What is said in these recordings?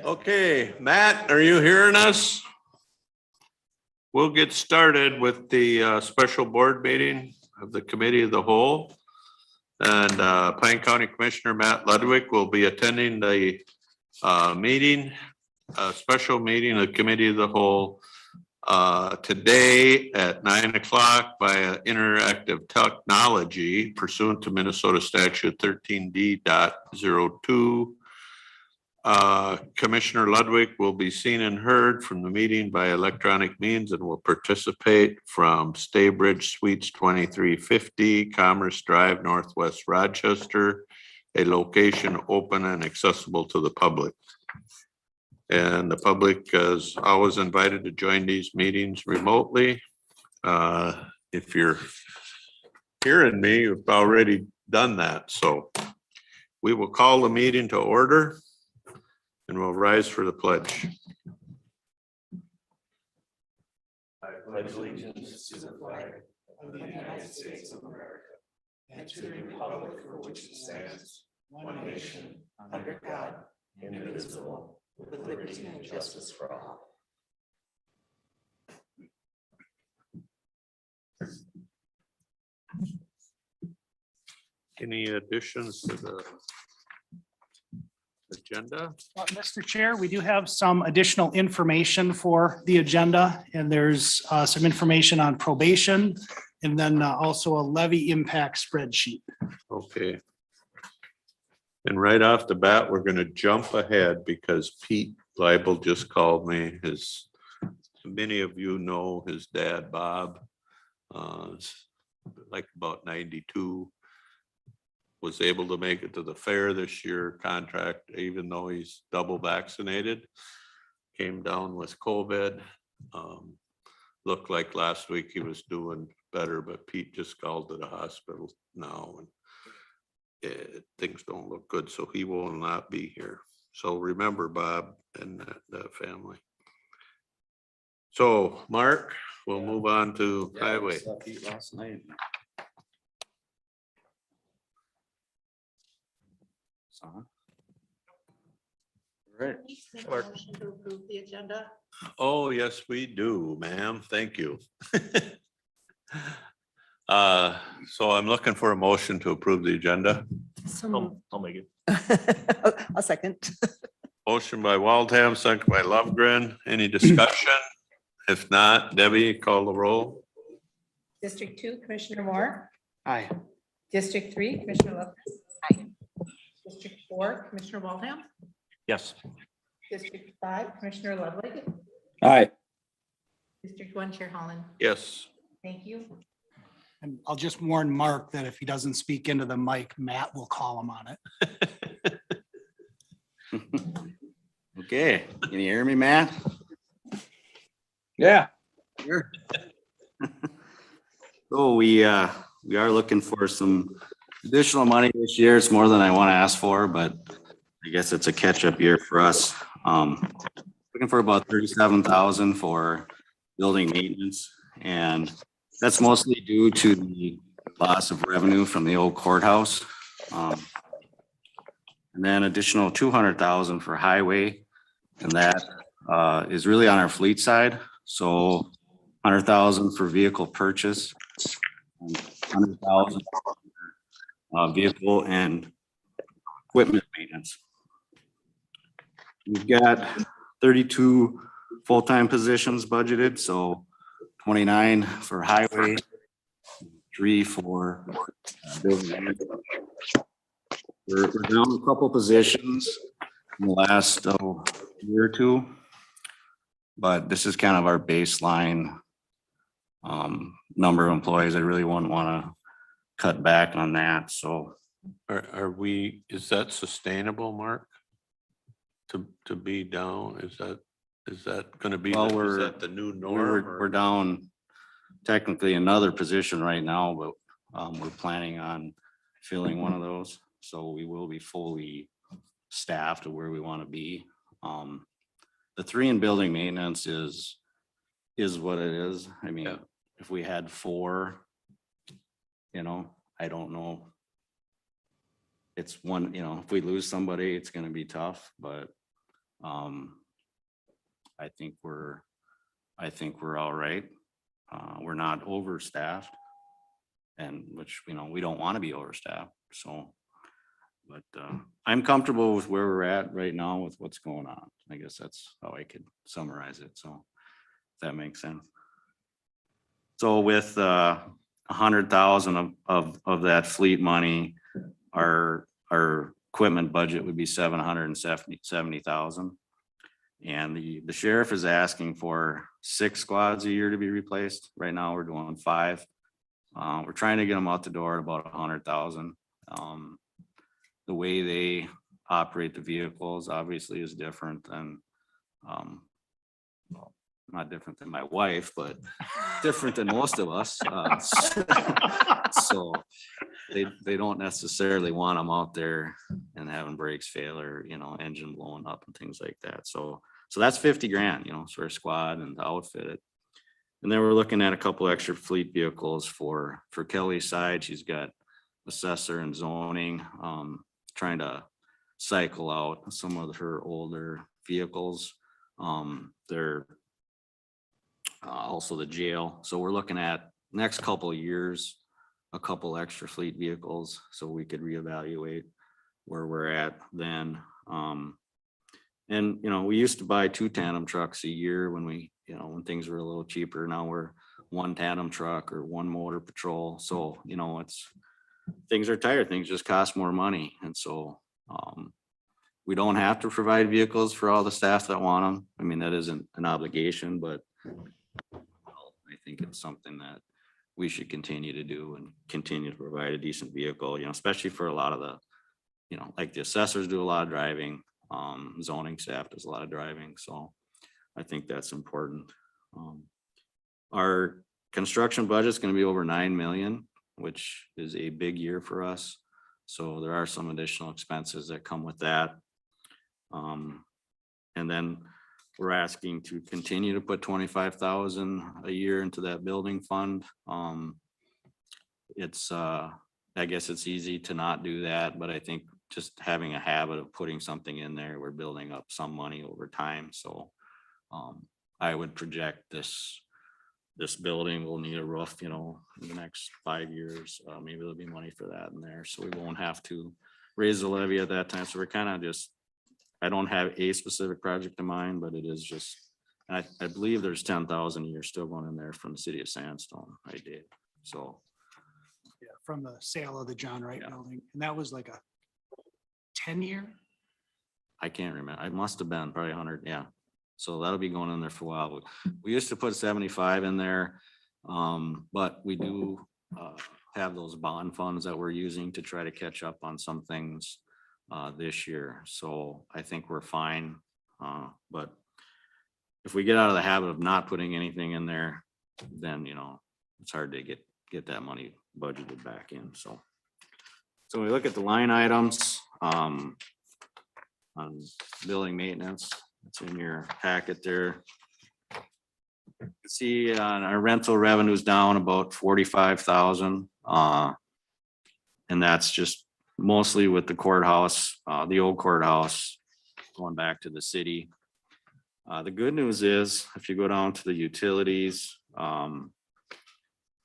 Okay, Matt, are you hearing us? We'll get started with the special board meeting of the Committee of the Whole. And Pine County Commissioner Matt Ludwig will be attending the meeting, special meeting of the Committee of the Whole today at 9 o'clock by interactive technology pursuant to Minnesota Statute 13D.02. Commissioner Ludwig will be seen and heard from the meeting by electronic means and will participate from Staybridge Suites 2350, Commerce Drive, Northwest Rochester, a location open and accessible to the public. And the public is always invited to join these meetings remotely. If you're hearing me, you've already done that. So we will call the meeting to order. And we'll rise for the pledge. I pledge allegiance to the flag of the United States of America and to the republic for which it stands, one nation, under God, indivisible, with liberty and justice for all. Any additions to the agenda? Mr. Chair, we do have some additional information for the agenda, and there's some information on probation and then also a levy impact spreadsheet. Okay. And right off the bat, we're going to jump ahead because Pete Leibel just called me. Many of you know his dad, Bob, like about 92. Was able to make it to the fair this year, contract, even though he's double vaccinated. Came down with COVID. Looked like last week he was doing better, but Pete just called to the hospital now and things don't look good, so he will not be here. So remember Bob and that family. So Mark, we'll move on to highway. Last night. Right. Make a motion to approve the agenda. Oh, yes, we do, ma'am. Thank you. So I'm looking for a motion to approve the agenda. I'll make it. A second. Motion by Waldham, second by Lovegren. Any discussion? If not, Debbie, call the roll. District 2, Commissioner Moore. Aye. District 3, Commissioner Lopez. Aye. District 4, Commissioner Waldham. Yes. District 5, Commissioner Ludwig. Aye. District 1, Chair Holland. Yes. Thank you. And I'll just warn Mark that if he doesn't speak into the mic, Matt will call him on it. Okay, can you hear me, Matt? Yeah. Sure. So we are looking for some additional money this year. It's more than I want to ask for, but I guess it's a catch-up year for us. Looking for about 37,000 for building maintenance, and that's mostly due to the loss of revenue from the old courthouse. And then additional 200,000 for highway, and that is really on our fleet side. So 100,000 for vehicle purchase, 100,000 vehicle and equipment maintenance. We've got 32 full-time positions budgeted, so 29 for highway, 3 for building. We're down a couple positions in the last year or two, but this is kind of our baseline number of employees. I really wouldn't want to cut back on that. So Are we, is that sustainable, Mark? To be down, is that going to be, Well, is that the new norm? we're down technically another position right now, but we're planning on filling one of those. So we will be fully staffed to where we want to be. The 3 in building maintenance is what it is. I mean, Yeah. if we had 4, I don't know. It's one, if we lose somebody, it's gonna be tough, but I think we're all right. We're not overstaffed. And which, we don't want to be overstaffed, so. But I'm comfortable with where we're at right now with what's going on. I guess that's how I could summarize it, so. If that makes sense. So with 100,000 of that fleet money, our equipment budget would be 770,000. And the sheriff is asking for 6 squads a year to be replaced. Right now, we're doing 5. We're trying to get them out the door at about 100,000. The way they operate the vehicles obviously is different than, well, not different than my wife, but different than most of us. So they don't necessarily want them out there and having brakes fail or, engine blowing up and things like that. So that's 50 grand, for a squad and to outfit it. And then we're looking at a couple extra fleet vehicles for Kelly's side. She's got assessor and zoning, trying to cycle out some of her older vehicles. They're also the jail. So we're looking at next couple of years, a couple extra fleet vehicles, so we could reevaluate where we're at then. And we used to buy 2 tandem trucks a year when when things were a little cheaper. Now we're 1 tandem truck or 1 motor patrol. So, things are tired. Things just cost more money. And so we don't have to provide vehicles for all the staff that want them. I mean, that isn't an obligation, but I think it's something that we should continue to do and continue to provide a decent vehicle, especially for a lot of the, like the assessors do a lot of driving, zoning staff does a lot of driving. So I think that's important. Our construction budget is going to be over 9 million, which is a big year for us. So there are some additional expenses that come with that. And then we're asking to continue to put 25,000 a year into that building fund. It's I guess it's easy to not do that, but I think just having a habit of putting something in there, we're building up some money over time. So I would project this building will need a roof, in the next 5 years. Maybe there'll be money for that in there, so we won't have to raise the levy at that time. So we're kind of just, I don't have a specific project in mind, but it is just, I believe there's 10,000 a year still going in there from the city of Sandstone. I did. So. Yeah, from the sale of the John Wright Yeah. building. And that was like a 10-year? I can't remember. I must have been probably 100. Yeah. So that'll be going in there for a while. We used to put 75 in there. But we do have those bond funds that we're using to try to catch up on some things this year. So I think we're fine. But if we get out of the habit of not putting anything in there, then, it's hard to get that money budgeted back in. So when we look at the line items, on building maintenance, it's in your packet there. You can see our rental revenues down about 45,000. And that's just mostly with the courthouse, the old courthouse going back to the city. The good news is if you go down to the utilities,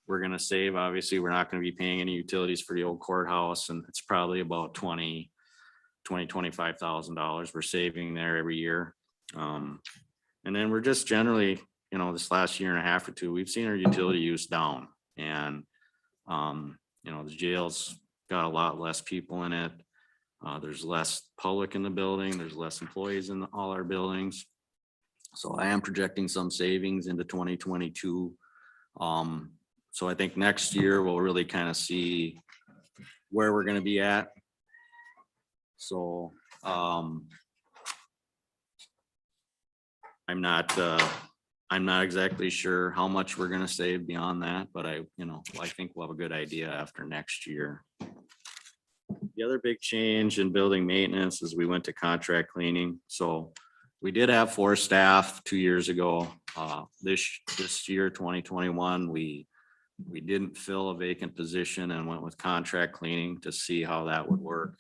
we're going to save. Obviously, we're not going to be paying any utilities for the old courthouse, and it's probably about $25,000 we're saving there every year. And then we're just generally, this last year and a half or two, we've seen our utility use down, and the jail's got a lot less people in it. There's less public in the building. There's less employees in all our buildings. So I am projecting some savings into 2022. So I think next year we'll really kind of see where we're going to be at. So I'm not exactly sure how much we're going to save beyond that, but I think we'll have a good idea after next year. The other big change in building maintenance is we went to contract cleaning. So we did have 4 staff 2 years ago. This year, 2021, we didn't fill a vacant position and went with contract cleaning to see how that would work.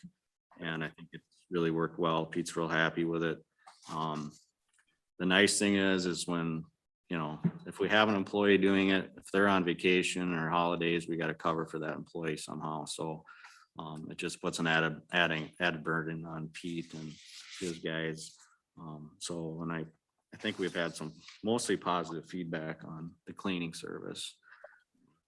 And I think it really worked well. Pete's real happy with it. The nice thing is when, you know, if we have an employee doing it, if they're on vacation or holidays, we got to cover for that employee somehow. So it just puts an added burden on Pete and his guys. So, and I think we've had some mostly positive feedback on the cleaning service.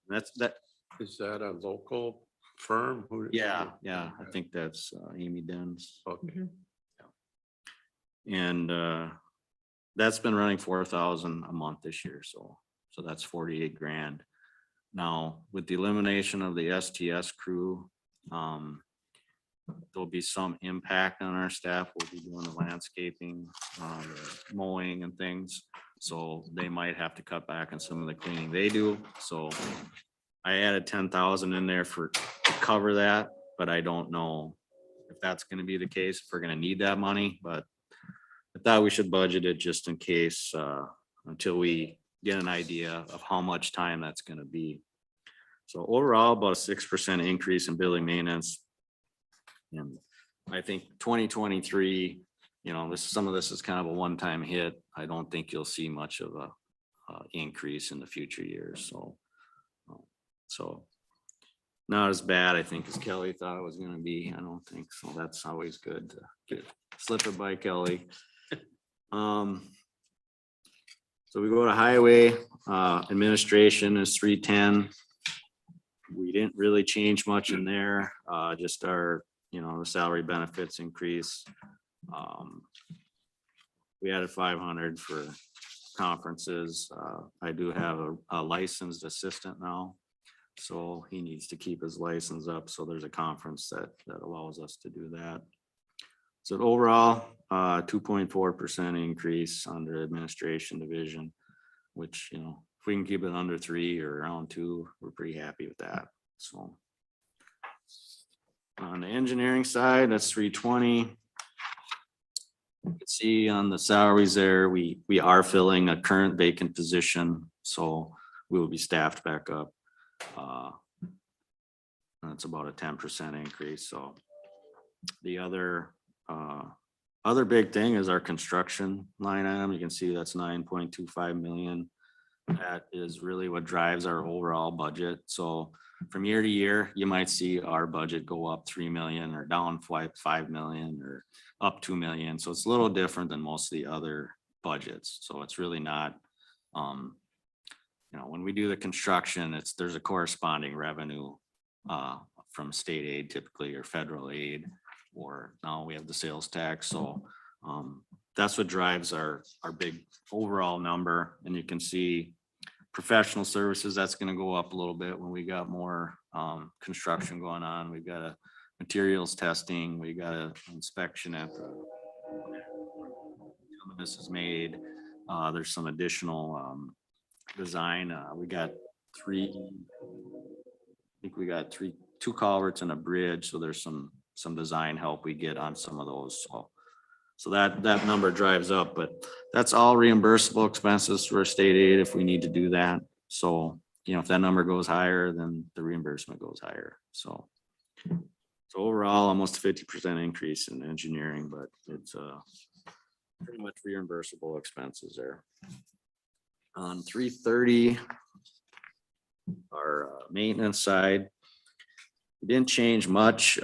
That. Is that a local firm? Yeah, I think that's Amy Den's. Okay. And that's been running 4,000 a month this year, so that's 48 grand. Now, with the elimination of the STS crew, there'll be some impact on our staff. We'll be doing the landscaping, mowing and things. So they might have to cut back on some of the cleaning they do. So I added 10,000 in there to cover that, but I don't know if that's gonna be the case, if we're gonna need that money, but I thought we should budget it just in case, until we get an idea of how much time that's gonna be. So overall, about a 6% increase in building maintenance. And I think 2023, you know, some of this is kind of a one-time hit. I don't think you'll see much of a increase in the future years, so not as bad, I think, as Kelly thought it was gonna be. I don't think so. That's always good to slip it by Kelly. So we go to highway, administration is 310. We didn't really change much in there, just our, you know, the salary benefits increase. We added 500 for conferences. I do have a licensed assistant now, so he needs to keep his license up. So there's a conference that allows us to do that. So overall, 2.4% increase under administration division, which, you know, if we can keep it under 3 or around 2, we're pretty happy with that. So on the engineering side, that's 320. You can see on the salaries there, we are filling a current vacant position, so we will be staffed back up. That's about a 10% increase. So the other big thing is our construction line item. You can see that's 9.25 million. That is really what drives our overall budget. So from year to year, you might see our budget go up 3 million or down 5 million or up 2 million. So it's a little different than most of the other budgets. So it's really not, you know, when we do the construction, there's a corresponding revenue from state aid typically, or federal aid, or now we have the sales tax. So that's what drives our big overall number. And you can see professional services, that's going to go up a little bit when we got more construction going on. We've got a materials testing, we got an inspection at the this is made. There's some additional design. We got two culverts and a bridge. So there's some design help we get on some of those. So that number drives up, but that's all reimbursable expenses for state aid if we need to do that. So, you know, if that number goes higher, then the reimbursement goes higher. So overall, almost a 50% increase in engineering, but it's pretty much reimbursable expenses there. On 330, our maintenance side, we didn't change much.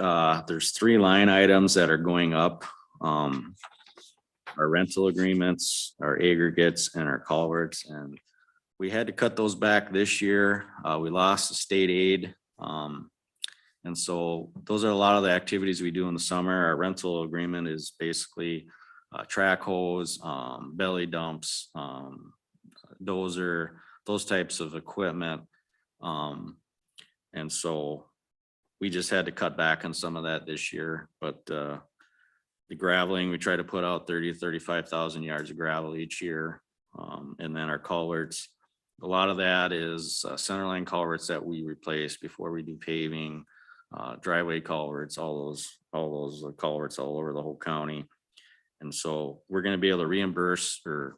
There's 3 line items that are going up. Our rental agreements, our aggregates, and our culverts, and we had to cut those back this year. We lost the state aid. And so those are a lot of the activities we do in the summer. Our rental agreement is basically track hose, belly dumps, dozer, those types of equipment. And so we just had to cut back on some of that this year, but the graveling, we try to put out 30 to 35,000 yards of gravel each year. And then our culverts, a lot of that is centerline culverts that we replace before we do paving, driveway culverts, all those culverts all over the whole county. And so we're going to be able to reimburse or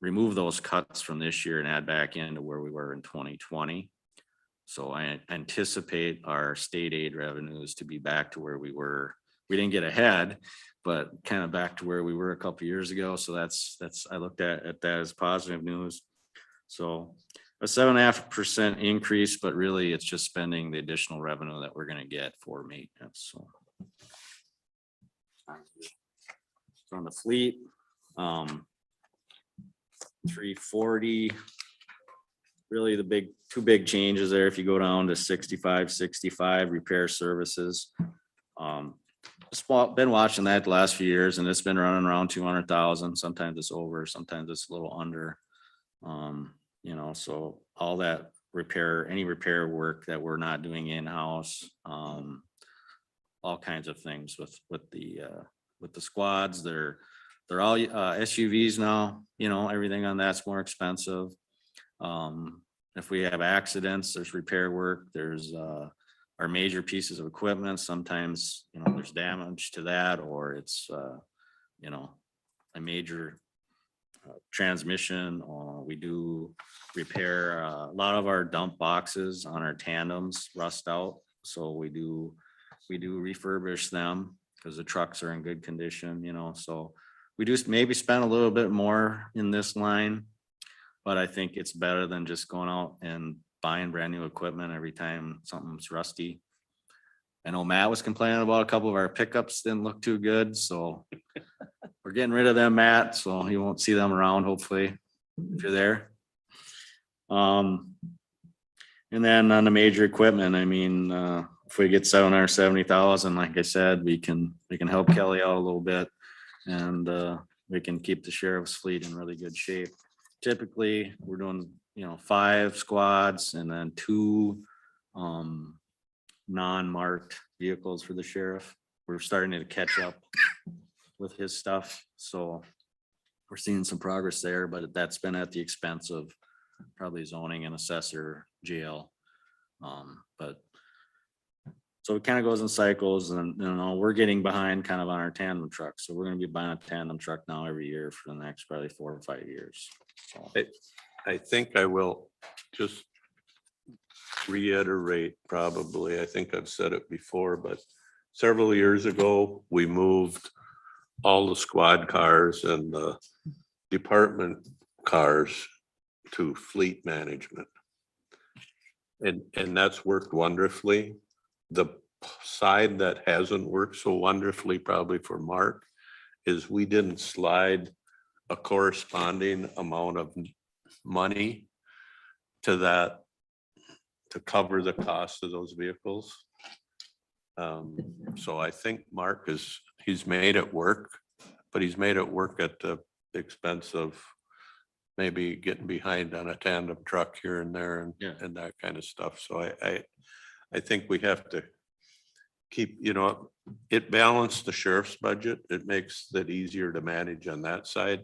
remove those cuts from this year and add back into where we were in 2020. So I anticipate our state aid revenues to be back to where we were we didn't get ahead, but kind of back to where we were a couple years ago. So that's, I looked at that as positive news. So a 7.5% increase, but really it's just spending the additional revenue that we're gonna get for maintenance, so. So on the fleet, 340. Really the two big changes there. If you go down to 65 repair services. Just been watching that the last few years and it's been running around 200,000. Sometimes it's over, sometimes it's a little under. You know, so all that repair, any repair work that we're not doing in-house, all kinds of things with the squads. They're all SUVs now, you know, everything on that's more expensive. If we have accidents, there's repair work, there's our major pieces of equipment. Sometimes, you know, there's damage to that, or it's, you know, a major transmission, or we do repair a lot of our dump boxes on our tandems rust out. So we do refurbish them because the trucks are in good condition, you know, so we do maybe spend a little bit more in this line, but I think it's better than just going out and buying brand new equipment every time something's rusty. I know Matt was complaining about a couple of our pickups didn't look too good, so we're getting rid of them, Matt, so you won't see them around, hopefully, if you're there. And then on the major equipment, I mean, if we get 770,000, like I said, we can help Kelly out a little bit, and we can keep the sheriff's fleet in really good shape. Typically, we're doing, you know, 5 squads and then 2 non-marked vehicles for the sheriff. We're starting to catch up with his stuff, so we're seeing some progress there, but that's been at the expense of probably zoning and assessor, jail. But so it kind of goes in cycles, and you know, we're getting behind kind of on our tandem truck, so we're gonna be buying a tandem truck now every year for the next probably 4 or 5 years. So I think I will just reiterate, probably, I think I've said it before, but several years ago, we moved all the squad cars and the department cars to fleet management. And that's worked wonderfully. The side that hasn't worked so wonderfully, probably for Mark, is we didn't slide a corresponding amount of money to that to cover the cost of those vehicles. So I think Mark he's made it work, but he's made it work at the expense of maybe getting behind on a tandem truck here and there and that kind of stuff. So I think we have to keep, you know, it balanced the sheriff's budget. It makes it easier to manage on that side.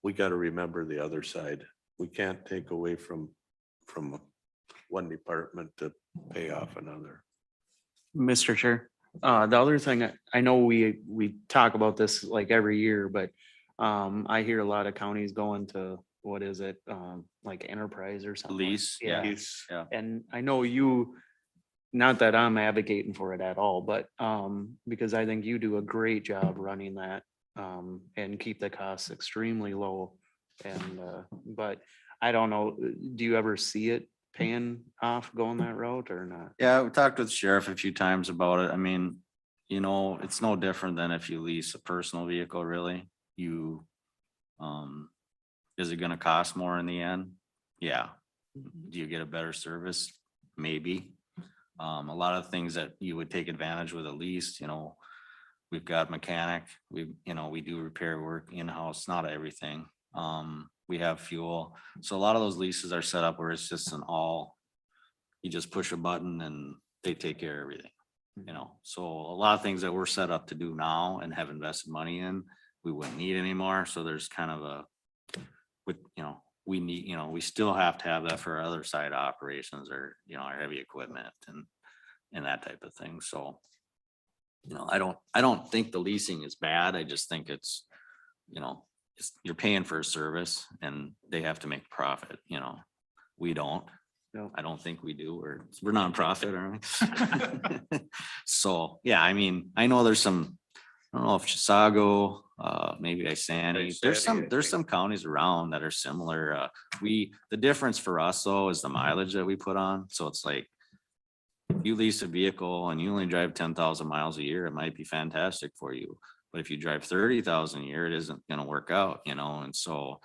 We got to remember the other side. We can't take away from one department to pay off another. Mr. Chair, the other thing, I know we talk about this like every year, but I hear a lot of counties going to, what is it, like enterprise or something. lease, Yeah. yeah. And I know you, not that I'm advocating for it at all, but because I think you do a great job running that and keep the costs extremely low. And but I don't know, do you ever see it paying off going that route or not? Yeah, we talked with the sheriff a few times about it. I mean, you know, it's no different than if you lease a personal vehicle, really. You, is it gonna cost more in the end? Yeah. Do you get a better service? Maybe. A lot of things that you would take advantage with a lease, you know, we've got mechanic, we do repair work in-house, not everything. We have fuel. So a lot of those leases are set up where it's just you just push a button and they take care of everything, you know? So a lot of things that we're set up to do now and have invested money in, we wouldn't need anymore. So there's kind of we need, you know, we still have to have that for our other side operations or, you know, our heavy equipment and that type of thing. So, you know, I don't think the leasing is bad. I just think it's, you know, you're paying for a service and they have to make profit, you know, we don't. No. I don't think we do. We're nonprofit, aren't we? So, yeah, I mean, I know there's some, I don't know if Chisago, maybe Isani, there's some counties around that are similar. The difference for us though is the mileage that we put on. So it's like, if you lease a vehicle and you only drive 10,000 miles a year, it might be fantastic for you. But if you drive 30,000 a year, it isn't gonna work out, you know, and so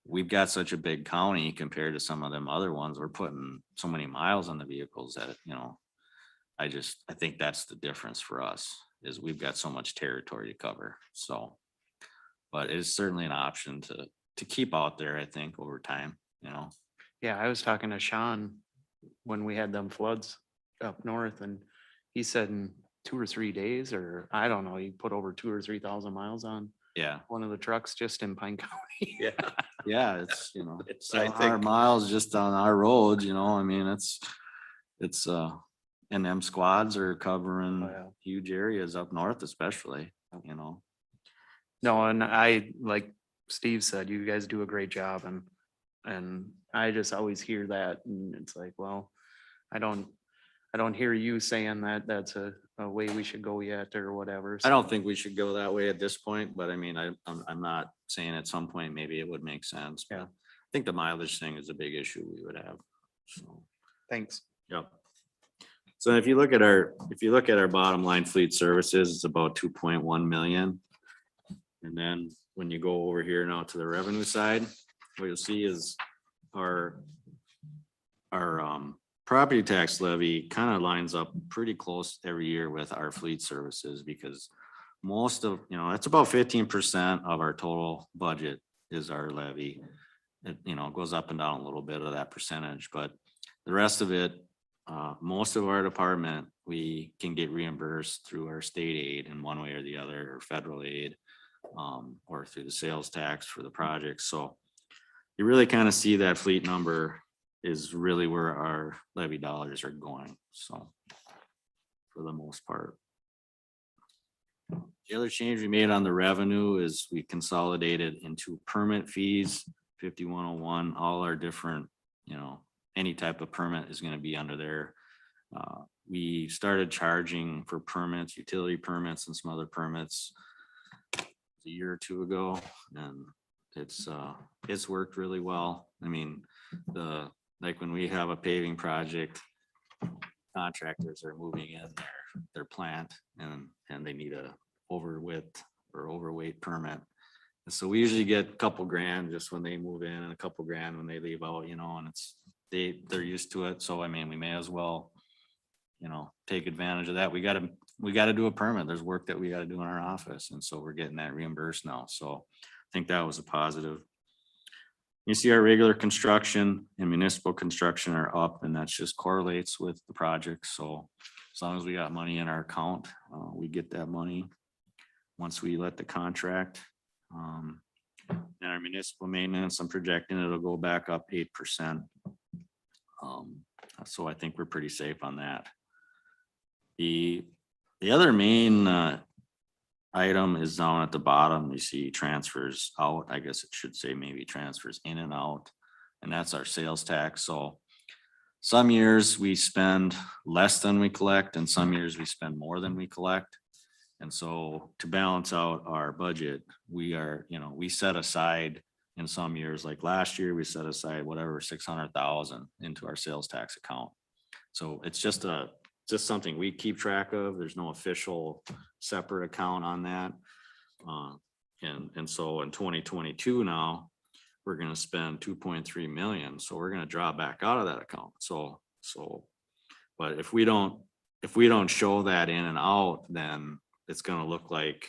we've got such a big county compared to some of them other ones. We're putting so many miles on the vehicles that, you know, I think that's the difference for us is we've got so much territory to cover. So, but it's certainly an option to keep out there, I think, over time, you know. Yeah, I was talking to Sean when we had them floods up north and he said in 2 or 3 days, or I don't know, he put over 2,000 or 3,000 miles on Yeah. one of the trucks just in Pine County. Yeah. Yeah, it's, you know, It's, it's I 700 think- miles just on our roads, you know, I mean, it's, and them squads are covering Oh, yeah. huge areas up north especially, you know. No, and I, like Steve said, you guys do a great job and I just always hear that and it's like, well, I don't hear you saying that that's a way we should go yet or whatever. I don't think we should go that way at this point, but I mean, I'm not saying at some point, maybe it would make sense. But Yeah. I think the mileage thing is a big issue we would have. So, Thanks. yep. So if you look at our bottom line fleet services, it's about 2.1 million. And then when you go over here now to the revenue side, what you'll see is our property tax levy kind of lines up pretty close every year with our fleet services because most of, you know, that's about 15% of our total budget is our levy. It, you know, goes up and down a little bit of that percentage, but the rest of it, most of our department, we can get reimbursed through our state aid in one way or the other, or federal aid, or through the sales tax for the project. So you really kind of see that fleet number is really where our levy dollars are going. So for the most part. The other change we made on the revenue is we consolidated into permit fees, 5101, all our different, you know, any type of permit is going to be under there. We started charging for permits, utility permits and some other permits a year or two ago, and it's worked really well. I mean, like when we have a paving project, contractors are moving in their plant and they need a overweight permit. And so we usually get a couple grand just when they move in and a couple grand when they leave out, you know, and they're used to it. So I mean, we may as well, you know, take advantage of that. We gotta do a permit. There's work that we gotta do in our office. And so we're getting that reimbursed now. So I think that was a positive. You see our regular construction and municipal construction are up, and that's just correlates with the project. So as long as we got money in our account, we get that money once we let the contract. And our municipal maintenance, I'm projecting it'll go back up 8%. So I think we're pretty safe on that. The other main item is down at the bottom. You see transfers out. I guess it should say maybe transfers in and out. And that's our sales tax. So some years we spend less than we collect and some years we spend more than we collect. And so to balance out our budget, we set aside in some years, like last year, we set aside whatever, 600,000 into our sales tax account. So it's just something we keep track of. There's no official separate account on that. And so in 2022 now, we're gonna spend 2.3 million. So we're gonna draw back out of that account. But if we don't show that in and out, then it's gonna look like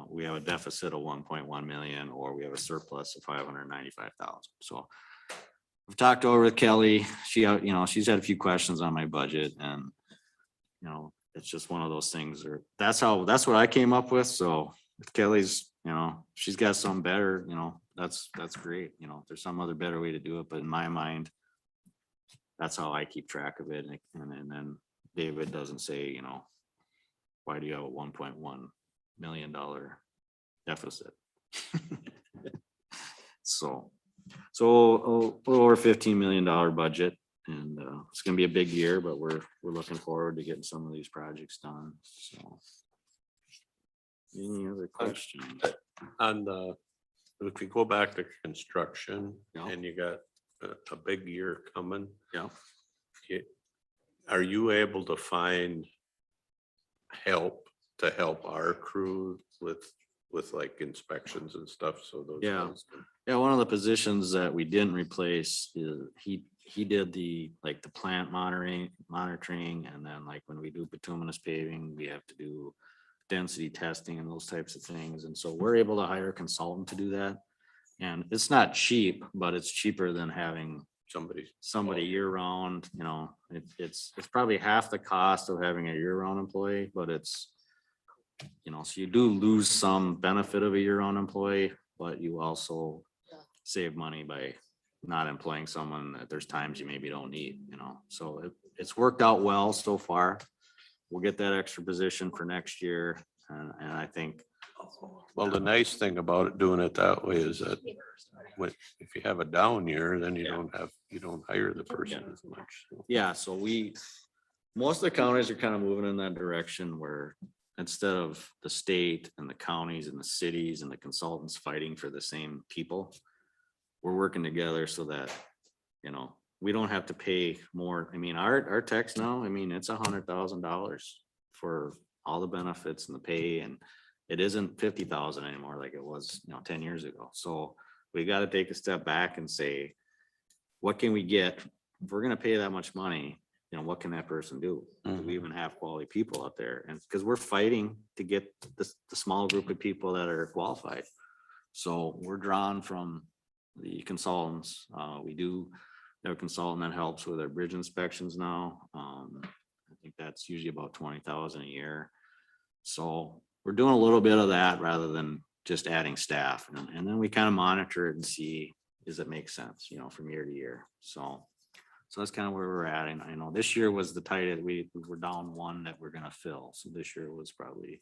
we have a deficit of 1.1 million or we have a surplus of 595,000. So I've talked over with Kelly. She's had a few questions on my budget, and it's just one of those things. That's what I came up with. So if Kelly's, she's got some better, that's great. If there's some other better way to do it, but in my mind, that's how I keep track of it. And then David doesn't say, why do you have a $1.1 million deficit? So a little over $15 million budget. And it's gonna be a big year, but we're looking forward to getting some of these projects done, so. Any other questions? On the, if you go back to construction Yeah. and you got a big year coming. Yeah. Are you able to find help to help our crew with like inspections and stuff? So those. Yeah. guys can- Yeah, one of the positions that we didn't replace is he did the plant monitoring, and then like when we do bituminous paving, we have to do density testing and those types of things. And so we're able to hire a consultant to do that. And it's not cheap, but it's cheaper than having somebody year round, you know, it's probably half the cost of having a year round employee, but it's, you know, so you do lose some benefit of a year round employee, but you also save money by not employing someone that there's times you maybe don't need, you know, so it's worked out well so far. We'll get that extra position for next year. And I think, Well, the nice thing about it, doing it that way is that if you have a down year, then you don't hire the person as much. So. yeah, so most of the counties are kind of moving in that direction where instead of the state and the counties and the cities and the consultants fighting for the same people, we're working together so that, you know, we don't have to pay more. I mean, our techs now, I mean, it's $100,000 for all the benefits and the pay, and it isn't 50,000 anymore like it was, you know, 10 years ago. So we got to take a step back and say, what can we get? If we're going to pay that much money, you know, what can that person do? Do we even have quality people out there? And because we're fighting to get the small group of people that are qualified. So we're drawn from the consultants. We do have a consultant that helps with our bridge inspections now. I think that's usually about 20,000 a year. So we're doing a little bit of that rather than just adding staff. And then we kind of monitor it and see, does it make sense, you know, from year to year? So that's kind of where we're at. And I know this year was the tightest. We were down one that we're gonna fill. So this year was probably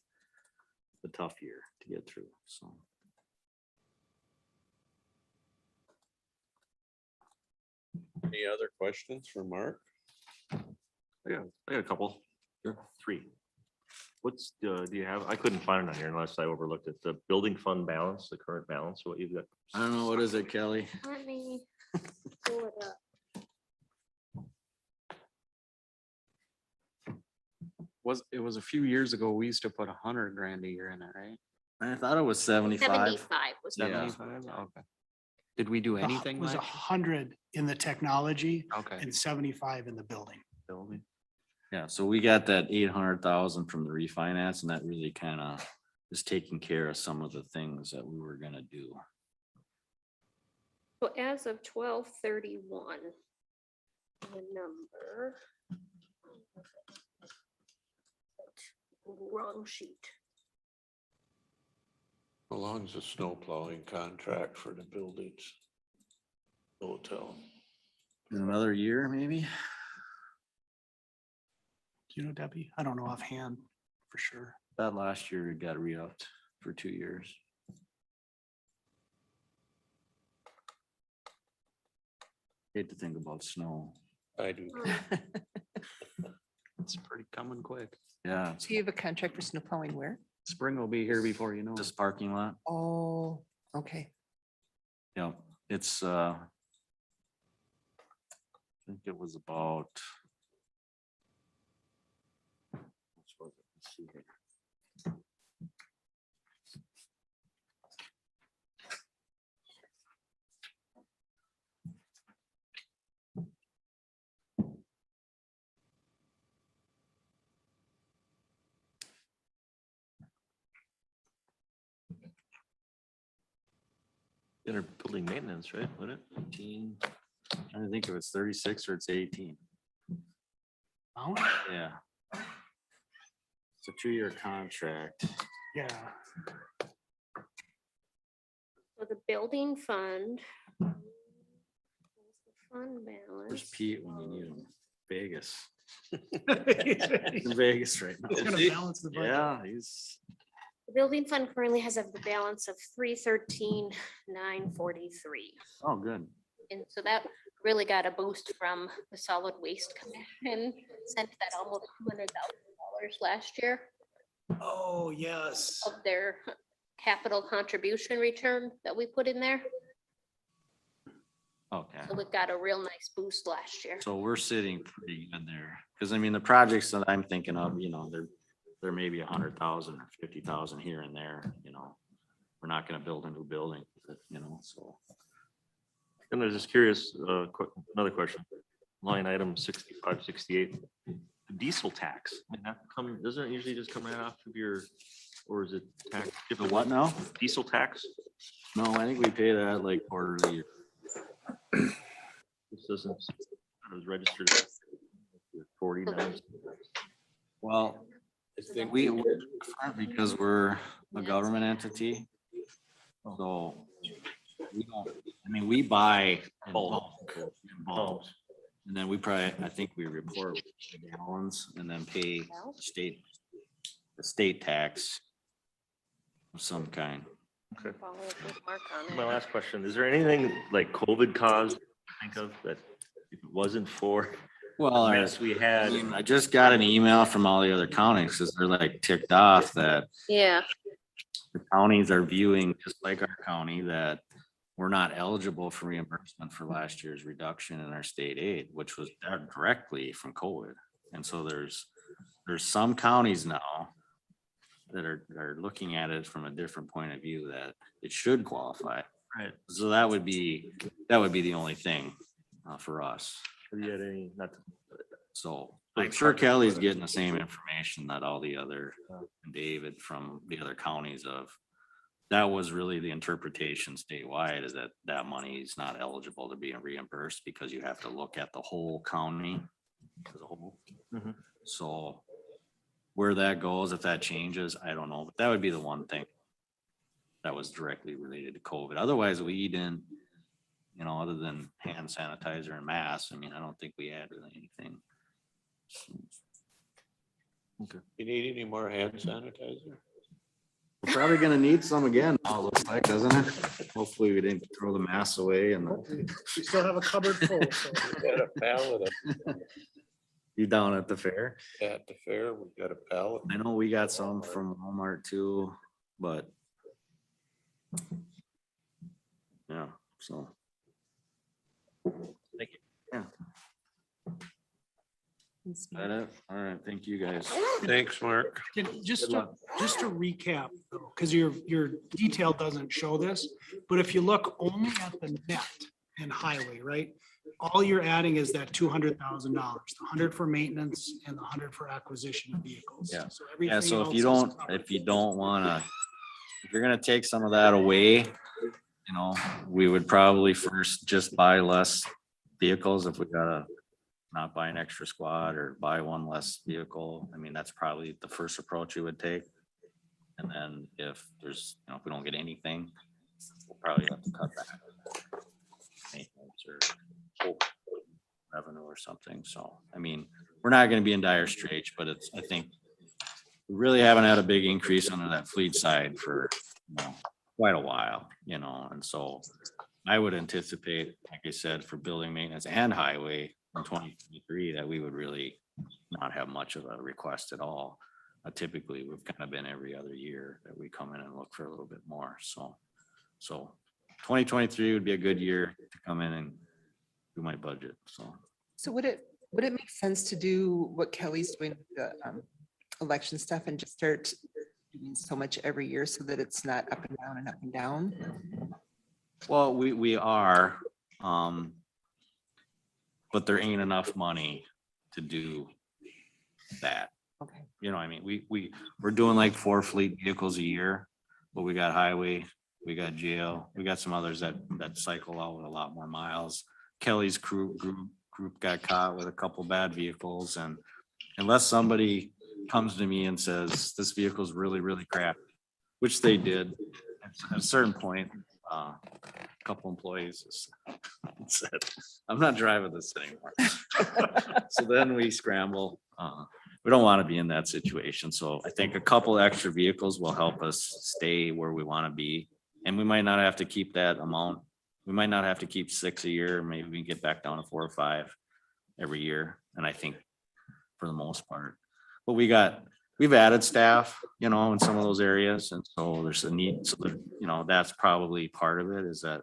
the tough year to get through, so. Any other questions for Mark? I got a couple. Sure. 3. What's, do you have, I couldn't find it on here unless I overlooked it, the building fund balance, the current balance, what you've got. I don't know, what is it, Kelly? Let me pull it up. It was a few years ago, we used to put 100 grand a year in it, right? I thought it was 75. 75 was. the Yeah. 75, okay. Did we do anything? It was last 100 in the technology year? Okay. and 75 in the building. Building. Yeah, so we got that 800,000 from the refinance, and that really kind of is taking care of some of the things that we were gonna do. So as of 12/31, the number. Wrong sheet. How long is the snow plowing contract for the buildings? Hotel. Another year, maybe? Do you know, Debbie? I don't know offhand for sure. That last year it got re-upped for 2 years. Hate to think about snow. I do. It's pretty coming quick. Yeah, Do you have a contract for snow plowing where? Spring will be here before you know this it. parking lot. Oh, okay. Yeah, it's I think it was about. Let's see here. In our building maintenance, right? Would it? 18, I think it was 36 or it's 18. Oh, Yeah. It's a 2-year contract. yeah. So the building fund. Fund balance. Where's Pete when you need him? Vegas. He's in Vegas right now. It's gonna balance the budget. Yeah, he's, The building fund currently has a balance of 313,943. oh, good. And so that really got a boost from the solid waste commission, sent that almost $200,000 last year Oh, yes. of their capital contribution return that we put in there. Okay. So we got a real nice boost last year. So we're sitting pretty good there, because I mean, the projects that I'm thinking of, there may be 100,000 or 50,000 here and there, We're not gonna build a new building, so. And I was just curious, another question. Line item 65, 68, diesel tax. Doesn't it usually just come right off of your, or is it tax? The what now? Diesel tax? No, I think we pay that like quarterly. This doesn't, it was registered at 49. Well, we're different because we're a government entity. So we don't, we buy in bulk, and then I think we report the gallons and then pay the state tax of some kind. Okay. Follow up with Mark on My it. last question, is there anything like COVID caused, think of, that if it wasn't for Well, the mess we had? I just got an email from all the other counties because they're like ticked off that Yeah, the counties are viewing, just like our county, that we're not eligible for reimbursement for last year's reduction in our state aid, which was directly from COVID. And so there's some counties now that are looking at it from a different point of view, that it should qualify. Right. So that would be the only thing for us. Have you had any, not to So I'm sure Kelly's getting the same information that all the other, David from the other counties of. That was really the interpretation statewide, is that money is not eligible to be reimbursed because you have to look at the whole county as a whole. Mhm. So where that goes, if that changes, I don't know, but that would be the one thing that was directly related to COVID. Otherwise, we didn't, other than hand sanitizer and masks, I don't think we had really anything. You need any more hand sanitizer? We're probably gonna need some again, now it looks like, doesn't it? Hopefully we didn't throw the masks away and We still have a cupboard full, so. We got a pallet you down at the fair. at the fair. We got a pallet. I know we got some from Walmart too, but. Yeah, so. Thank you. Yeah, Thanks, that it? All right, thank you guys. Thanks, Mark. Just to recap, because your detail doesn't show this, but if you look only at the net and highway, right? All you're adding is that $200,000, the 100 for maintenance and the 100 for acquisition of vehicles. Yeah. So Yeah, everything so else if is you covered. don't wanna, if you're gonna take some of that away, we would probably first just buy less vehicles if we gotta not buy an extra squad or buy one less vehicle. That's probably the first approach you would take. And then if there's, if we don't get anything, we'll probably have to cut back maintenance or revenue or something. So, we're not gonna be in dire straits, but I think we really haven't had a big increase under that fleet side for, quite a while, and so I would anticipate, like I said, for building maintenance and highway in 2023, that we would really not have much of a request at all. Typically, we've kind of been every other year that we come in and look for a little bit more. So 2023 would be a good year to come in and do my budget. So would it make sense to do what Kelly's doing with the election stuff and just start doing so much every year so that it's not up and down and up and down? Well, we are, but there ain't enough money to do that. Okay. We're doing like 4 fleet vehicles a year, but we got highway, we got jail, we got some others that cycle out with a lot more miles. Kelly's group got caught with a couple bad vehicles, and unless somebody comes to me and says, this vehicle's really, really crap, which they did at a certain point, a couple employees said, I'm not driving this anymore. So then we scramble. We don't want to be in that situation. So I think a couple extra vehicles will help us stay where we want to be. And we might not have to keep that amount we might not have to keep 6 a year, maybe we can get back down to 4 or 5 every year, and I think for the most part. But we've added staff, you know, in some of those areas, and so there's a need, so that, you know, that's probably part of it, is that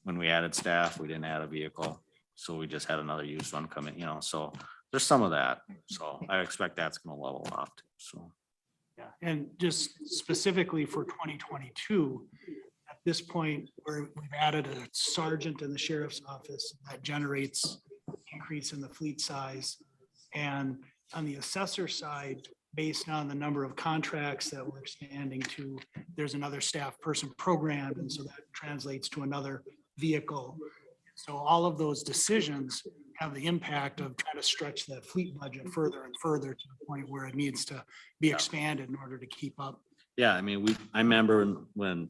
when we added staff, we didn't add a vehicle, so we just had another used one come in, you know, so there's some of that, so I expect that's gonna level off, so. Yeah, and just specifically for 2022, at this point, we've added a sergeant in the sheriff's office that generates increase in the fleet size. And on the assessor side, based on the number of contracts that we're expanding to, there's another staff person programmed, and so that translates to another vehicle. So all of those decisions have the impact of trying to stretch that fleet budget further and further to the point where it needs to be expanded in order to keep up. Yeah, I mean, I remember when,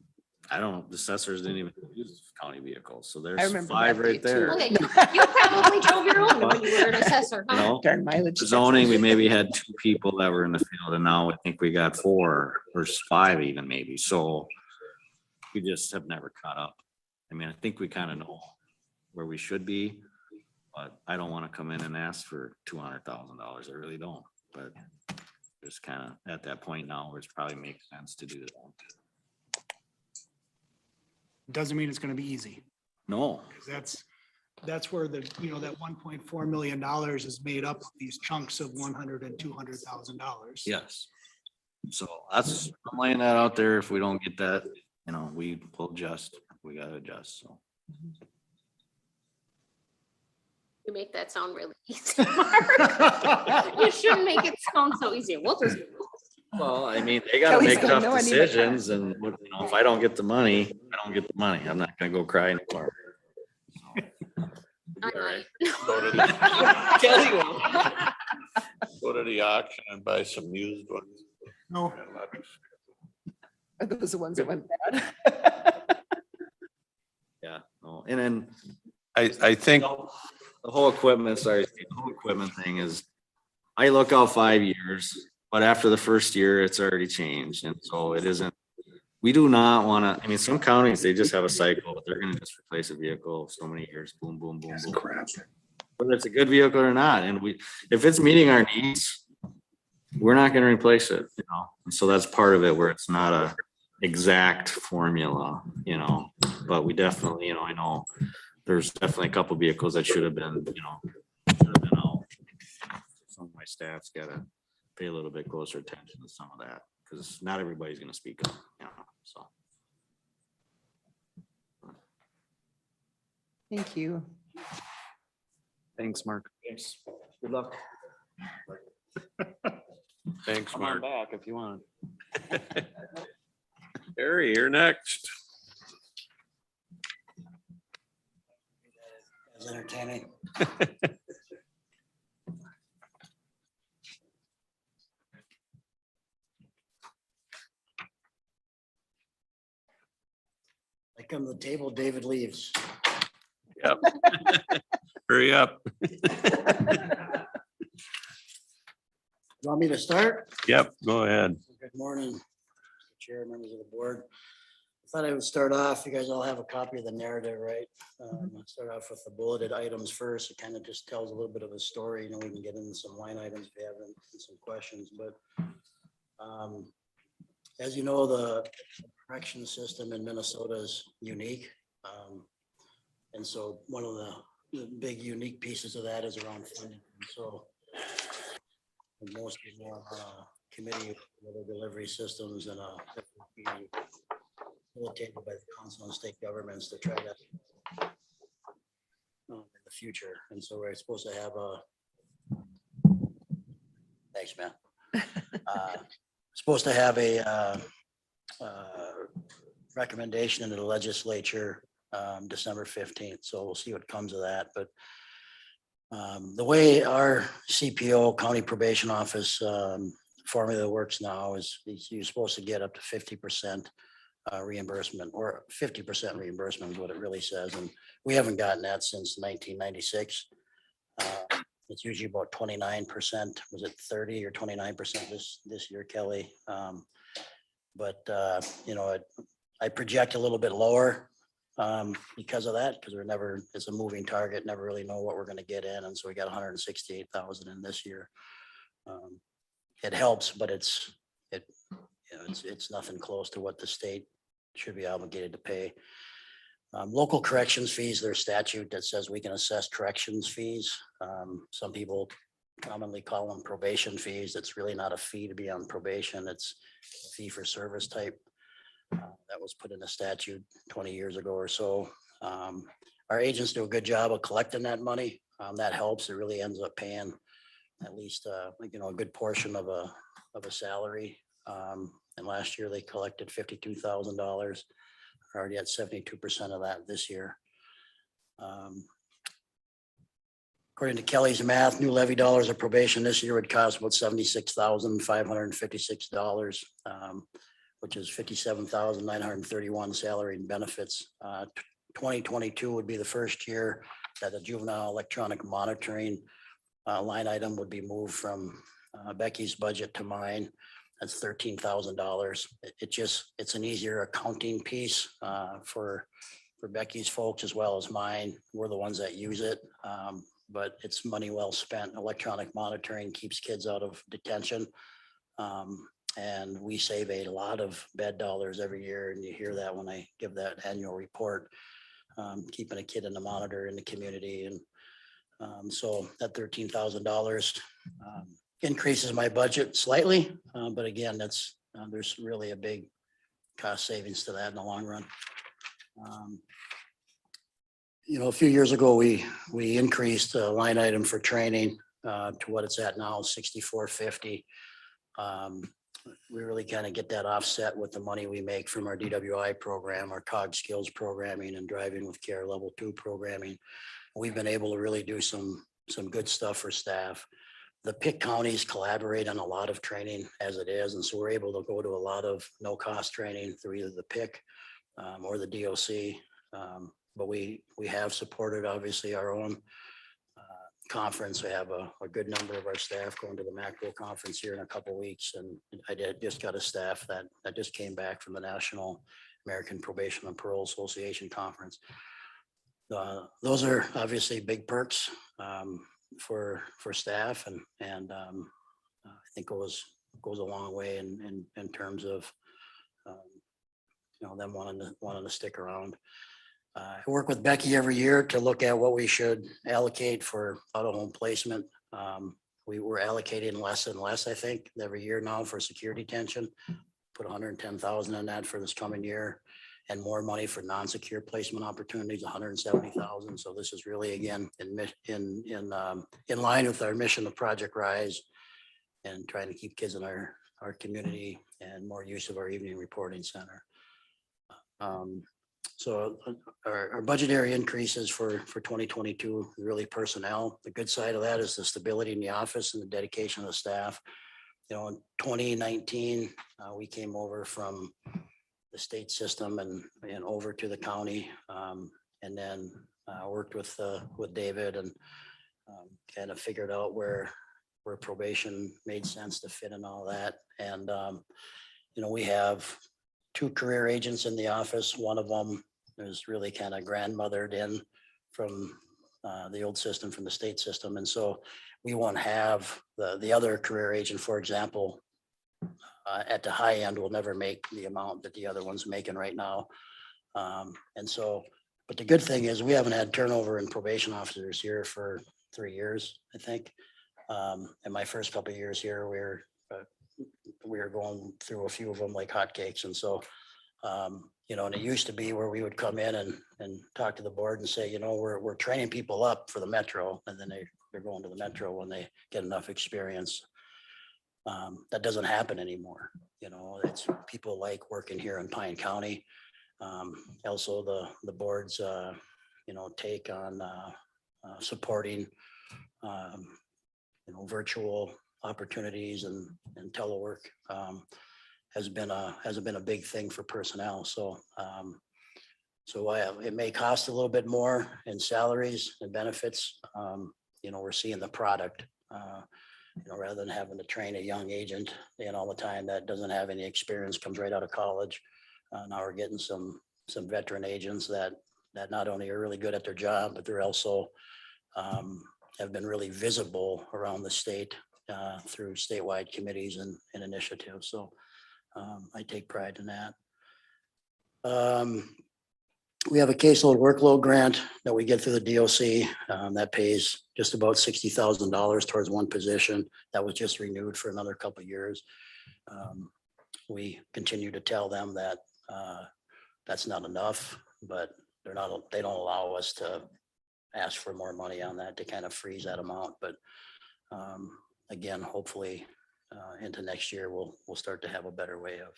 I don't know, the assessors didn't even use county vehicles, so there's remember 5 that right day, too. there. Okay, you probably drove your own when you were an assessor, You huh? know, Darn mileage. zoning, we maybe had 2 people that were in the field, and now I think we got 4 or 5 even maybe, so we just have never caught up. I mean, I think we kind of know where we should be, but I don't want to come in and ask for $200,000. I really don't, but just kind of at that point now where it probably makes sense to do that. Doesn't mean it's gonna be easy. No, 'Cause that's where that $1.4 million is made up of these chunks of $100,000 and $200,000. yes. So I'm laying that out there. If we don't get that, you know, we will adjust. We gotta adjust, so. You make that sound really easy, Mark. You shouldn't make it sound so easy. We'll just. Well, I mean, they gotta Kelly's make going, tough "No, I need my car." decisions, and you know, if I don't get the money, I don't get the money. I'm not gonna go cry anymore. I might. Go to Go to the auction and buy some used ones. No, Are those the ones that went bad? Yeah, no, and then I think, the whole equipment, the whole equipment thing is, I look out 5 years, but after the first year, it's already changed, and so it isn't. We do not wanna, I mean, some counties, they just have a cycle, but they're gonna just replace a vehicle so many years, boom, boom, boom, boom. Whether it's a good vehicle or not, and if it's meeting our needs, we're not gonna replace it, you know, and so that's part of it, where it's not a exact formula, you know, but we definitely, you know, I know there's definitely a couple vehicles that should have been, you know, out. Some of my staff's gotta pay a little bit closer attention to some of that, because not everybody's gonna speak up, you know, so. Thank you. Thanks, Mark. Thanks. Good luck. thanks, Come on Mark. back if you want. Harry, you're next. It's entertaining. I come to the table, David leaves. Yep. Hurry up. Want me to start? Yep, go ahead. Good morning, Mr. Chair, members of the board. I thought I would start off, you guys all have a copy of the narrative, right? I'll start off with the bulleted items first. It kind of just tells a little bit of a story, you know, we can get into some line items if you have some questions, but as you know, the correction system in Minnesota is unique. And so one of the big unique pieces of that is around funding. So most people are on a committee with the delivery systems and facilitated by the council and state governments to try to in the future. And so we're supposed to have thanks, man. Supposed to have a recommendation into the legislature December 15th. So we'll see what comes of that. But the way our CPO, County Probation Office formula works now is you're supposed to get up to 50% reimbursement, or 50% reimbursement is what it really says. And we haven't gotten that since 1996. It's usually about 29%. Was it 30 or 29% this year, Kelly? But you know, I project a little bit lower because of that, because it's a moving target, never really know what we're gonna get in, and so we got 168,000 in this year. It helps, but it's nothing close to what the state should be obligated to pay. Local corrections fees, there's statute that says we can assess corrections fees. Some people commonly call them probation fees. It's really not a fee to be on probation. It's a fee for service type. That was put in a statute 20 years ago or so. Our agents do a good job of collecting that money. That helps. It really ends up paying at least, a good portion of a salary. And last year they collected $52,000. Already at 72% of that this year. According to Kelly's math, new levy dollars of probation this year would cost about $76,556, which is $57,931 salary and benefits. 2022 would be the first year that the juvenile electronic monitoring line item would be moved from Becky's budget to mine. That's $13,000. It's an easier accounting piece for Becky's folks as well as mine. We're the ones that use it, but it's money well spent. Electronic monitoring keeps kids out of detention. And we save a lot of bed dollars every year, and you hear that when I give that annual report, keeping a kid in the monitor in the community. And so that $13,000 increases my budget slightly, but again, there's really a big cost savings to that in the long run. A few years ago, we increased the line item for training to what it's at now, $6,450. We really kind of get that offset with the money we make from our DWI program, our COG skills programming, and driving with care level 2 programming. We've been able to really do some good stuff for staff. The PIC counties collaborate on a lot of training as it is, and so we're able to go to a lot of no-cost training through either the PIC or the DOC. But we have supported, obviously, our own conference. We have a good number of our staff going to the macro conference here in a couple of weeks, and just got a staff that just came back from the National American Probation and Parole Association conference. Those are obviously big perks for staff, and I think goes a long way in terms of them wanting to stick around. I work with Becky every year to look at what we should allocate for out-of-home placement. We were allocating less and less, I think, every year now for security detention. Put 110,000 in that for this coming year, and more money for non-secure placement opportunities, 170,000. So this is really, again, in line with our mission of Project Rise and trying to keep kids in our community and more use of our evening reporting center. So our budgetary increases for 2022, really personnel. The good side of that is the stability in the office and the dedication of the staff. In 2019, we came over from the state system and over to the county, and then worked with David and kind of figured out where probation made sense to fit in all that. And we have 2 career agents in the office. One of them is really kind of grandmothered in from the old system, from the state system. And so we won't have the other career agent, for example, at the high end will never make the amount that the other one's making right now. But the good thing is we haven't had turnover in probation officers here for 3 years, I think. In my first couple of years here, we were going through a few of them like hotcakes. And so, and it used to be where we would come in and talk to the board and say, we're training people up for the metro, and then they're going to the metro when they get enough experience. That doesn't happen anymore. It's people like working here in Pine County. Also the board's, take on supporting, virtual opportunities and telework has been a big thing for personnel. So it may cost a little bit more in salaries and benefits. We're seeing the product, rather than having to train a young agent all the time that doesn't have any experience, comes right out of college. Now we're getting some some veteran agents that not only are really good at their job, but they're also have been really visible around the state through statewide committees and initiatives. So I take pride in that. We have a caseload workload grant that we get through the DOC that pays just about $60,000 towards one position. That was just renewed for another couple of years. We continue to tell them that that's not enough, but they don't allow us to ask for more money on that to kind of freeze that amount. But again, hopefully into next year, we'll start to have a better way of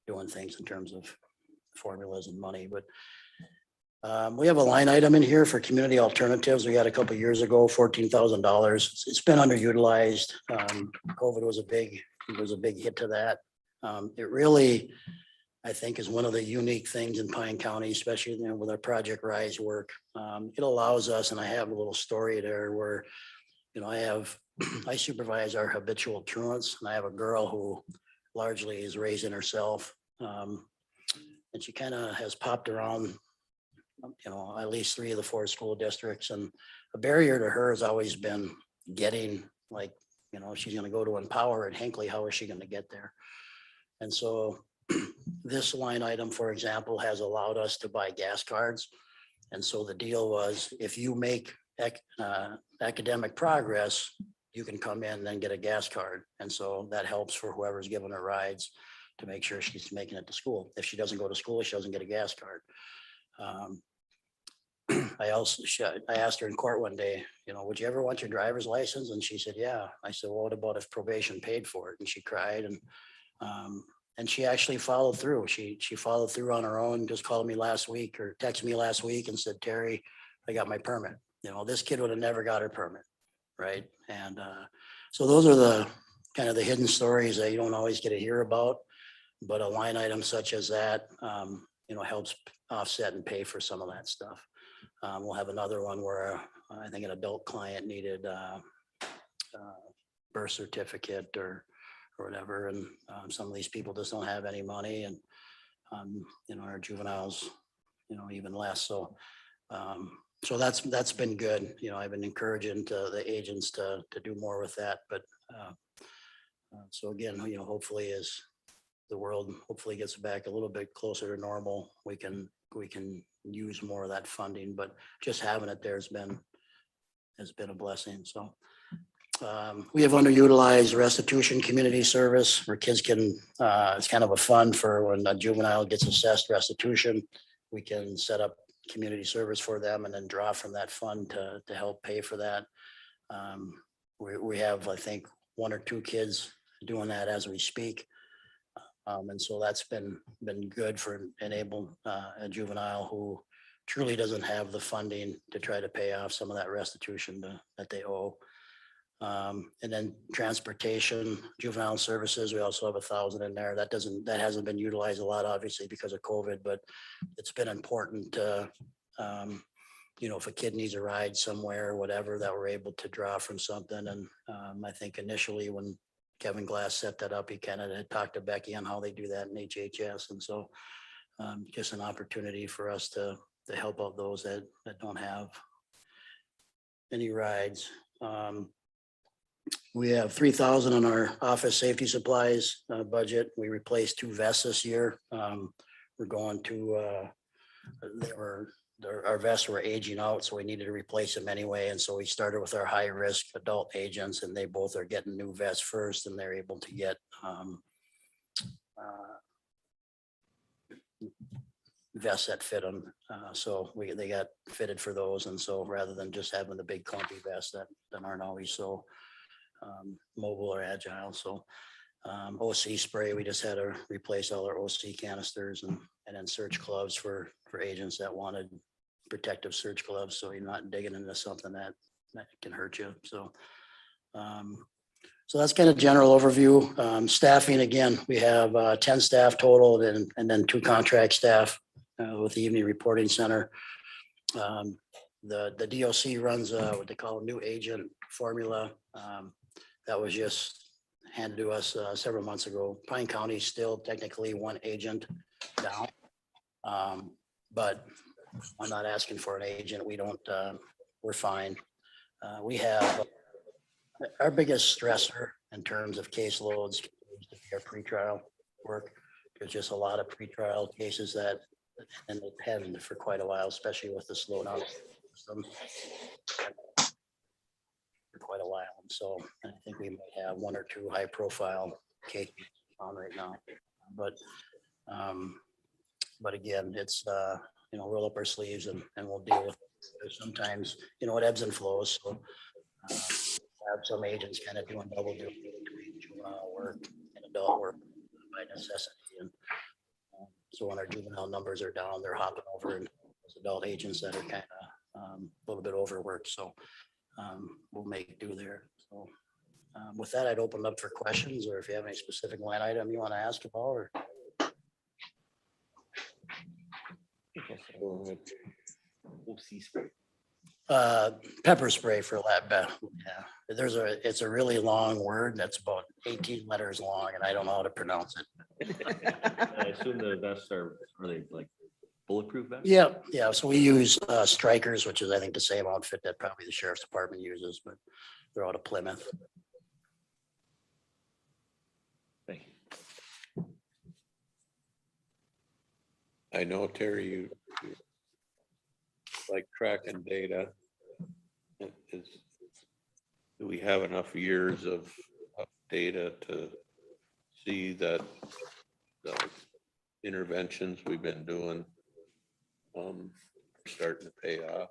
doing things in terms of formulas and money. But we have a line item in here for community alternatives. We got a couple of years ago, $14,000. It's been underutilized. COVID was a big hit to that. It really, I think, is one of the unique things in Pine County, especially with our Project Rise work. It allows us, and I have a little story there where, I supervise our habitual truants, and I have a girl who largely is raising herself. And she kind of has popped around, at least 3 of the 4 school districts. And a barrier to her has always been getting, she's going to go to Empower at Hinckley. How is she going to get there? And so this line item, for example, has allowed us to buy gas cards. And so the deal was, if you make academic progress, you can come in and get a gas card. And so that helps for whoever's giving her rides to make sure she's making it to school. If she doesn't go to school, she doesn't get a gas card. I asked her in court one day, would you ever want your driver's license? And she said, yeah. I said, well, what about if probation paid for it? And she cried, and she actually followed through. She followed through on her own, just called me last week or texted me last week and said, Terry, I got my permit. This kid would have never got her permit. Right. And so those are the kind of the hidden stories that you don't always get to hear about, but a line item such as that, helps offset and pay for some of that stuff. We'll have another one where I think an adult client needed birth certificate or whatever. And some of these people just don't have any money, and our juveniles, even less. So that's been good. I've been encouraging the agents to do more with that. But so again, hopefully as the world hopefully gets back a little bit closer to normal, we can use more of that funding. But just having it there has been a blessing. So we have underutilized restitution community service where kids can, it's kind of a fund for when a juvenile gets assessed restitution. We can set up community service for them and then draw from that fund to help pay for that. We have, I think, 1 or 2 kids doing that as we speak. And so that's been good for enable a juvenile who truly doesn't have the funding to try to pay off some of that restitution that they owe. And then transportation, juvenile services, we also have 1,000 in there. That hasn't been utilized a lot, obviously, because of COVID, but it's been important to, if a kid needs a ride somewhere or whatever, that we're able to draw from something. And I think initially when Kevin Glass set that up, he kind of had talked to Becky on how they do that in HHS. And so just an opportunity for us to help out those that don't have any rides. We have 3,000 in our office safety supplies budget. We replaced 2 vests this year. We're going to, our vests were aging out, so we needed to replace them anyway. And so we started with our high risk adult agents, and they both are getting new vests first, and they're able to get vests that fit them. So they got fitted for those. And so rather than just having the big clumpy vests that aren't always so mobile or agile. So OC spray, we just had to replace all our OC canisters and then search gloves for agents that wanted protective search gloves, so you're not digging into something that can hurt you. So that's kind of general overview. Staffing, again, we have 10 staff total and then 2 contract staff with the evening reporting center. The DOC runs what they call a new agent formula. That was just handed to us several months ago. Pine County is still technically 1 agent down. But I'm not asking for an agent. We don't, we're fine. We have our biggest stressor in terms of caseloads continues to be our pretrial work. There's just a lot of pretrial cases that, and they've had for quite a while, especially with the slowdown system. For quite a while. And so I think we might have one or two high profile cases on right now. But again, it's, roll up our sleeves and we'll deal with it. Sometimes, it ebbs and flows. So have some agents kind of doing double duty between juvenile work and adult work by necessity. And so when our juvenile numbers are down, they're hopping over and those adult agents that are kind of a little bit overworked. So we'll make do there. So with that, I'd open up for questions, or if you have any specific line item you want to ask about, or pepper spray for that. Yeah, it's a really long word that's about 18 letters long, and I don't know how to pronounce it. I assume the vests are they like bulletproof vests? Yeah. So we use Strikers, which is I think the same outfit that probably the sheriff's department uses, but they're out of Plymouth. Thank you. I know, Terry, you like tracking data. Do we have enough years of data to see that the interventions we've been doing starting to pay off?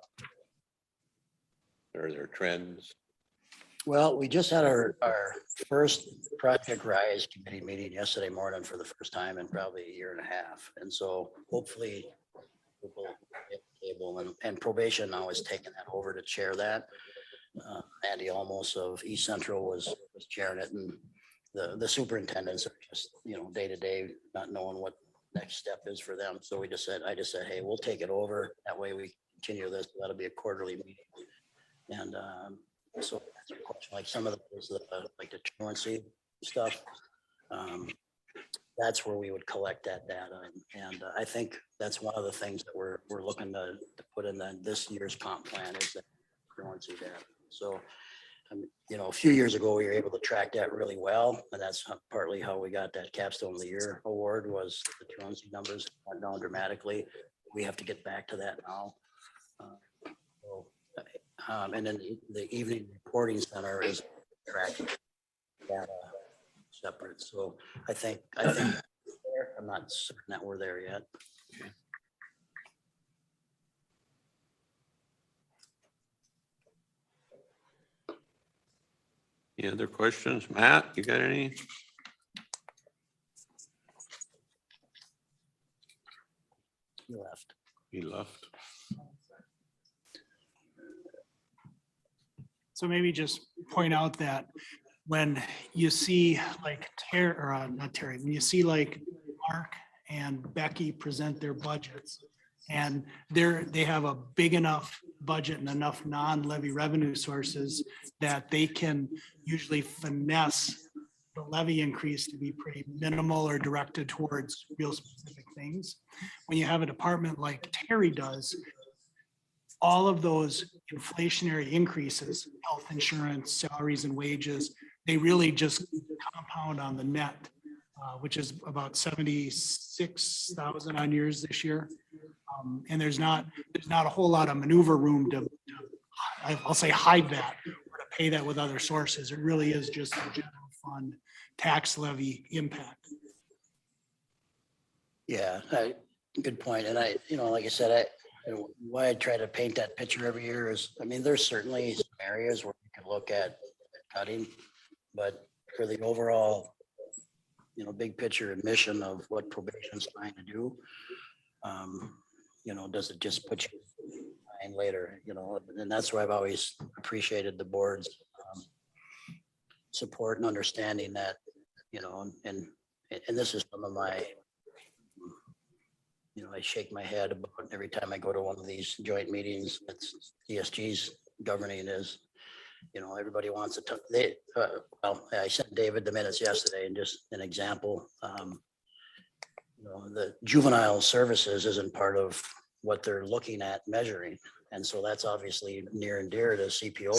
Are there trends? Well, we just had our first Project Rise committee meeting yesterday morning for the first time in probably a year and a half. And so hopefully people get able, and probation now is taking that over to chair that. Andy Almos of East Central was chairing it, and the superintendents are just, day to day, not knowing what next step is for them. So I just said, hey, we'll take it over. That way we continue this. That'll be a quarterly meeting. And so that's your question. Like some of those, like the truancy stuff, that's where we would collect that data. And I think that's one of the things that we're looking to put in this year's comp plan is that truancy data. So, a few years ago, we were able to track that really well. And that's partly how we got that Capstone of the Year award, was the truancy numbers went down dramatically. We have to get back to that now. And then the evening reporting center is tracking data separate. So I think I'm not certain that we're there yet. Any other questions? Matt, you got any? He left. So maybe just point out that when you see like when you see like Mark and Becky present their budgets, and they have a big enough budget and enough non-levy revenue sources that they can usually finesse the levy increase to be pretty minimal or directed towards real specific things. When you have a department like Terry does, all of those inflationary increases, health insurance, salaries and wages, they really just compound on the net, which is about 76,000 on yours this year. And there's not a whole lot of maneuver room to I'll say hide that or to pay that with other sources. It really is just a general fund tax levy impact. Yeah, good point. And like I said, why I try to paint that picture every year is, there's certainly some areas where we can look at cutting, but for the overall, big picture and mission of what probation is trying to do, does it just put you behind later, and that's why I've always appreciated the board's support and understanding that, and this is some of my, I shake my head about every time I go to one of these joint meetings. That's ESG's governing is, everybody wants to, I sent David the minutes yesterday, and just an example, the juvenile services isn't part of what they're looking at measuring. And so that's obviously near and dear to CPO,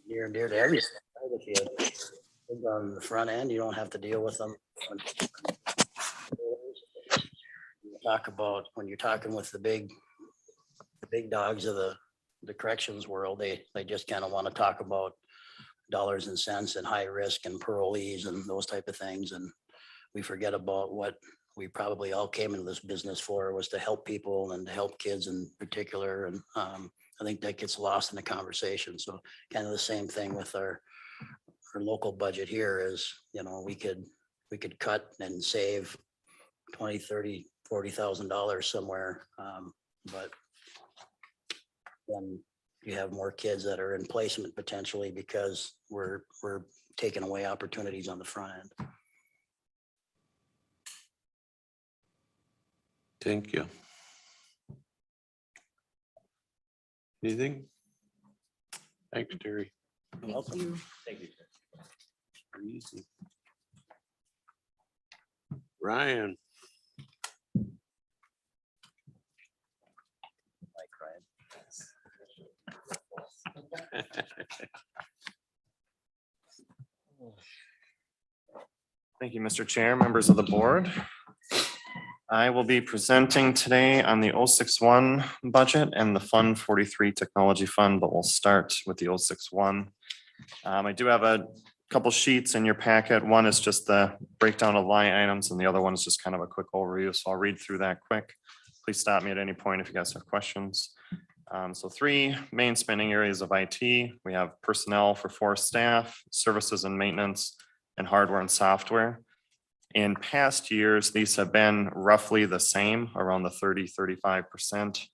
near and dear to everything. If you think on the front end, you don't have to deal with them. You talk about, when you're talking with the big dogs of the corrections world, they just kind of want to talk about dollars and cents and high risk and parolees and those type of things. And we forget about what we probably all came into this business for, was to help people and to help kids in particular. And I think that gets lost in the conversation. So kind of the same thing with our local budget here is, we could cut and save 20, 30, $40,000 somewhere. But then you have more kids that are in placement potentially because we're taking away opportunities on the front end. Thank you. Anything? Thanks, Terry. You're welcome. You. Thank you. Easy. Ryan. Mike Ryan. Thank you, Mr. Chair, members of the board. I will be presenting today on the 061 budget and the Fund 43 Technology Fund, but we'll start with the 061. I do have a couple sheets in your packet. One is just the breakdown of line items and the other one is just kind of a quick overview. So I'll read through that quick. Please stop me at any point if you guys have questions. So 3 main spending areas of IT. We have personnel for 4 staff, services and maintenance, and hardware and software. In past years, these have been roughly the same, around the 30-35%.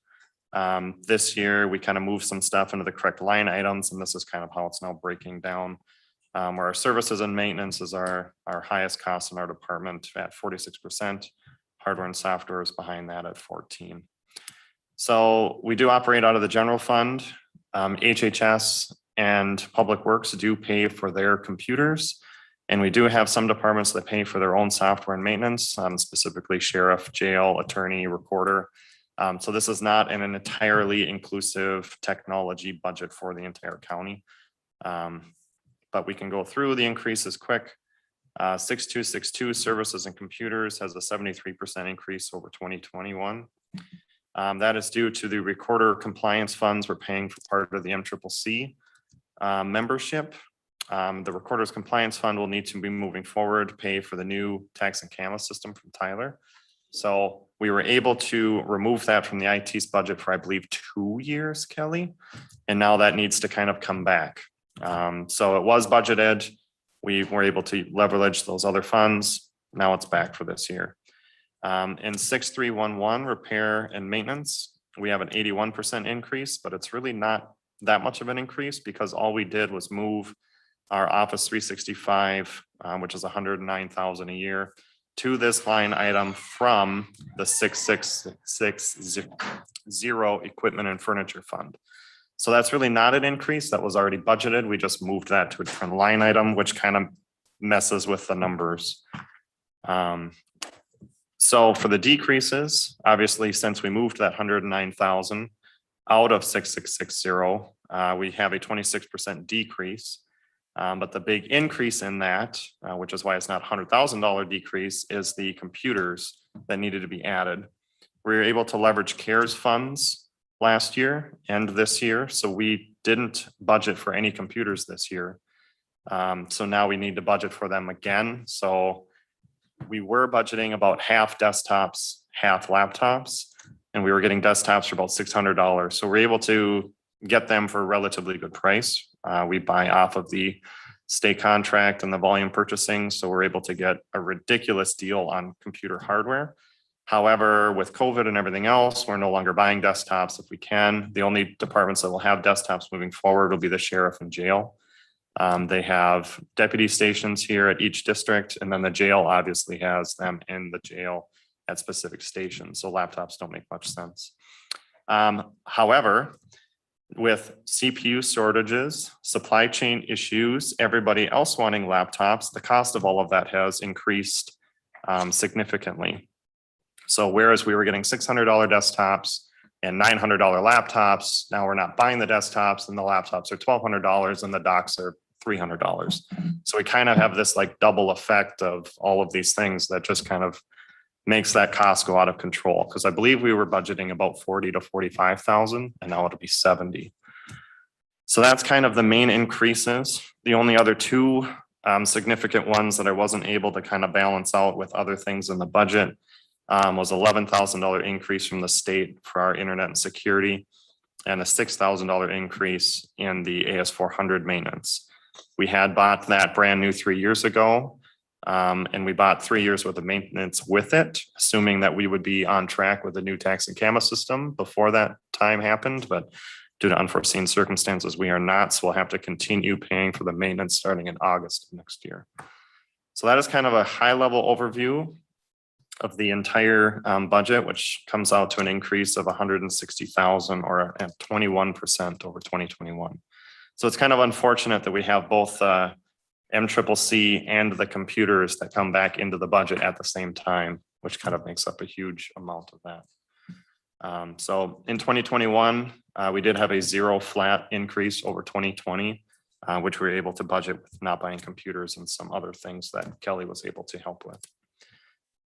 This year, we kind of moved some stuff into the correct line items, and this is kind of how it's now breaking down. Where our services and maintenance is our highest cost in our department at 46%. Hardware and software is behind that at 14%. So we do operate out of the general fund. HHS and Public Works do pay for their computers. And we do have some departments that pay for their own software and maintenance, specifically sheriff, jail, attorney, recorder. So this is not an entirely inclusive technology budget for the entire county. But we can go through the increases quick. 6262 services and computers has a 73% increase over 2021. That is due to the recorder compliance funds we're paying for part of the MCCC membership. The Recorder's Compliance Fund will need to be moving forward to pay for the new tax and canvas system from Tyler. So we were able to remove that from the IT's budget for, I believe, 2 years, Kelly. And now that needs to kind of come back. So it was budgeted. We were able to leverage those other funds. Now it's back for this year. In 6311 repair and maintenance, we have an 81% increase, but it's really not that much of an increase because all we did was move our Office 365, which is 109,000 a year, to this line item from the 6660 equipment and furniture fund. So that's really not an increase that was already budgeted. We just moved that to a different line item, which kind of messes with the numbers. So for the decreases, obviously, since we moved that 109,000 out of 6660, we have a 26% decrease. But the big increase in that, which is why it's not $100,000 decrease, is the computers that needed to be added. We were able to leverage CARES funds last year and this year, so we didn't budget for any computers this year. So now we need to budget for them again. So we were budgeting about half desktops, half laptops, and we were getting desktops for about $600. So we're able to get them for a relatively good price. We buy off of the state contract and the volume purchasing, so we're able to get a ridiculous deal on computer hardware. However, with COVID and everything else, we're no longer buying desktops if we can. The only departments that will have desktops moving forward will be the sheriff and jail. They have deputy stations here at each district, and then the jail obviously has them in the jail at specific stations, so laptops don't make much sense. However, with CPU shortages, supply chain issues, everybody else wanting laptops, the cost of all of that has increased significantly. So whereas we were getting $600 desktops and $900 laptops, now we're not buying the desktops and the laptops are $1,200 and the docks are $300. So we kind of have this like double effect of all of these things that just kind of makes that cost go out of control. Because I believe we were budgeting about 40 to 45,000 and now it'll be 70. So that's kind of the main increases. The only other two significant ones that I wasn't able to kind of balance out with other things in the budget was $11,000 increase from the state for our internet and security and a $6,000 increase in the AS400 maintenance. We had bought that brand new 3 years ago. And we bought 3 years worth of maintenance with it, assuming that we would be on track with the new tax and camera system before that time happened. But due to unforeseen circumstances, we are not. So we'll have to continue paying for the maintenance starting in August of next year. So that is kind of a high level overview of the entire budget, which comes out to an increase of 160,000 or at 21% over 2021. So it's kind of unfortunate that we have both MCCC and the computers that come back into the budget at the same time, which kind of makes up a huge amount of that. So in 2021, we did have a 0 flat increase over 2020, which we were able to budget with not buying computers and some other things that Kelly was able to help with.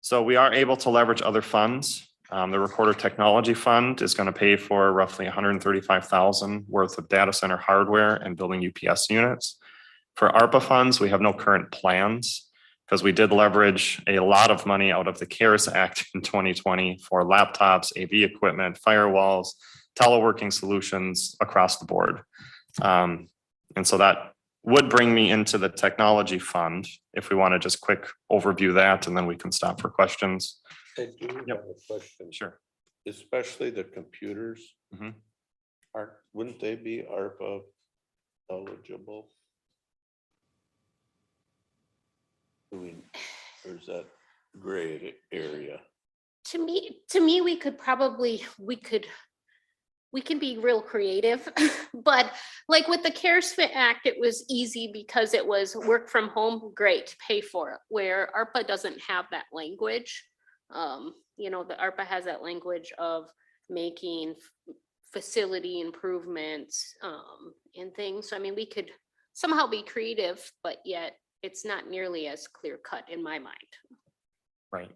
So we are able to leverage other funds. The Recorder Technology Fund is going to pay for roughly 135,000 worth of data center hardware and building UPS units. For ARPA funds, we have no current plans because we did leverage a lot of money out of the CARES Act in 2020 for laptops, AV equipment, firewalls, teleworking solutions across the board. And so that would bring me into the technology fund if we want to just quick overview that and then we can stop for questions. I do have a question. Sure. Especially the computers. Mhm. Wouldn't they be ARPA eligible? Or is that gray area? To me, we can be real creative, but like with the CARES Act, it was easy because it was work from home, great, pay for it. Where ARPA doesn't have that language. The ARPA has that language of making facility improvements and things. So I mean, we could somehow be creative, but yet it's not nearly as clear cut in my mind. Right.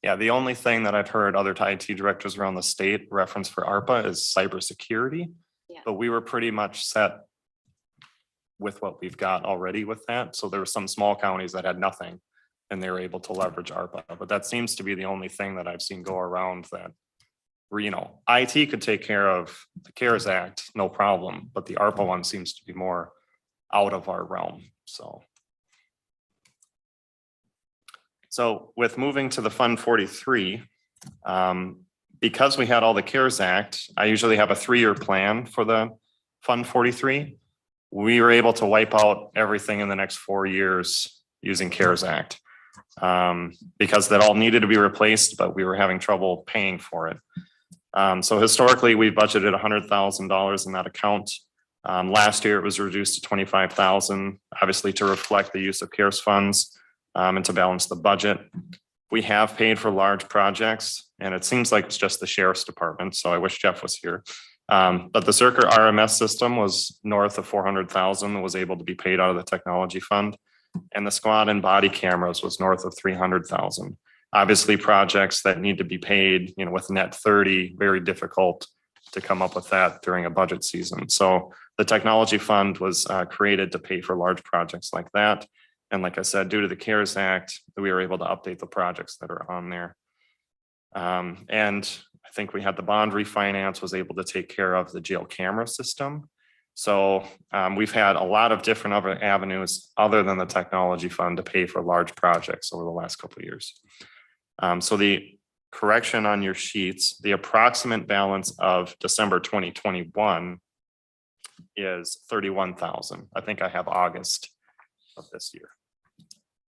Yeah, the only thing that I've heard other IT directors around the state reference for ARPA is cybersecurity. Yeah. But we were pretty much set with what we've got already with that. So there were some small counties that had nothing and they were able to leverage ARPA. But that seems to be the only thing that I've seen go around that, IT could take care of the CARES Act, no problem. But the ARPA one seems to be more out of our realm. So with moving to the Fund 43, because we had all the CARES Act, I usually have a 3-year plan for the Fund 43. We were able to wipe out everything in the next 4 years using CARES Act because that all needed to be replaced, but we were having trouble paying for it. So historically, we budgeted $100,000 in that account. Last year, it was reduced to $25,000, obviously to reflect the use of CARES funds. And to balance the budget. We have paid for large projects and it seems like it's just the sheriff's department. So I wish Jeff was here. But the Circuit RMS system was north of 400,000 was able to be paid out of the technology fund. And the squad and body cameras was north of 300,000. Obviously projects that need to be paid, with net 30, very difficult to come up with that during a budget season. So the technology fund was created to pay for large projects like that. And like I said, due to the CARES Act, we were able to update the projects that are on there. And I think we had the bond refinance was able to take care of the jail camera system. So we've had a lot of different other avenues other than the technology fund to pay for large projects over the last couple of years. So the correction on your sheets, the approximate balance of December 2021 is 31,000. I think I have August of this year.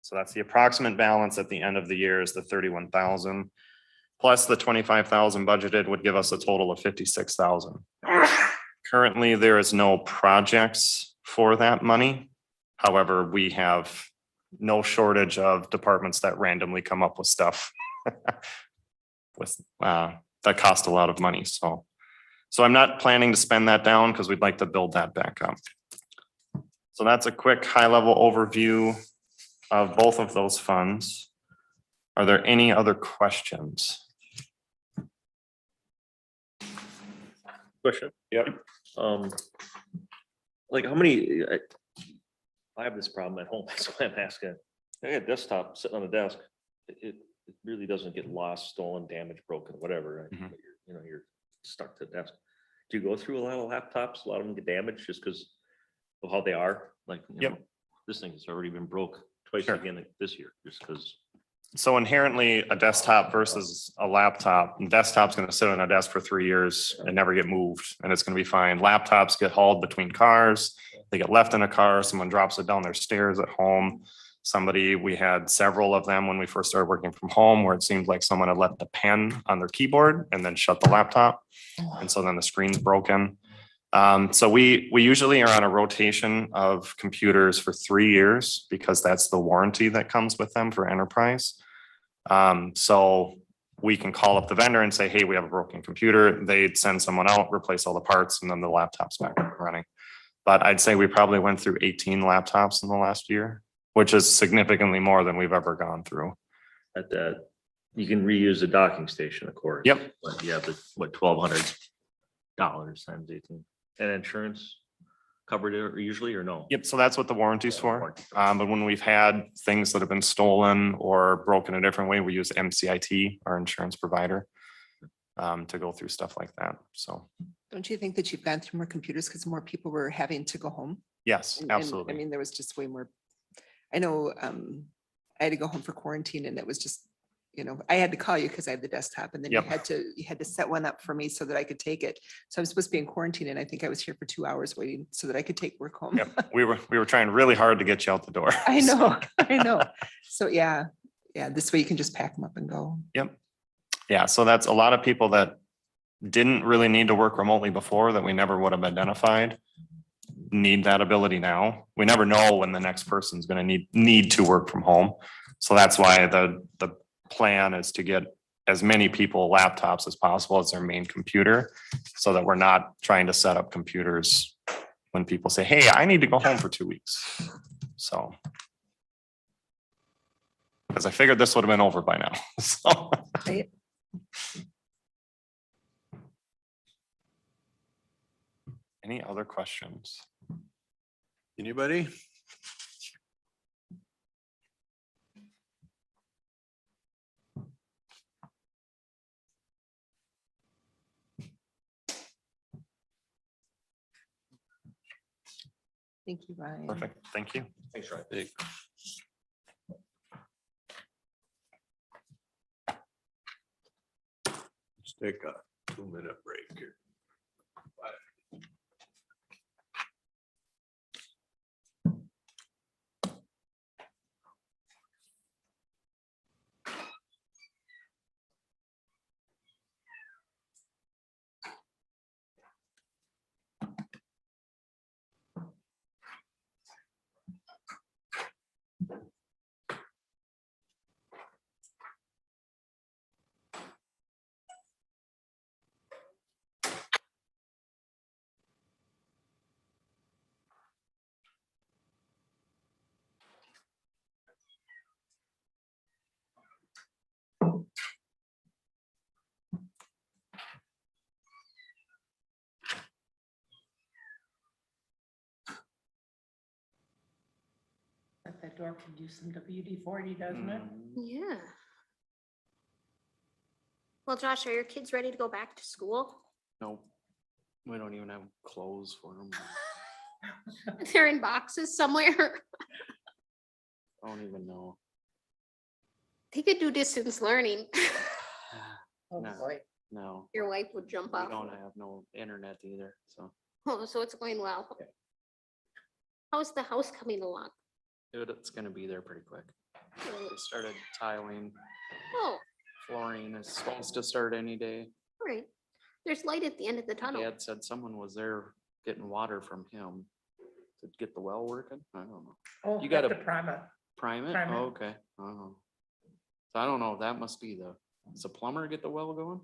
So that's the approximate balance at the end of the year is the 31,000 plus the 25,000 budgeted would give us a total of 56,000. Currently, there is no projects for that money. However, we have no shortage of departments that randomly come up with stuff with, that cost a lot of money, so. So I'm not planning to spend that down because we'd like to build that back up. So that's a quick high-level overview of both of those funds. Are there any other questions? Question? Yep. Like how many, I have this problem at home, that's why I'm asking. I got a desktop sitting on the desk. It really doesn't get lost, stolen, damaged, broken, whatever. Right? Mhm. But you're stuck to the desk. Do you go through a lot of laptops? A lot of them get damaged just because of how they are? Like, Yep. This thing has already been broke twice Sure. again this year, just because. So inherently, a desktop versus a laptop, desktop's gonna sit on a desk for 3 years and never get moved, and it's gonna be fine. Laptops get hauled between cars, they get left in a car, someone drops it down their stairs at home. We had several of them when we first started working from home, where it seemed like someone had left the pen on their keyboard and then shut the laptop. And so then the screen's broken. So we usually are on a rotation of computers for 3 years because that's the warranty that comes with them for enterprise. So we can call up the vendor and say, hey, we have a broken computer. They'd send someone out, replace all the parts, and then the laptop's back up and running. But I'd say we probably went through 18 laptops in the last year, which is significantly more than we've ever gone through. At that, you can reuse the docking station, of course. Yep. But you have the, $1,200 times 18. And insurance covered it usually or no? Yep, so that's what the warranty's for. But when we've had things that have been stolen or broken a different way, we use MCIT, our insurance provider, to go through stuff like that. So, Don't you think that you've gone through more computers because more people were having to go home? yes, And- absolutely. I mean, there was just way more. I know I had to go home for quarantine and it was just, I had to call you because I had the desktop and then you Yep. had to set one up for me so that I could take it. So I'm supposed to be in quarantine and I think I was here for 2 hours waiting so that I could take work home. Yep, we were trying really hard to get you out the door. I know, I know. So yeah, this way you can just pack them up and go. Yeah, so that's a lot of people that didn't really need to work remotely before that we never would have identified. Need that ability now. We never know when the next person's gonna need to work from home. So that's why the plan is to get as many people laptops as possible as their main computer, so that we're not trying to set up computers when people say, hey, I need to go home for 2 weeks. So. Because I figured this would have been over by now. So. Right. Any other questions? Anybody? Thank you, Ryan. Perfect, thank you. Thanks, Ryan. Hey. Let's take a 2-minute break here. That door could use some WD-40, doesn't it? Yeah. Well, Josh, are your kids ready to go back to school? Nope. We don't even have clothes for them. They're in boxes somewhere. I don't even know. They could do distance learning. Oh, No. boy. No, Your wife would jump we up. don't have no internet either, so Oh, so it's going well. How's the house coming along? it's gonna be there pretty quick. We started tiling, Oh, flooring is supposed to start any day. all right. There's light at the end of the tunnel. Dad said someone was there getting water from him to get the well working. I don't know. Oh, You gotta- the promise. Prime it? Prime it. Oh, okay. Oh. So I don't know, that must be does the plumber get the well going?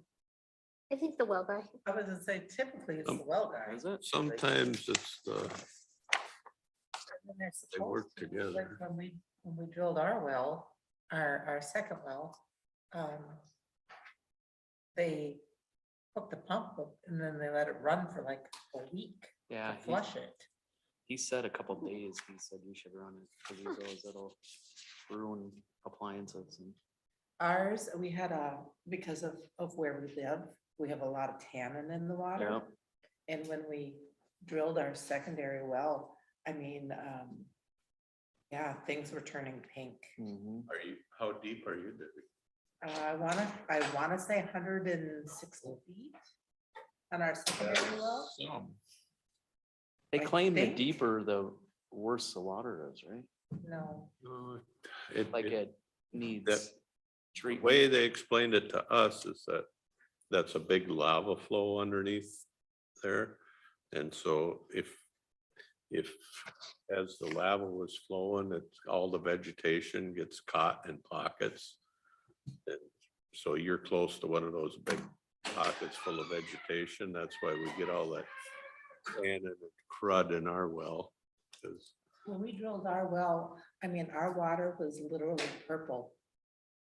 I think the well guy. I was gonna say typically it's the well guy. Is it? Sometimes it's the, And they're they work supposed to, together. like when we drilled our well, our second well, they hooked the pump up and then they let it run for like a week Yeah, to flush it. he said a couple days, he said you should run it, because he goes, it'll ruin appliances and. Ours, we had because of where we live, we have a lot of tannin in the water. Yep. And when we drilled our secondary well, I mean, yeah, things were turning pink. Mhm. How deep are you digging? I wanna say 160 feet on our secondary well. They I claim the think- deeper, the worse the water is, right? No, No, Like it, it needs the treatment. way they explained it to us is that that's a big lava flow underneath there. And so if as the lava was flowing, it's all the vegetation gets caught in pockets. And so you're close to one of those big pockets full of vegetation. That's why we get all that sand and crud in our well. 'Cause when we drilled our well, I mean, our water was literally purple.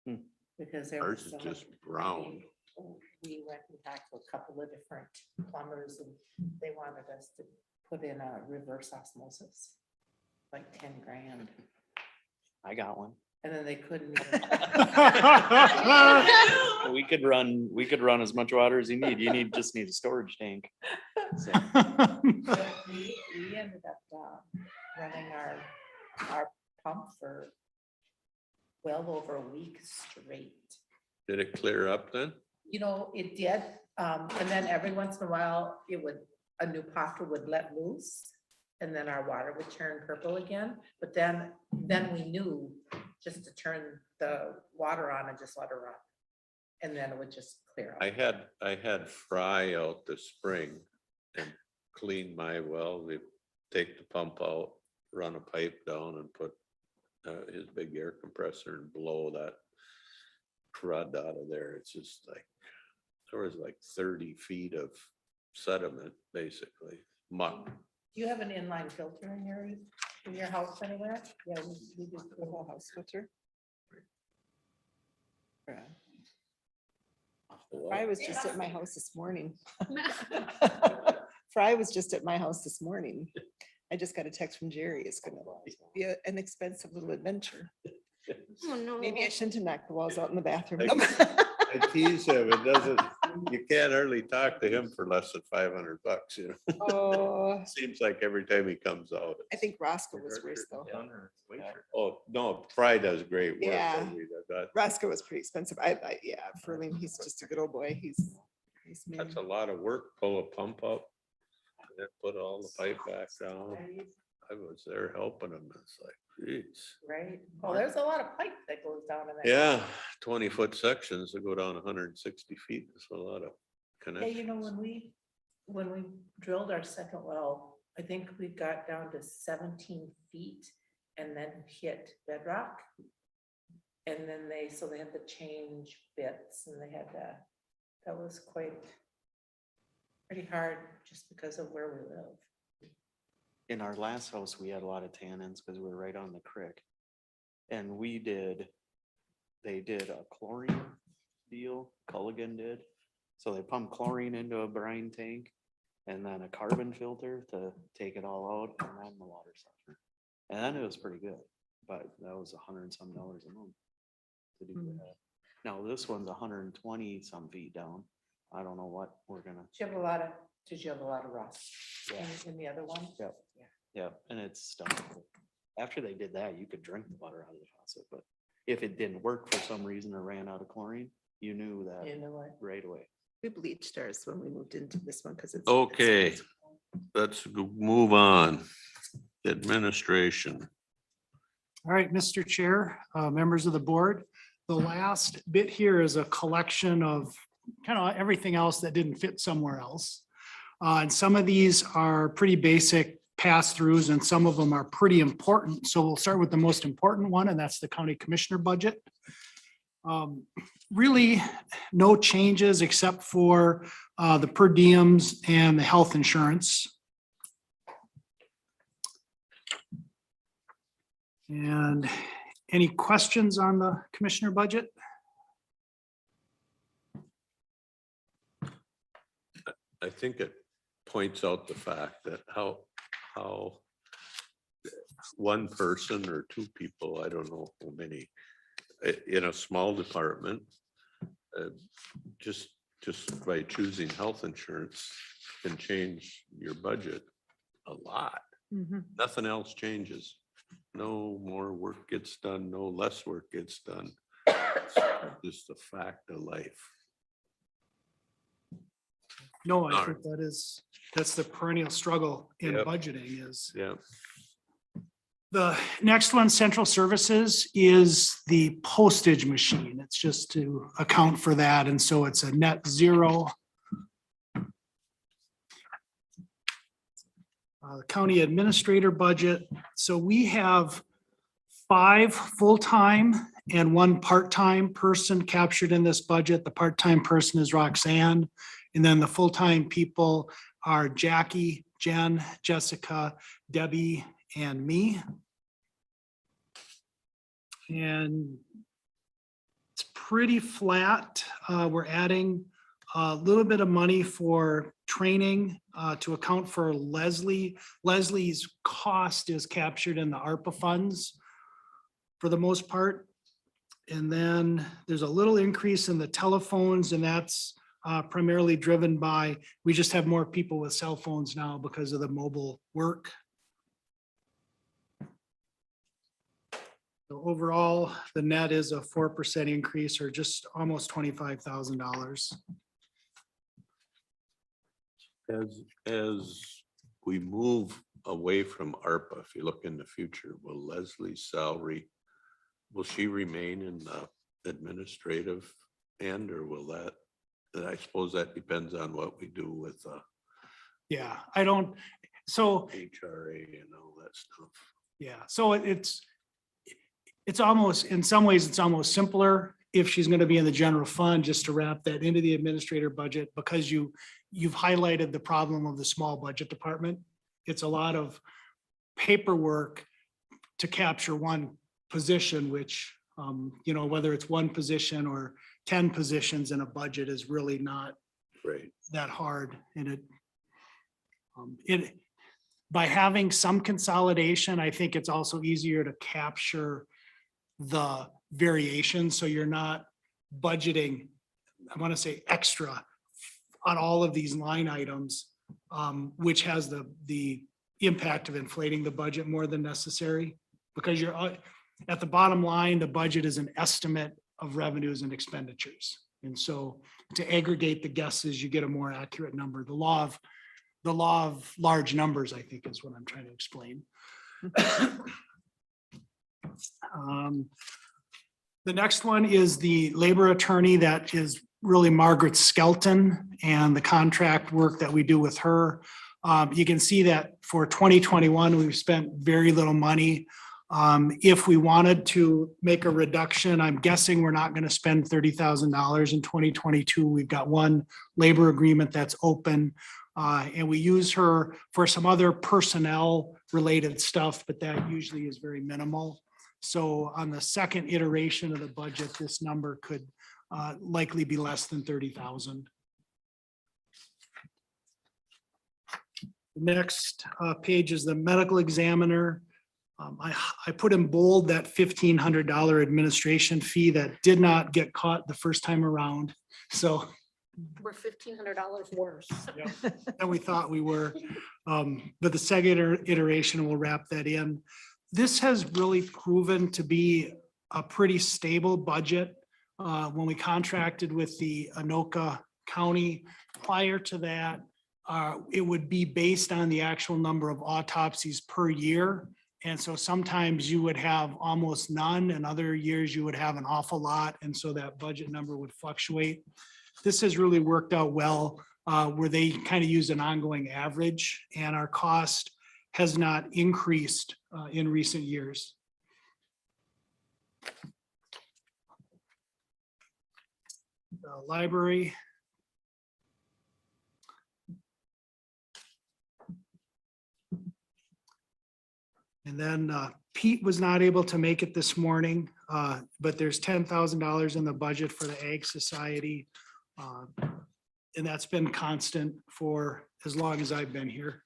Hmm. Because there Ours was is so much. just brown. We went and talked to a couple of different plumbers and they wanted us to put in a reverse osmosis, like 10 grand. I got one. And then they couldn't. even- We could run as much water as you need. Just need a storage tank. So, But we ended up running our pump for well over a week straight. Did it clear up then? You know, it did, and then every once in a while, a new pocket would let loose. And then our water would turn purple again, but then we knew just to turn the water on and just let it run. And then it would just clear up. I had Fry out this spring and clean my well. They take the pump out, run a pipe down and put his big air compressor and blow that crud out of there. It's just like, there was like 30 feet of sediment, basically, muck. Do you have an inline filter in your house anywhere? Yeah, we do. The whole house filter. Fry was just at my house this morning. Fry was just at my house this morning. I just got a text from Jerry. It's gonna be an expensive little adventure. Oh, no. Maybe I shouldn't have knocked the walls out in the bathroom. I tease him, it doesn't, you can't hardly talk to him for less than $500, you know? Oh, Seems like every time he comes out. I think Roscoe was worse though. Oh, no, Fry does great work. Yeah. That- Roscoe was pretty expensive. Yeah, Furling, he's just a good old boy. He's That's a lot of work, pull a pump up. And then put all the pipe back down. I was there helping him. It's like, geez. Right, well, there's a lot of pipe that goes down in there. Yeah, 20-foot sections that go down 160 feet. That's a lot of Yeah, connection. you know, when we drilled our second well, I think we got down to 17 feet and then hit bedrock. And then they had to change bits and that was pretty hard just because of where we live. in our last house, we had a lot of tannins because we were right on the creek. And they did a chlorine deal, Culligan did. So they pumped chlorine into a brine tank and then a carbon filter to take it all out and then the water softener. And then it was pretty good, but that was $100 and some a month to do that. Now this one's 120 some feet down. I don't know what we're gonna. Did you have a lot of rust in the other one? Yep. Yeah. Yeah, and it's stunk. After they did that, you could drink the water out of the faucet, but if it didn't work for some reason or ran out of chlorine, you knew that You know what? right away. We bleached ours when we moved into this one because it's. Okay, let's move on. Administration. All right, Mr. Chair, members of the board, the last bit here is a collection of kind of everything else that didn't fit somewhere else. And some of these are pretty basic pass-throughs, and some of them are pretty important. So we'll start with the most important one, and that's the county commissioner budget. Really, no changes except for the per diems and the health insurance. And any questions on the commissioner budget? I think it points out the fact that how one person or two people, I don't know how many, in a small department, just by choosing health insurance can change your budget a lot. Nothing else changes. No more work gets done, no less work gets done. It's just a fact of life. No, I think that's the perennial struggle in Yep. budgeting is. Yeah. The next one, central services, is the postage machine. It's just to account for that. And so it's a net zero. County administrator budget. So we have 5 full-time and 1 part-time person captured in this budget. The part-time person is Roxanne. And then the full-time people are Jackie, Jen, Jessica, Debbie, and me. And it's pretty flat. We're adding a little bit of money for training to account for Leslie. Leslie's cost is captured in the ARPA funds for the most part. And then there's a little increase in the telephones, and that's primarily driven by, we just have more people with cell phones now because of the mobile work. So overall, the net is a 4% increase, or just almost $25,000. As we move away from ARPA, if you look in the future, will Leslie's salary, will she remain in the administrative end, or will that, I suppose that depends on what we do with Yeah, I don't, so HRA and all that stuff. yeah, so it's almost, in some ways, it's almost simpler if she's going to be in the general fund, just to wrap that into the administrator budget, because you've highlighted the problem of the small budget department. It's a lot of paperwork to capture one position, which, whether it's one position or 10 positions in a budget is really not Right. that hard. And by having some consolidation, I think it's also easier to capture the variation. So you're not budgeting, I want to say, extra on all of these line items, which has the impact of inflating the budget more than necessary, because you're at the bottom line, the budget is an estimate of revenues and expenditures. And so to aggregate the guesses, you get a more accurate number. The law of large numbers, I think, is what I'm trying to explain. The next one is the labor attorney. That is really Margaret Skelton and the contract work that we do with her. You can see that for 2021, we've spent very little money. If we wanted to make a reduction, I'm guessing we're not going to spend $30,000 in 2022. We've got one labor agreement that's open. And we use her for some other personnel related stuff, but that usually is very minimal. So on the second iteration of the budget, this number could likely be less than 30,000. Next page is the medical examiner. I put in bold that $1,500 administration fee that did not get caught the first time around. So We're $1,500 worse. than we thought we were. But the second iteration will wrap that in. This has really proven to be a pretty stable budget. When we contracted with the Anoka County, prior to that, it would be based on the actual number of autopsies per year. And so sometimes you would have almost none, and other years you would have an awful lot. And so that budget number would fluctuate. This has really worked out well, where they kind of use an ongoing average, and our cost has not increased in recent years. The library. And then Pete was not able to make it this morning, but there's $10,000 in the budget for the Ag Society. And that's been constant for as long as I've been here.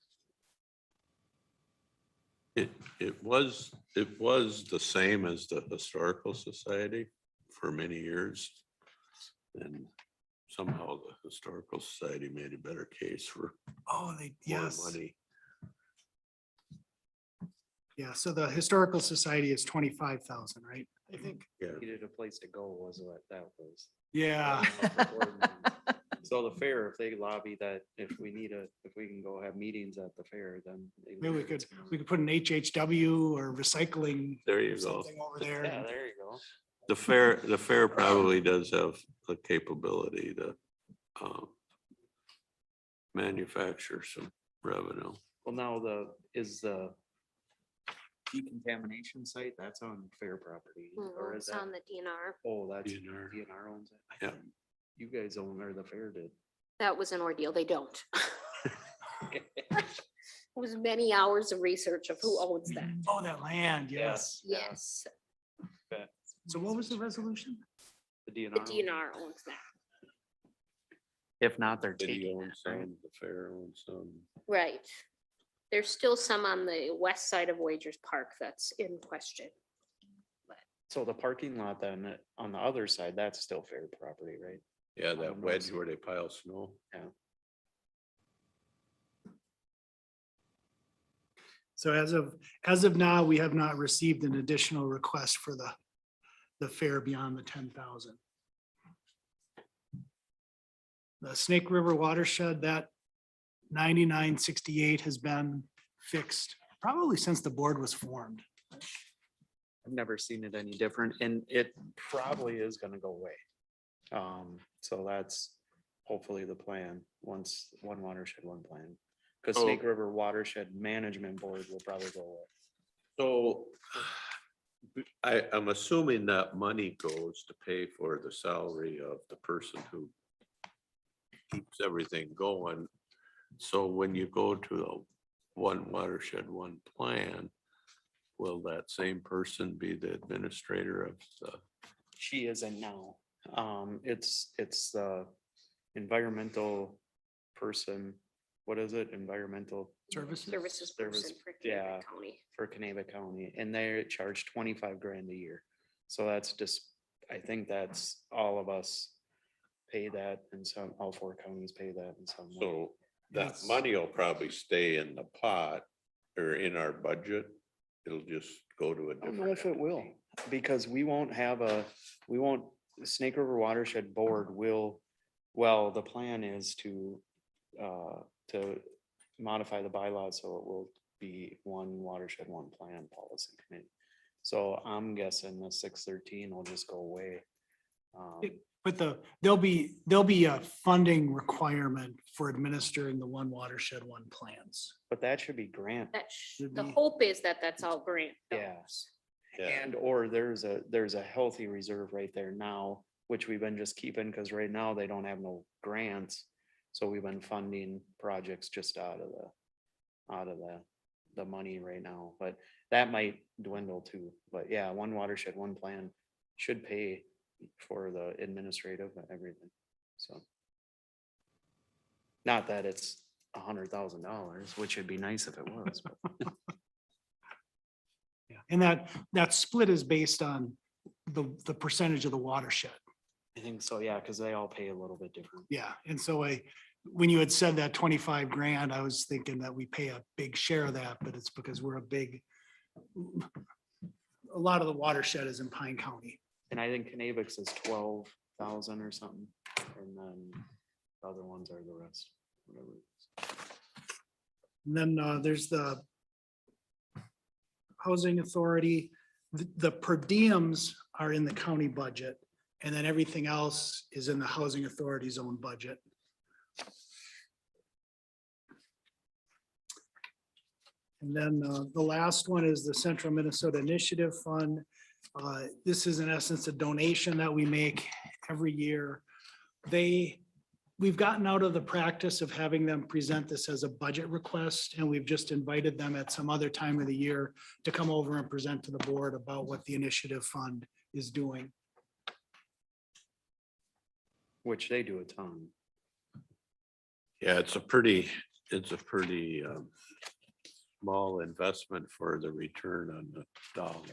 It was the same as the Historical Society for many years. And somehow the Historical Society made a better case for Oh, they, more yes. money. Yeah, so the Historical Society is 25,000, right? I think. Yeah, Needed a place to go was what that was. Yeah. So the fair, if they lobby that, if we can go have meetings at the fair, then. Maybe we could put an HHW or recycling there you go. something over there. Yeah, there you go. The fair probably does have the capability to manufacture some revenue. Well, now is the decontamination site, that's on fair property, or is It's that? on the DNR. Oh, that's DNR. DNR owns it. I Yeah. thought You guys own, or the fair did. That was an ordeal. They don't. It was many hours of research of who owns that. Oh, that land, yes. Yes, So what was the resolution? The the DNR. DNR owns that. If not, they're City taking owns it, right? some, the fair owns some. Right. There's still some on the west side of Wagers Park that's in question. So the parking lot then on the other side, that's still fair property, right? Yeah, On the that north wedge side. where they pile snow. So as of now, we have not received an additional request for the fair beyond the 10,000. The Snake River Watershed, that 9968 has been fixed probably since the board was formed. I've never seen it any different, and it probably is gonna go away. So that's hopefully the plan, once one watershed, one plan. Cause Oh. Snake River Watershed Management Board will probably go away. So I'm assuming that money goes to pay for the salary of the person who keeps everything going. So when you go to the one watershed, one plan, will that same person be the administrator of the? She isn't now. It's the environmental person, what is it? Environmental Services? Services Service, person for yeah. Kennebec County. for Caneva County, and they charge 25 grand a year. So that's just, I think that's all of us pay that, and some, all four counties pay that in some way. So that Yes. money will probably stay in the pot or in our budget. It'll just go to a I don't different. know if it will, entity. because we won't, Snake River Watershed Board will, well, the plan is to modify the bylaws so it will be one watershed, one plan policy committee. So I'm guessing the 613 will just go away. But there'll be a funding requirement for administering the one watershed, one plans. But that should be grant. Should The be. hope is that that's all grant. Yeah. dollars. Yeah. And or there's a healthy reserve right there now, which we've been just keeping, because right now they don't have no grants. So we've been funding projects just out of the money right now, but that might dwindle too. But yeah, one watershed, one plan should pay for the administrative and everything, so. Not that it's $100,000, which would be nice if it was, but. Yeah, and that split is based on the percentage of the watershed. I think so, yeah, because they all pay a little bit different. Yeah, and so when you had said that 25 grand, I was thinking that we pay a big share of that, but it's because we're a lot of the watershed is in Pine County. And I think Canavix is 12,000 or something, and then the other ones are the rest, whatever. it is. And then there's the Housing Authority. The per diems are in the county budget, and then everything else is in the Housing Authority's own budget. And then the last one is the Central Minnesota Initiative Fund. This is in essence a donation that we make every year. We've gotten out of the practice of having them present this as a budget request, and we've just invited them at some other time of the year to come over and present to the board about what the initiative fund is doing. Which they do a ton. Yeah, it's a pretty small investment for the return on the dollars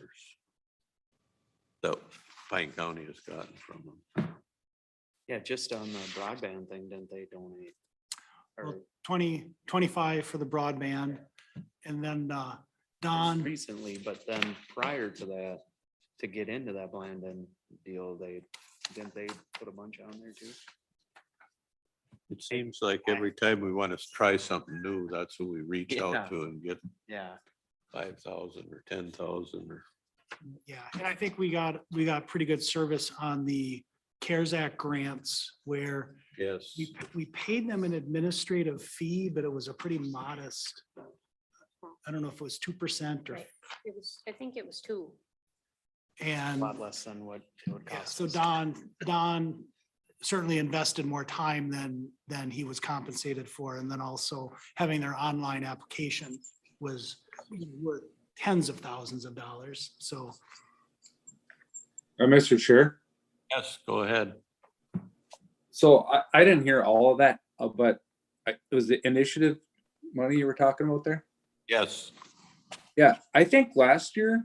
that Pine County has gotten from them. Yeah, just on the broadband thing, didn't they donate? Or 25 for the broadband, and then just Don, recently, but then prior to that, to get into that Blandon deal, didn't they put a bunch on there too? It seems like every time we want to try something new, that's who we reach Yeah. out to and get Yeah. 5,000 or 10,000 or. yeah, and I think we got pretty good service on the CARES Act grants where Yes. we paid them an administrative fee, but it was a pretty modest. I don't know if it was 2% or, Right. It was, I think it was 2. A and lot less than what it would yeah, cost. so us. Don certainly invested more time than he was compensated for. And then also having their online application was worth tens of thousands of dollars. So Mr. Chair, Yes, go ahead. so I didn't hear all of that, but it was the initiative money you were talking about there? Yes, Yeah, I think last year,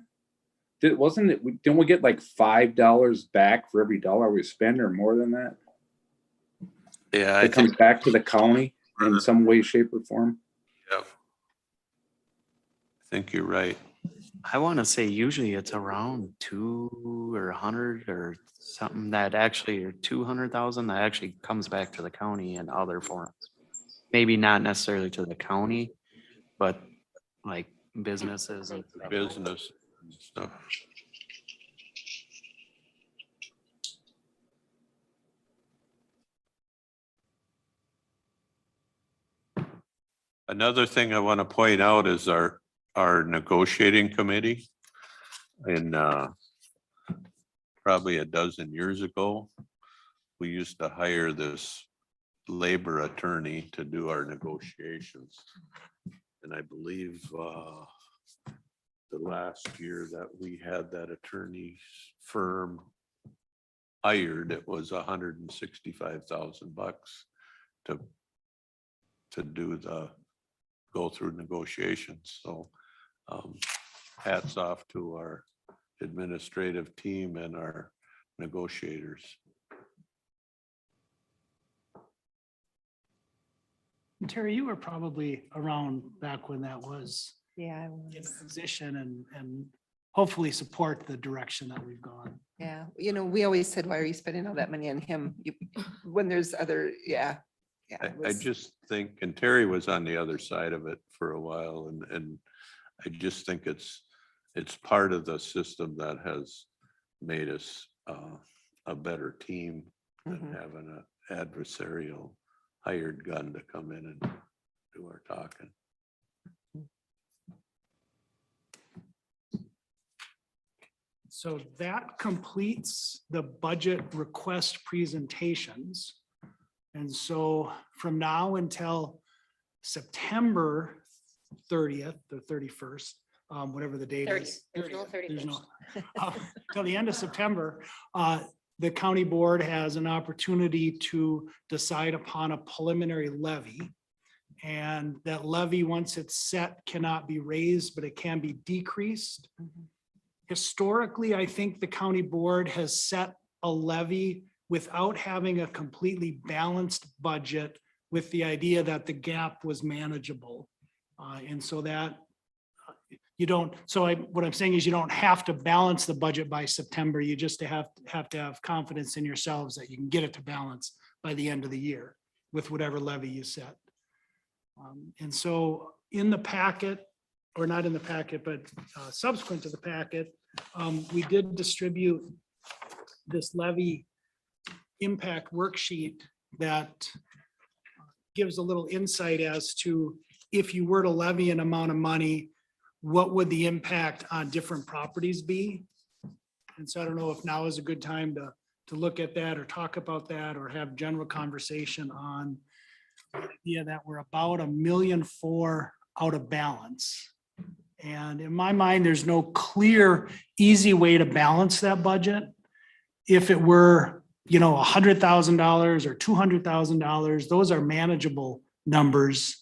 didn't we get like $5 back for every dollar we spend or more than that? yeah, I It comes think, back to the county in some way, shape or form. yeah. I think you're right. I want to say usually it's around 2 or 100 or something that actually, or 200,000 that actually comes back to the county in other forms. Maybe not necessarily to the county, but like businesses and stuff. Business and stuff. Another thing I want to point out is our negotiating committee. And probably a dozen years ago, we used to hire this labor attorney to do our negotiations. And I believe the last year that we had that attorney firm hired, it was $165,000 to do go through negotiations. So hats off to our administrative team and our negotiators. Terry, you were probably around back when that was Yeah, I in was. position and hopefully support the direction that we've gone. Yeah, we always said, why are you spending all that money on him? When there's other, yeah. Yeah. it I was- just think, and Terry was on the other side of it for a while, and I just think it's part of the system that has made us a better team than Mhm. having an adversarial hired gun to come in and do our talking. So that completes the budget request presentations. And so from now until September 30th or 31st, whatever the date 30th. is. There's no 30th, till the end of September, the county board has an opportunity to decide upon a preliminary levy. And that levy, once it's set, cannot be raised, but it can be decreased. Mhm. Historically, I think the county board has set a levy without having a completely balanced budget with the idea that the gap was manageable. And so that you don't, what I'm saying is you don't have to balance the budget by September. You just have to have confidence in yourselves that you can get it to balance by the end of the year with whatever levy you set. And so in the packet, or not in the packet, but subsequent to the packet, we did distribute this levy impact worksheet that gives a little insight as to if you were to levy an amount of money, what would the impact on different properties be? And so I don't know if now is a good time to look at that or talk about that or have general conversation on the idea that we're about $1.4 million out of balance. And in my mind, there's no clear, easy way to balance that budget. If it were, $100,000 or $200,000, those are manageable numbers.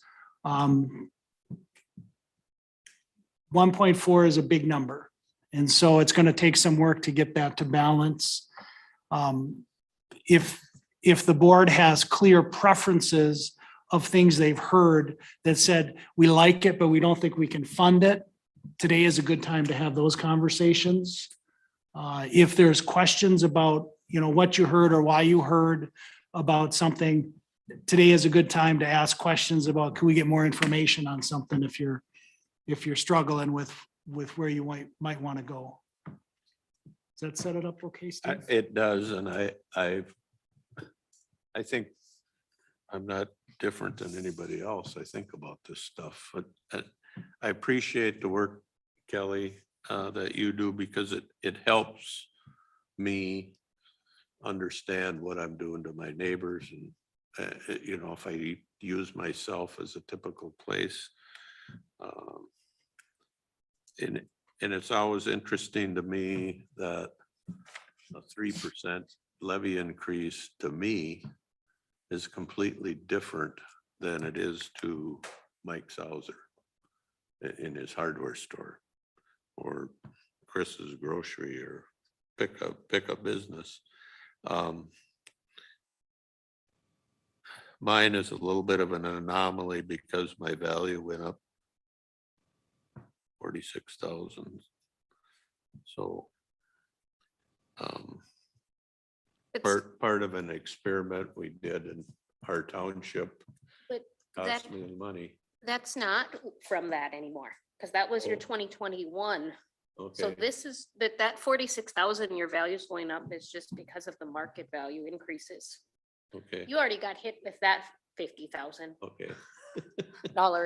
1.4 is a big number. And so it's going to take some work to get that to balance. If the board has clear preferences of things they've heard that said, we like it, but we don't think we can fund it, today is a good time to have those conversations. If there's questions about, what you heard or why you heard about something, today is a good time to ask questions about, can we get more information on something if you're struggling with where you might want to go. Does that set it up okay, Steve? It does, and I think I'm not different than anybody else. I think about this stuff, but I appreciate the work, Kelly, that you do, because it helps me understand what I'm doing to my neighbors, and if I use myself as a typical place. And it's always interesting to me that a 3% levy increase to me is completely different than it is to Mike Sauer in his hardware store or Chris's grocery or pick a business. Mine is a little bit of an anomaly because my value went up 46,000. So It's- part of an experiment we did in our township But cost that, me money. that's not from that anymore, because that was your Oh. 2021. So Okay, this is, that 46,000, your value's going up is just because of the market value increases. okay, You already got hit with that $50,000 okay.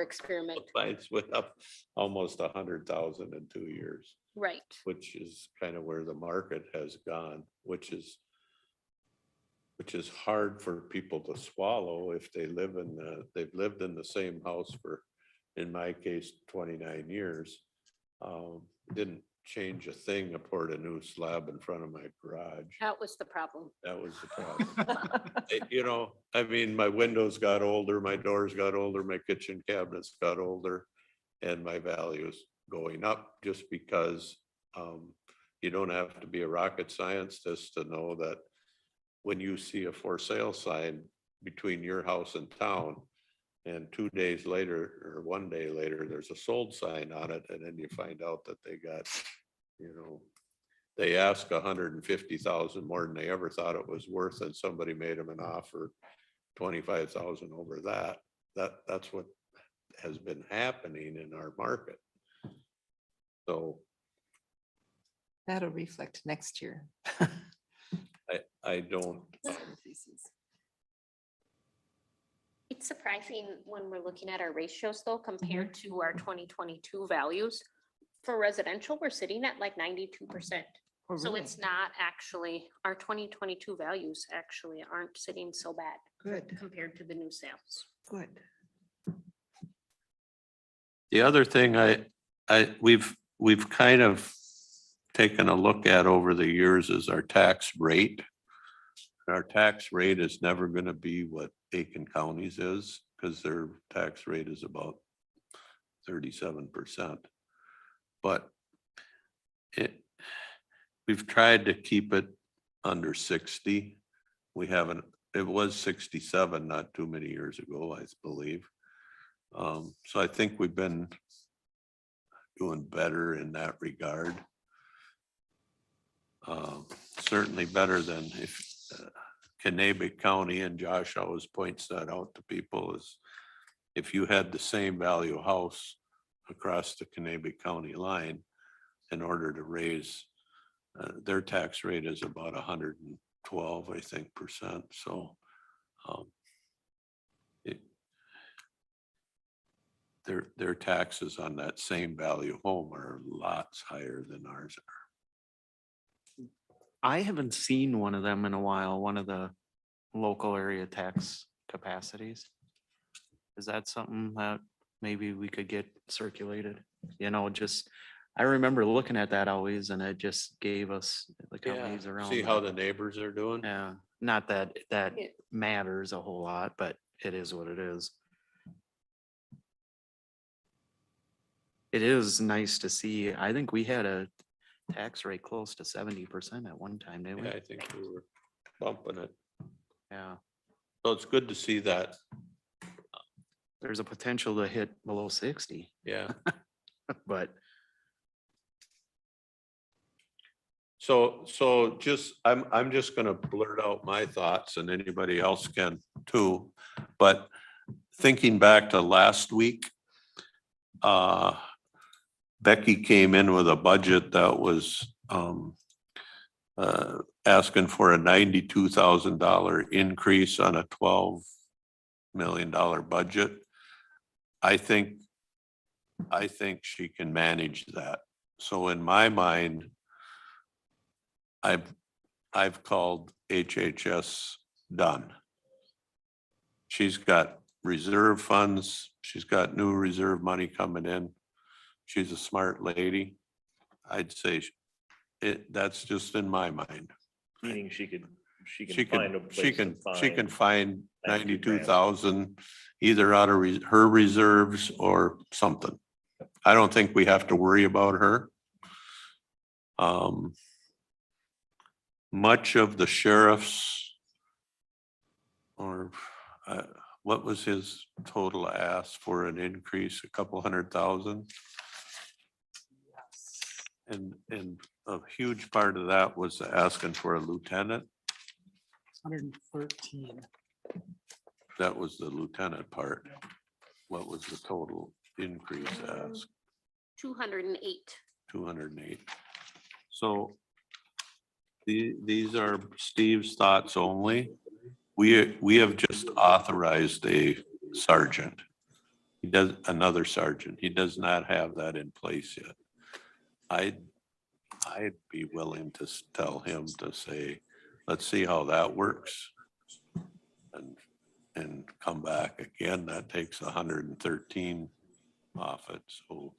experiment, Mine's went up almost 100,000 in 2 years, right? which is kind of where the market has gone, which is hard for people to swallow if they've lived in the same house for, in my case, 29 years. Didn't change a thing. I poured a new slab in front of my garage. That was the problem. That was the problem. My windows got older, my doors got older, my kitchen cabinets got older, and my value's going up just because you don't have to be a rocket scientist to know that when you see a for sale sign between your house and town, and 2 days later or 1 day later, there's a sold sign on it, and then you find out that they got, they ask 150,000 more than they ever thought it was worth, and somebody made them an offer 25,000 over that. That's what has been happening in our market. So That'll reflect next year. I don't, It's surprising when we're looking at our ratios though, compared to our 2022 values. For residential, we're sitting at like 92%. Oh, So really? it's not actually, our 2022 values actually aren't sitting so bad Good, compared to the new sales. good. the other thing we've kind of taken a look at over the years is our tax rate. Our tax rate is never going to be what Aiken County's is, because their tax rate is about 37%. But we've tried to keep it under 60. It was 67 not too many years ago, I believe. So I think we've been doing better in that regard. Certainly better than if Kanabec County, and Josh always points that out to people, is if you had the same value house across the Kanabec County line, in order to raise their tax rate is about 112, I think, %. So their taxes on that same value home are lots higher than ours are. I haven't seen one of them in a while, one of the local area tax capacities. Is that something that maybe we could get circulated? You know, just, I remember looking at that always and it just gave us the companies around. See how that. the neighbors are doing? Yeah, not that that Yeah. matters a whole lot, but it is what it is. It is nice to see. I think we had a tax rate close to 70% at one time, didn't we? Yeah, I think we were bumping it. Yeah, So it's good to see that. there's a potential to hit below 60, Yeah. but So just, I'm just gonna blurt out my thoughts and anybody else can too. But thinking back to last week, Becky came in with a budget that was asking for a $92,000 increase on a $12 million budget. I think she can manage that. So in my mind, I've called HHS done. She's got reserve funds. She's got new reserve money coming in. She's a smart lady. I'd say that's just in my mind. Meaning she can She find a can, place she to can find 92 grand. 92,000 either out of her reserves or something. I don't think we have to worry about her. Much of the sheriff's or what was his total ask for an increase, a couple 100,000? And a huge part of that was asking for a lieutenant. 113. That was the lieutenant part. What was the total increase ask? 208. 208. So these are Steve's thoughts only. We have just authorized a sergeant. He does another sergeant. He does not have that in place yet. I'd be willing to tell him to say, let's see how that works. And come back again. That takes 113 off it. So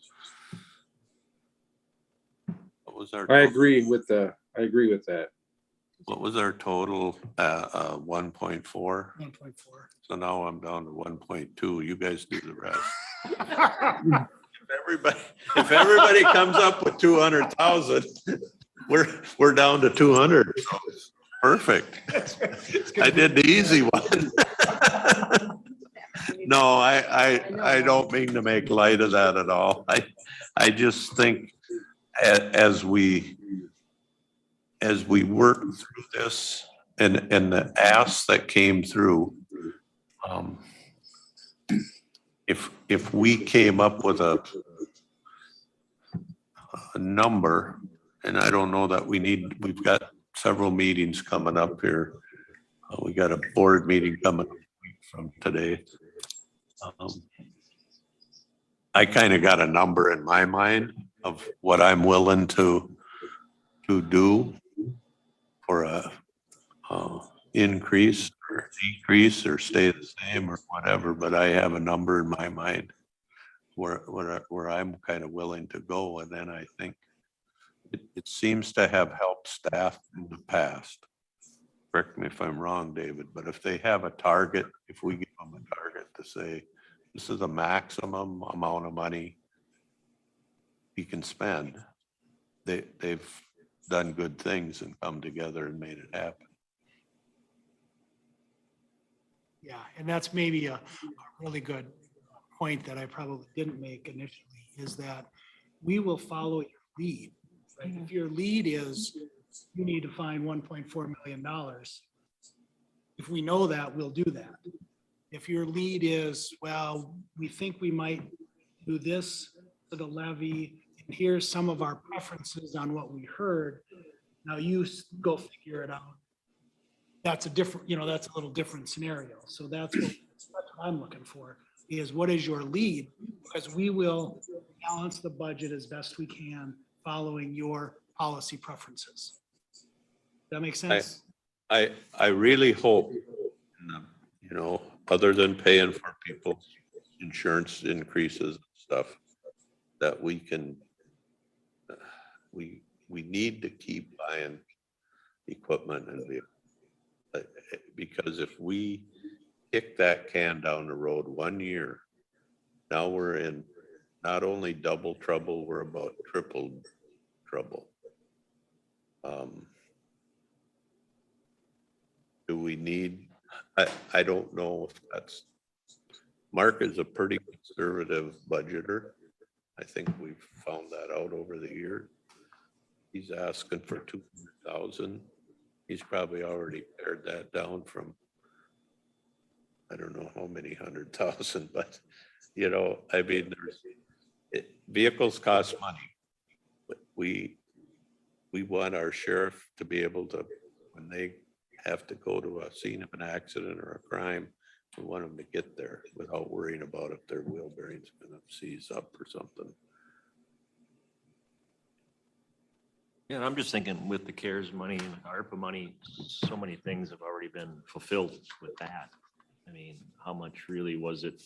what was our? I total? agree with that. What was our total? 1.4. 1.4. So now I'm down to 1.2. You guys do the rest. If everybody comes up with 200,000, we're down to 200. So it's perfect. I did the easy one. No, I don't mean to make light of that at all. I just think as we work through this and the asks that came through, if we came up with a number, and I don't know that we've got several meetings coming up here. We got a board meeting coming up from today. I kind of got a number in my mind of what I'm willing to do for a increase or decrease or stay the same or whatever, but I have a number in my mind where I'm kind of willing to go. And then I think it seems to have helped staff in the past. Correct me if I'm wrong, David, but if they have a target, if we give them a target to say, this is a maximum amount of money you can spend, they've done good things and come together and made it happen. Yeah, and that's maybe a really good point that I probably didn't make initially, is that we will follow your lead. Right? If your lead is you need to find $1.4 million, if we know that, we'll do that. If your lead is, well, we think we might do this for the levy, and here's some of our preferences on what we heard, now you go figure it out. That's a different, that's a little different scenario. So that's what I'm looking for, is what is your lead? because we will balance the budget as best we can following your policy preferences. That makes sense? I really hope, you know, other than paying for people's insurance increases and stuff, that we can, we need to keep buying equipment and because if we kick that can down the road 1 year, now we're in not only double trouble, we're about triple trouble. Do we need, I don't know if that's, Mark is a pretty conservative budgeter. I think we've found that out over the year. He's asking for 200,000. He's probably already pared that down from, I don't know how many 100,000, but you know, I mean, vehicles cost money. But we want our sheriff to be able to, when they have to go to a scene of an accident or a crime, we want them to get there without worrying about if their wheel bearing's gonna seize up or something. Yeah, and I'm just thinking with the CARES money and ARPA money, so many things have already been fulfilled with that. I mean, how much really was it?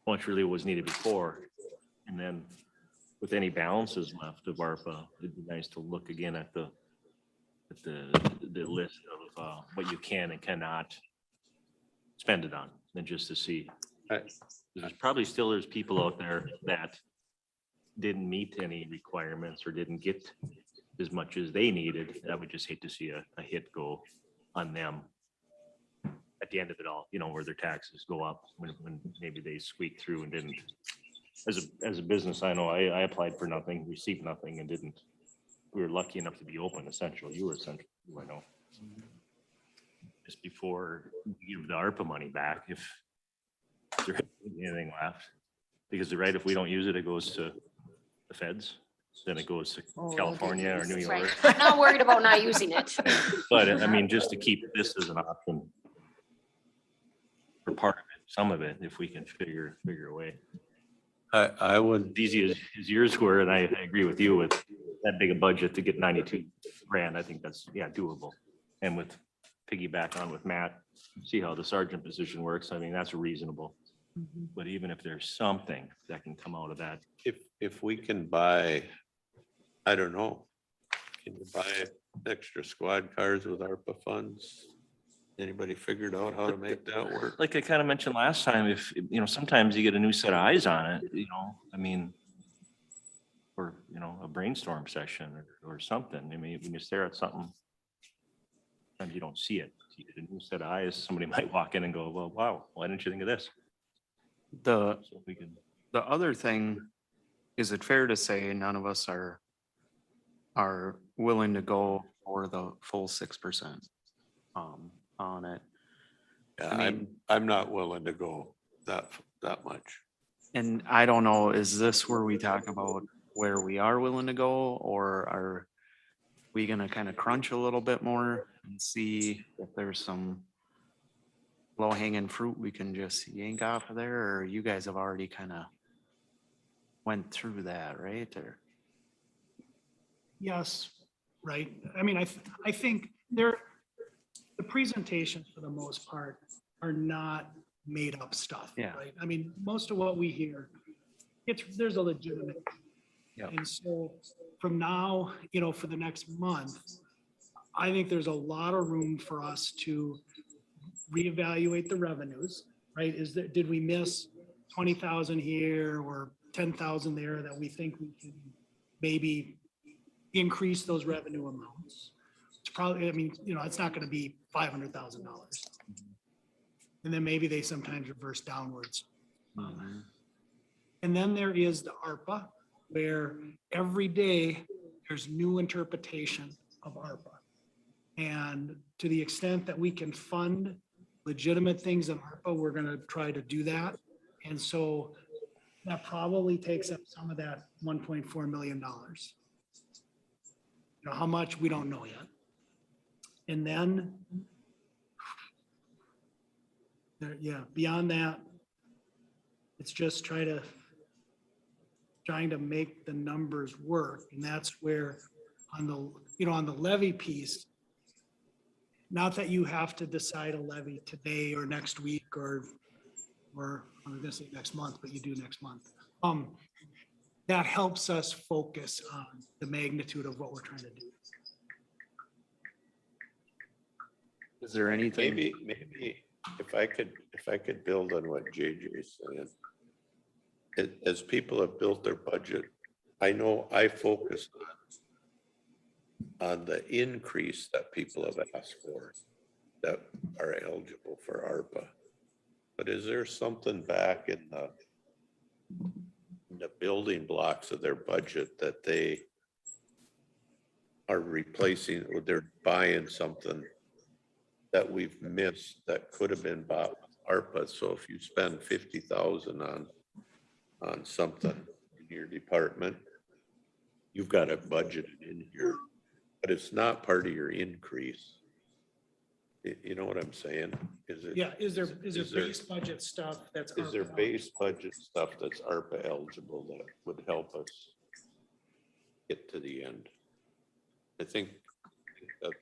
How much really was needed before? And then with any balances left of ARPA, it'd be nice to look again at the list of what you can and cannot spend it on, and just to see. There's probably still there's people out there that didn't meet any requirements or didn't get as much as they needed. I would just hate to see a hit go on them at the end of it all, you know, where their taxes go up when maybe they squeak through and didn't. As a business, I know I applied for nothing, received nothing, and didn't. We were lucky enough to be open, essential. You were essential, I know. Just before we give the ARPA money back, if there isn't anything left. Because you're right, if we don't use it, it goes to the feds, then it goes to California or New Right. York. I'm not worried about not using it. But I mean, just to keep this as an option for part of it, some of it, if we can figure a way. I would, As easy as yours were, and I agree with you with that big a budget to get 92 grand. I think that's, yeah, doable. And with piggyback on with Matt, see how the sergeant position works. I mean, that's reasonable. But even if there's something that can come out of that. if we can buy, I don't know, can you buy extra squad cars with ARPA funds? Anybody figured out how to make that work? Like I kind of mentioned last time, if, you know, sometimes you get a new set of eyes on it, you know, I mean, or, you know, a brainstorm session or something. I mean, when you stare at something, sometimes you don't see it. You get a new set of eyes, somebody might walk in and go, well, wow, why didn't you think of this? The So we can. other thing, is it fair to say none of us are willing to go for the full 6% on it? Yeah, I mean- I'm not willing to go that much. And I don't know, is this where we talk about where we are willing to go, or are we gonna kind of crunch a little bit more and see if there's some low hanging fruit we can just yank off of there, or you guys have already kind of went through that, right? Or Yes, right. I mean, I think the presentations for the most part are not made up stuff, Yeah. right? I mean, most of what we hear, there's a legitimate. Yep. And so from now, you know, for the next month, I think there's a lot of room for us to reevaluate the revenues, right? Did we miss 20,000 here or 10,000 there that we think we can maybe increase those revenue amounts? It's probably, I mean, you know, it's not going to be $500,000. And then maybe they sometimes reverse downwards. And then there is the ARPA, where every day there's new interpretation of ARPA. And to the extent that we can fund legitimate things in ARPA, we're going to try to do that. And so that probably takes up some of that $1.4 million. You know, how much, we don't know yet. And then, yeah, beyond that, It's just trying to make the numbers work. And that's where on the, on the levy piece, not that you have to decide a levy today or next week or I'm gonna say next month, but you do next month. That helps us focus on the magnitude of what we're trying to do. Is there anything? Maybe if I could build on what JJ is saying. As people have built their budget, I know I focus on the increase that people have asked for that are eligible for ARPA. But is there something back in the building blocks of their budget that they are replacing, or they're buying something that we've missed that could have been bought with ARPA? So if you spend 50,000 on something in your department, you've got it budgeted in here, but it's not part of your increase. You know what I'm saying? Is it? Yeah, is there base budget stuff that's? Is there ARPA base budget stuff that's ARPA eligible that would help us get to the end? I think that's,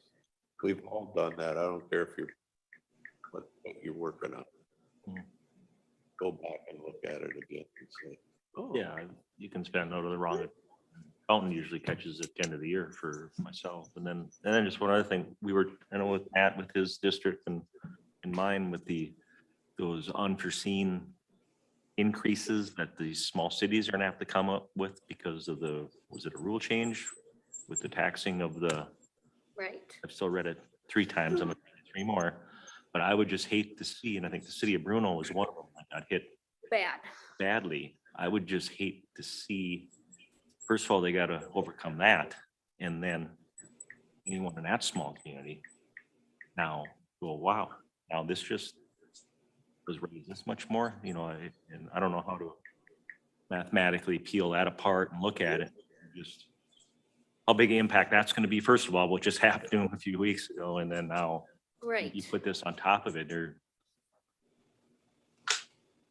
we've all done that. I don't care if you're, what you're working on. Go back and look at it again and say, oh. Yeah, you can spend out of the wrong. Accountant usually catches at the end of the year for myself. And then just one other thing, I know with Matt, with his district and mine with those unforeseen increases that these small cities are gonna have to come up with because of was it a rule change with the taxing of the, Right. I've still read it 3 times, I'm gonna read it 3 more, but I would just hate to see, and I think the city of Bruno was one of them that got hit Bad. badly. I would just hate to see, first of all, they gotta overcome that, and then anyone in that small community now go, wow, now this just was raised this much more, and I don't know how to mathematically peel that apart and look at it, just how big an impact that's gonna be, first of all, what just happened to them a few weeks ago, and then now Right. you put this on top of it,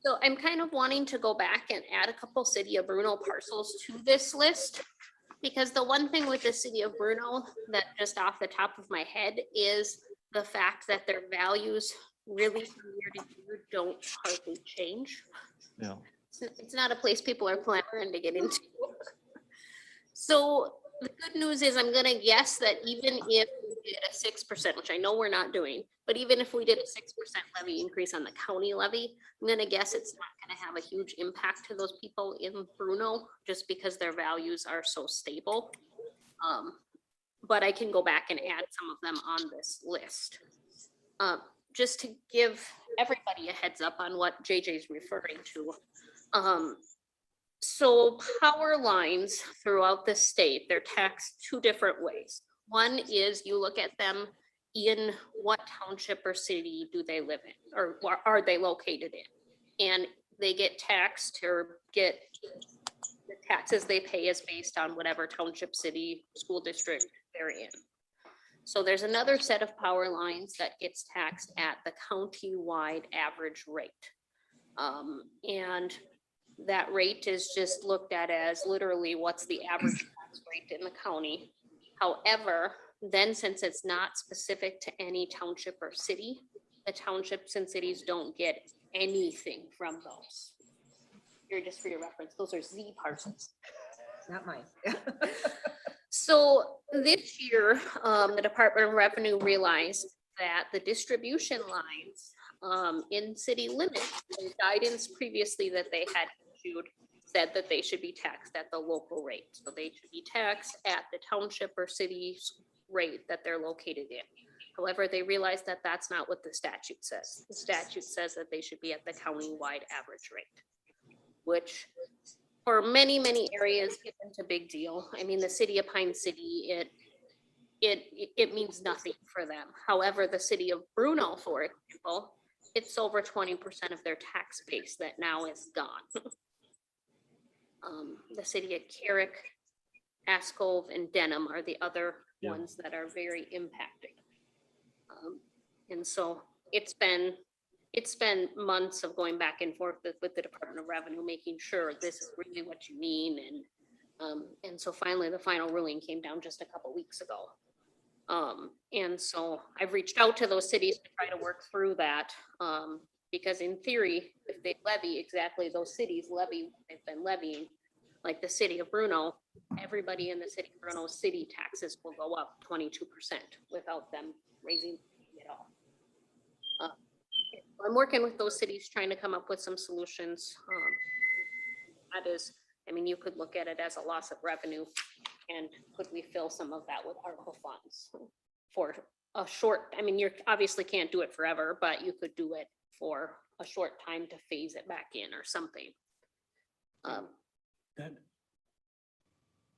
So I'm kind of wanting to go back and add a couple City of Bruno parcels to this list. Because the one thing with the City of Bruno that just off the top of my head is the fact that their values really from year to year don't hardly change. Yeah. It's not a place people are clamoring to get into. So the good news is I'm gonna guess that even if we did a 6%, which I know we're not doing, but even if we did a 6% levy increase on the county levy, I'm gonna guess it's not gonna have a huge impact to those people in Bruno, just because their values are so stable. But I can go back and add some of them on this list. Just to give everybody a heads up on what JJ's referring to. So power lines throughout the state, they're taxed 2 different ways. One is you look at them in what township or city do they live in, or are they located in? And they get taxed or get the taxes they pay is based on whatever township, city, school district they're in. So there's another set of power lines that gets taxed at the county-wide average rate. And that rate is just looked at as literally what's the average tax rate in the county. However, then since it's not specific to any township or city, the townships and cities don't get anything from those. Here, just for your reference, those are Z parcels. Not mine. So this year, the Department of Revenue realized that the distribution lines in city limits, the guidance previously that they had issued said that they should be taxed at the local rate. So they should be taxed at the township or city rate that they're located in. However, they realized that that's not what the statute says. The statute says that they should be at the county-wide average rate, which for many, many areas isn't a big deal. I mean, the city of Pine City, it means nothing for them. However, the city of Bruno, for example, it's over 20% of their tax base that now is gone. The city of Carrick, Ascove, and Denham are the other ones that are very impacted. And so it's been it's been months of going back and forth with the Department of Revenue, making sure this is really what you mean. And so finally, the final ruling came down just a couple weeks ago. And so I've reached out to those cities to try to work through that. Because in theory, if they levy exactly those cities levy, what they've been levying, like the city of Bruno, everybody in the city of Bruno's city taxes will go up 22% without them raising it all. I'm working with those cities, trying to come up with some solutions. That is, I mean, you could look at it as a loss of revenue, and could we fill some of that with ARPA funds for a short, I mean, you obviously can't do it forever, but you could do it for a short time to phase it back in or something. That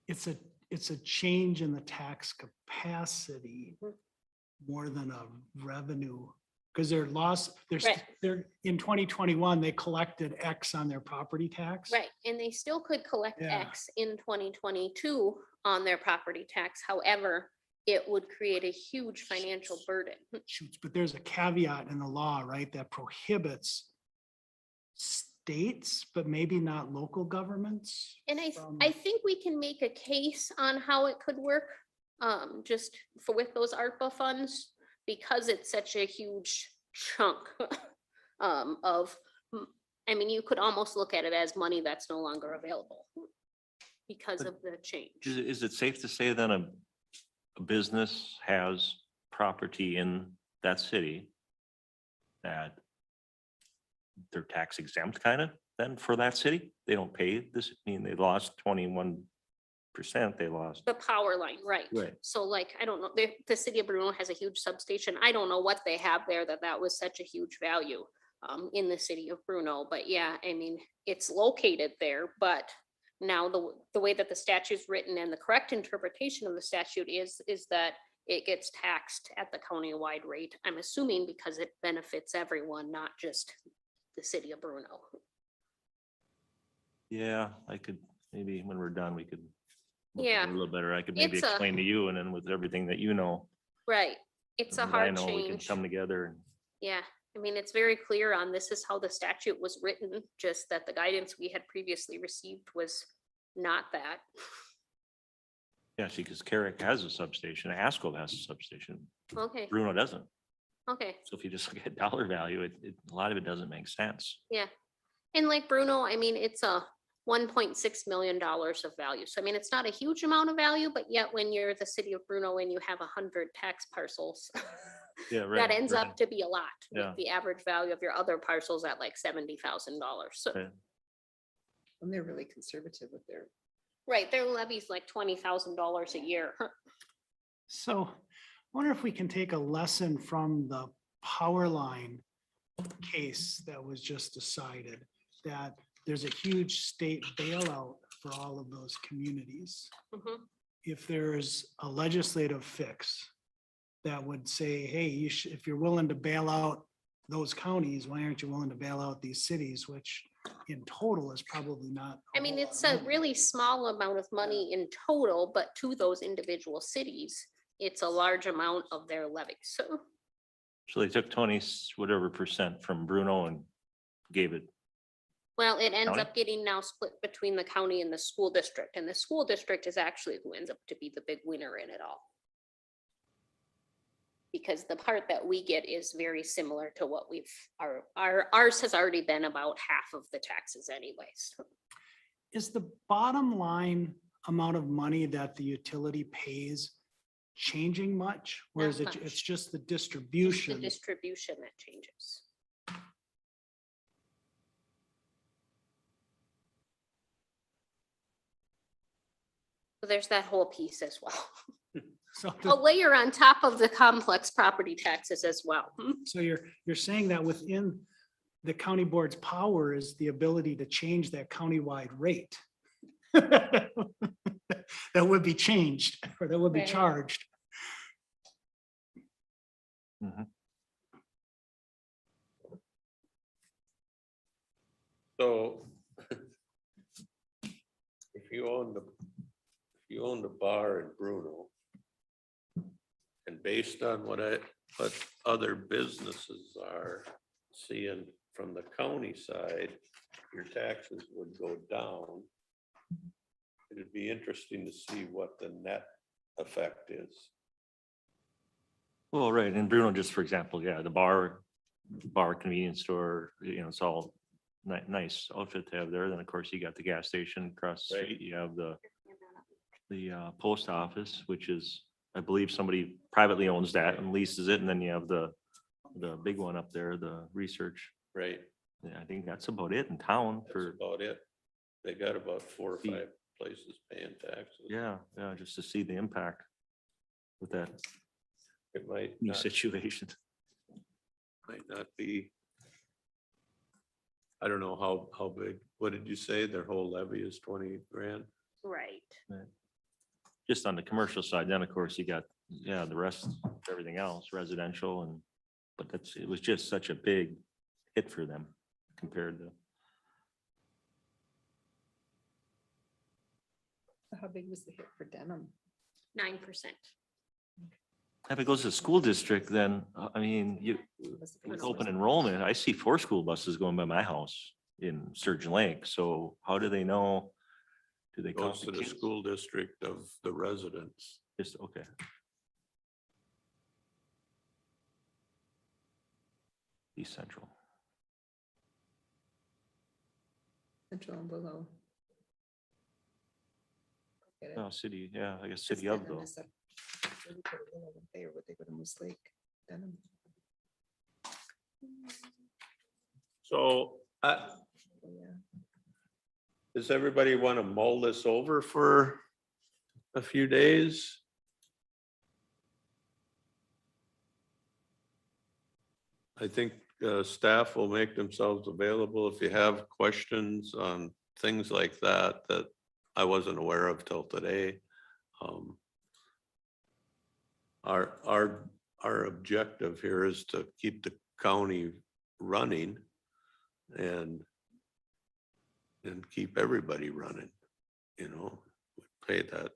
it's a change in the tax capacity more than a revenue, because they're Right. they're in 2021, they collected X on their property tax. Right, and they still could collect Yeah. X in 2022 on their property tax. However, it would create a huge financial burden. Shoots, but there's a caveat in the law, right, that prohibits states, but maybe not local governments. And from- I think we can make a case on how it could work, just for with those ARPA funds, because it's such a huge chunk of, I mean, you could almost look at it as money that's no longer available because But of the change. Is it safe to say then a business has property in that city that they're tax exempt kind of then for that city? They don't pay this, I mean, they lost 21%, they lost. The power line, right. Right. So like, I don't know, the city of Bruno has a huge substation. I don't know what they have there that was such a huge value in the city of Bruno, but yeah, I mean, it's located there, but now the way that the statute's written and the correct interpretation of the statute is that it gets taxed at the county-wide rate. I'm assuming because it benefits everyone, not just the city of Bruno. Yeah, I could, maybe when we're done, we could. look at it Yeah. A little better. I could maybe It's a- explain to you, and then with everything that you know. Right. It's a and that I hard know, we can change. come together and. Yeah, I mean, it's very clear on this is how the statute was written, just that the guidance we had previously received was not that. Yeah, see, because Carrick has a substation, Ascol has a substation, Okay, Bruno doesn't. okay, So if you just look at dollar value, a lot of it doesn't make sense. yeah. And like Bruno, I mean, it's a $1.6 million of value. So I mean, it's not a huge amount of value, but yet when you're the city of Bruno and you have 100 tax parcels, Yeah, right. that ends up to be a lot. With Yeah. the average value of your other parcels at like $70,000. So, Okay. And they're really conservative with their, right, their levy's like $20,000 a year. So I wonder if we can take a lesson from the power line case that was just decided, that there's a huge state bailout for all of those communities. Mhm. If there's a legislative fix that would say, hey, you should, if you're willing to bail out those counties, why aren't you willing to bail out these cities, which in total is probably not. I mean, whole lot it's of a money. really small amount of money in total, but to those individual cities, it's a large amount of their levy. So, So they took 20 whatever percent from Bruno and gave it. well, it ends County? up getting now split between the county and the school district, and the school district is actually who ends up to be the big winner in it all. Because the part that we get is very similar to what ours has already been about half of the taxes anyways. Is the bottom line amount of money that the utility pays changing much? Or is Not it, much. it's just the The distribution? distribution that changes. So there's that whole piece as well. So, A layer on top of the complex property taxes as well. so you're saying that within the county board's power is the ability to change that countywide rate? That would be changed, or that would be Right. charged. Mhm. So if you owned a bar in Bruno, and based on what other businesses are, seeing from the county side, your taxes would go down. It'd be interesting to see what the net effect is. Well, right, and Bruno, just for example, yeah, the bar convenience store, it's all nice outfit to have there. Then, of course, you got the gas station across the Right. street. You have the post office, which is, I believe somebody privately owns that and leases it. And then you have the big one up there, the research. Right, Yeah, I think that's about it in town that's for, about it. They got about 4 or Fee. 5 places paying taxes. yeah, just to see the impact with that It might new not, situation. might not be. I don't know how big, what did you say? Their whole levy is 20 grand? Right. Just on the commercial side, then of course you got, the rest, everything else, residential but it was just such a big hit for them compared to. How big was the hit for Denham? 9%. If it goes to school district, then, I mean, with open enrollment, I see 4 school buses going by my house in Surgeon Lake. So how do they know? Do they count Goes the to the kids? school district of the residents. Just, okay. East Central. Central and below. Get it? Oh, city, yeah, I guess Because city of Denham though. is up- where they go to Willow, wouldn't they, or would they go to Moose Lake? Denham. So, Oh, yeah. does everybody want to mull this over for a few days? I think staff will make themselves available if you have questions on things like that I wasn't aware of till today. Our objective here is to keep the county running and keep everybody running, pay that.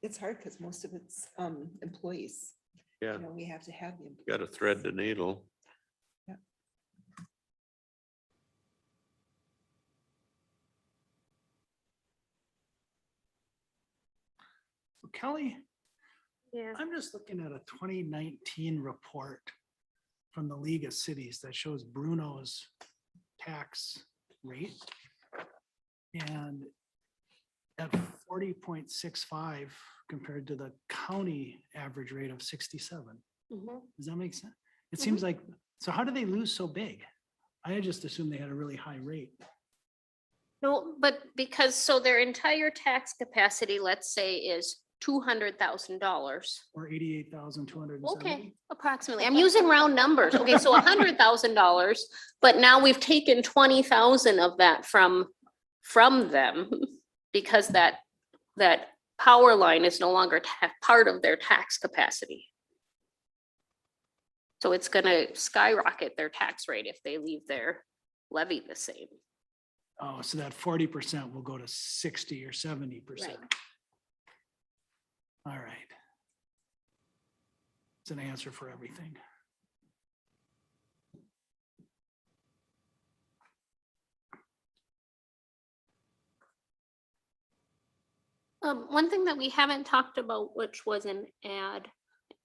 It's hard because most of it's employees. Yeah, We have to have the. got to thread the needle. Kelly, Yeah. I'm just looking at a 2019 report from the League of Cities that shows Bruno's tax rate. And at 40.65 compared to the county average rate of 67. Mhm. Does that make sense? It seems like, so how do they lose so big? I just assumed they had a really high rate. No, but because, so their entire tax capacity, let's say, is $200,000. Or 88,270. Okay, approximately. I'm using round numbers. Okay, so $100,000, but now we've taken 20,000 of that from them because that power line is no longer part of their tax capacity. So it's gonna skyrocket their tax rate if they leave their levy the same. Oh, so that 40% will go to 60 or 70%. All right. It's an answer for everything. One thing that we haven't talked about, which was an ad,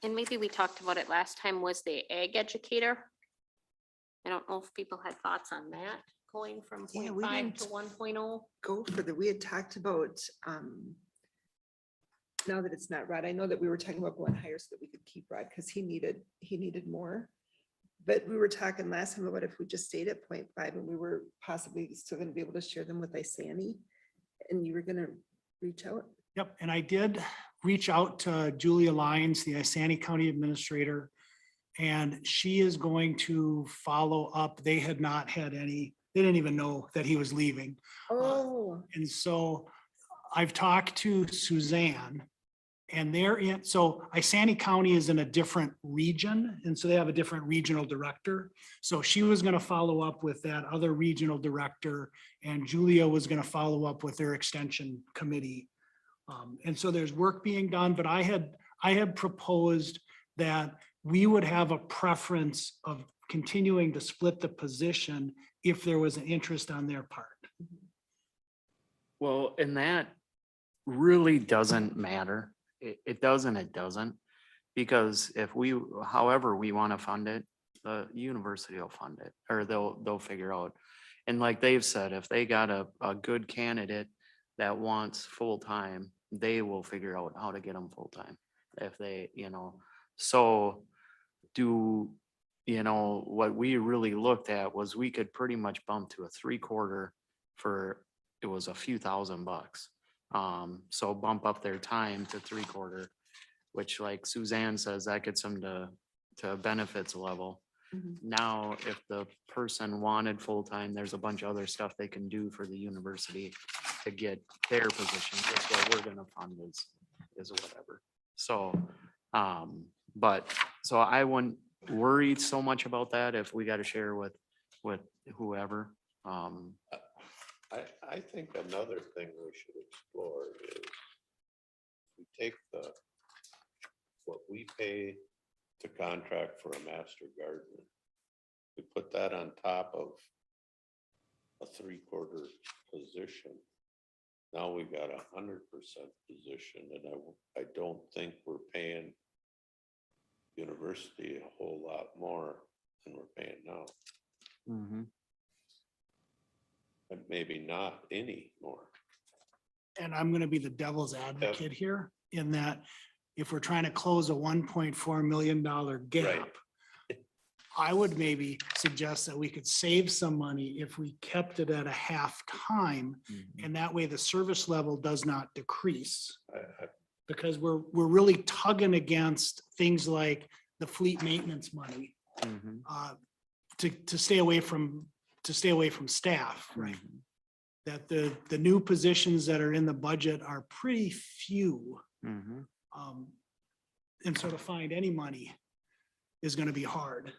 and maybe we talked about it last time, was the ag educator. I don't know if people had thoughts on that, going from Yeah, 0.5 to didn't 1.0. Go for we had talked about, now that it's not Rod, I know that we were talking about going higher so that we could keep Rod because he needed more. But we were talking last time about if we just stayed at 0.5 and we were possibly still gonna be able to share them with Isani. And you were gonna reach out. Yep, and I did reach out to Julia Lyons, the Isani County Administrator, and she is going to follow up. They had not had any, they didn't even know that he was leaving. Oh. And so I've talked to Suzanne and they're in, so Isani County is in a different region. And so they have a different regional director. So she was going to follow up with that other regional director and Julia was going to follow up with their extension committee. And so there's work being done, but I had proposed that we would have a preference of continuing to split the position if there was an interest on their part. Well, and that really doesn't matter. It doesn't. Because if we, however we want to fund it, the university will fund it, or they'll figure out. And like they've said, if they got a good candidate that wants full-time, they will figure out how to get them full-time. If they, so what we really looked at was we could pretty much bump to a 3/4 for, it was a few $1,000s. So bump up their time to 3/4, which like Suzanne says, that gets them to benefits level. Mhm. Now, if the person wanted full-time, there's a bunch of other stuff they can do for the university to get their position. That's what we're gonna fund is whatever. So, so I wouldn't worry so much about that if we gotta share with whoever. I think another thing we should explore is we take what we pay to contract for a master gardener. We put that on top of a 3/4 position. Now we got 100% position, and I don't think we're paying university a whole lot more than we're paying now. Mhm. And maybe not any more. And I'm gonna be the devil's advocate here in that if we're trying to close a $1.4 million gap, I would maybe suggest that we could save some money if we kept it at a half time. Mhm. And that way the service level does not decrease. I- Because we're really tugging against things like the fleet maintenance money Mhm. to stay away from staff, right? Mhm. That the new positions that are in the budget are pretty few. Mhm. And so to find any money is gonna be hard.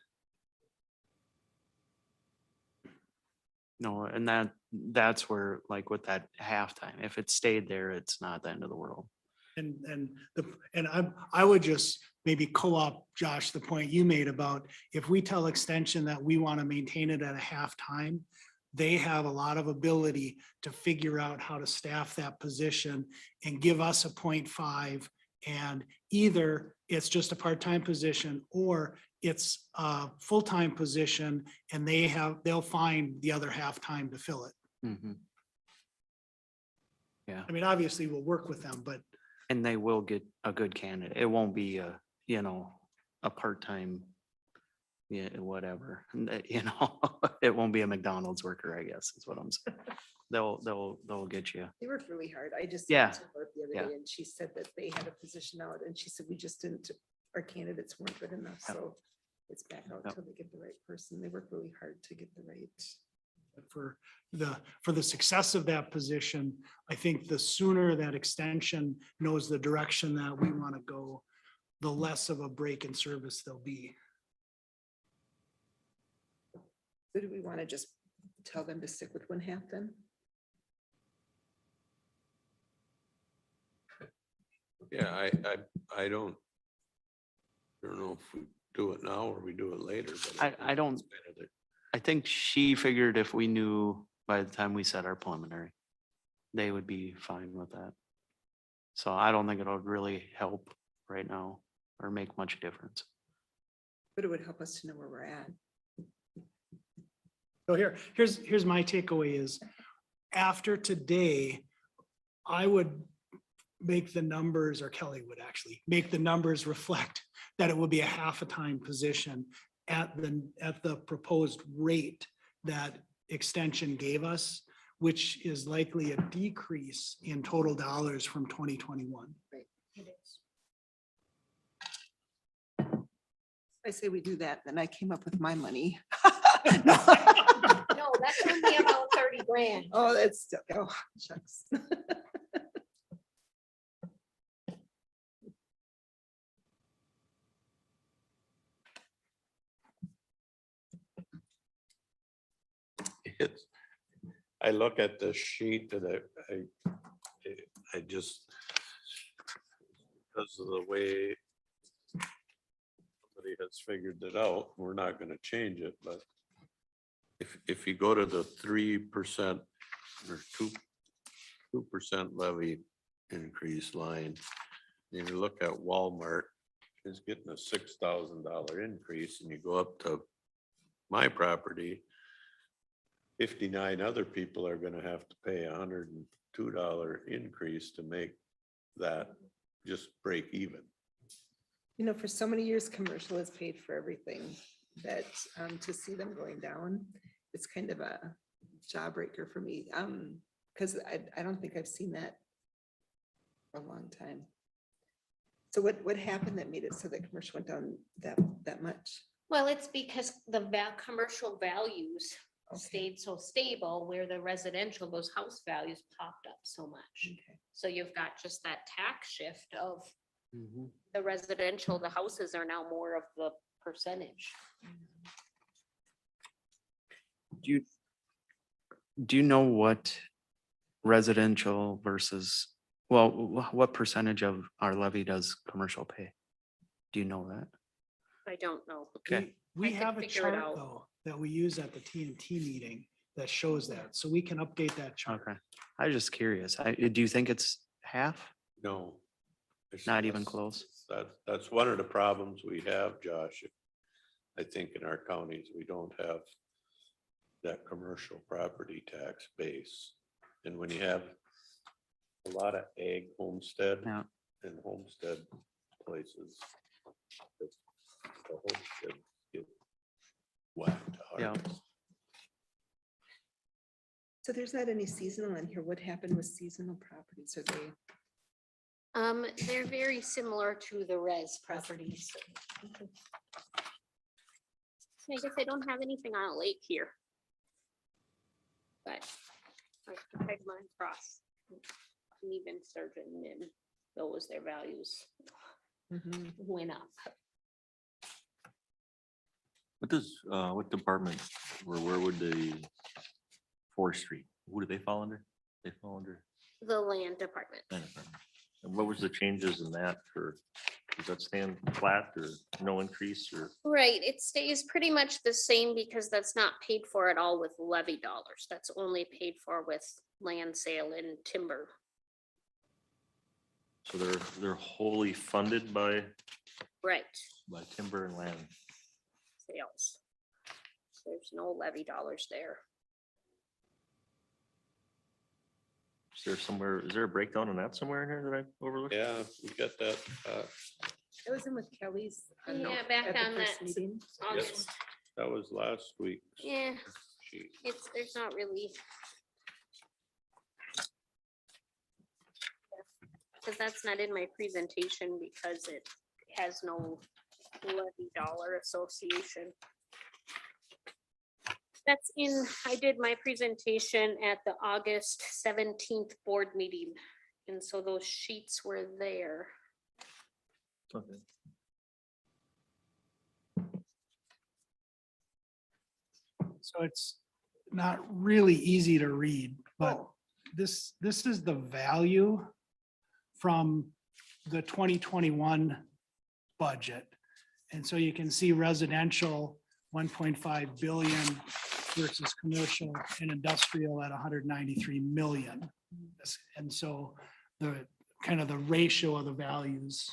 No, and that's where, like with that halftime, if it stayed there, it's not the end of the world. And I would just maybe co-op, Josh, the point you made about if we tell extension that we want to maintain it at a half time, they have a lot of ability to figure out how to staff that position and give us a 0.5. And either it's just a part-time position or it's a full-time position and they'll find the other half-time to fill it. Mhm. Yeah, I mean, obviously we'll work with them, but and they will get a good candidate. It won't be a part-time, whatever, it won't be a McDonald's worker, I guess, is what I'm saying. They'll get you. They worked really hard. I just. Yeah, talked to her the yeah. other day and she said that they had a position out and she said, we just didn't, our candidates weren't good enough, Yep. so it's back out Yep. until they get the right person. They work really hard to get the right. for the success of that position, I think the sooner that extension knows the direction that we want to go, the less of a break in service there'll be. So do we want to just tell them to stick with 1/2 then? Yeah, I don't know if we do it now or we do it later, but. I don't- it's kind of the- I think she figured if we knew by the time we set our preliminary, they would be fine with that. So I don't think it'll really help right now or make much difference. But it would help us to know where we're at. So here's my takeaway is after today, I would make the numbers, or Kelly would actually make the numbers reflect that it would be a half a time position at the proposed rate that extension gave us, which is likely a decrease in total dollars from 2021. I say we do that, then I came up with my money. No, that's only about 30 grand. Oh, that's, oh, shucks. It's, I look at the sheet and I just, because of the way everybody has figured it out. We're not gonna change it, but if you go to the 3% or 2% levy increase line, and you look at Walmart is getting a $6,000 increase, and you go up to my property, 59 other people are gonna have to pay $102 increase to make that just break even. You know, for so many years, commercial has paid for everything that, to see them going down, it's kind of a jawbreaker for me. Because I don't think I've seen that for a long time. So what happened that made it so that commercial went down that much? Well, it's because the commercial values Okay. stayed so stable, where the residential, those house values popped up so much. Okay. So you've got just that tax shift of Mhm. the residential, the houses are now more of the percentage. Do you know what residential versus, well, what percentage of our levy does commercial pay? Do you know that? I don't know. Okay. We I could have a figure it chart out. though, that we use at the TNT meeting that shows that, so we can update that chart. Okay, I was just curious. Do you think it's half? No. it's Not even less. close? That's one of the problems we have, Josh. I think in our counties, we don't have that commercial property tax base. And when you have a lot of ag homestead Yeah. and homestead places, the homestead get whacked Yeah. hard. So there's not any seasonal in here. What happened with seasonal properties? Are they? They're very similar to the res properties. I guess I don't have anything on a lake here. But I tried mine across. And even Sturgeon, and those, their values Mhm. went up. What department, where would the forestry, who do they fall under? They fall under. The land department. Land department. And what was the changes in that for, does that stand flat or no increase or? Right, it stays pretty much the same because that's not paid for at all with levy dollars. That's only paid for with land sale and timber. So they're wholly funded by Right, timber and land. sales. There's no levy dollars there. Is there somewhere, is there a breakdown on that somewhere in here that I overlooked? Yeah, we got that. It was in with Kelly's. Yeah, note back at the on first that. meeting. August. That was last week. Yeah, there's not really. Because that's not in my presentation because it has no levy dollar association. That's in, I did my presentation at the August 17th board meeting. And so those sheets were there. Okay. So it's not really easy to read, but this is the value from the 2021 budget. And so you can see residential 1.5 billion versus commercial and industrial at 193 million. And so the kind of the ratio of the values.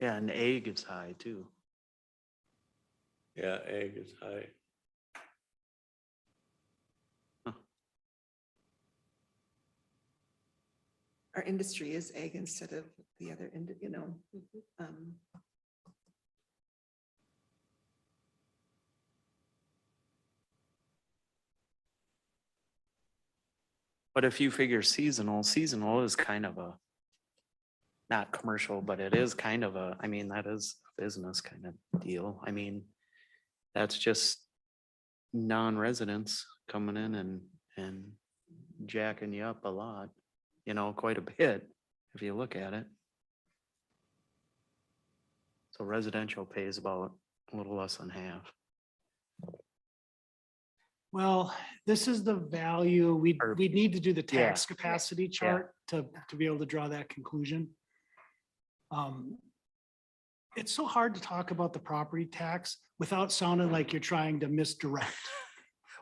Yeah, and ag is high too. Yeah, ag is high. Our industry is ag instead of the other, you know. But if you figure seasonal is kind of a, not commercial, but it is kind of a, I mean, that is a business kind of deal. I mean, that's just non-residents coming in and jacking you up a lot, you know, quite a bit, if you look at it. So residential pays about a little less than half. Well, this is the value, we'd need to do the Yeah. tax capacity chart to be able to draw that conclusion. It's so hard to talk about the property tax without sounding like you're trying to misdirect.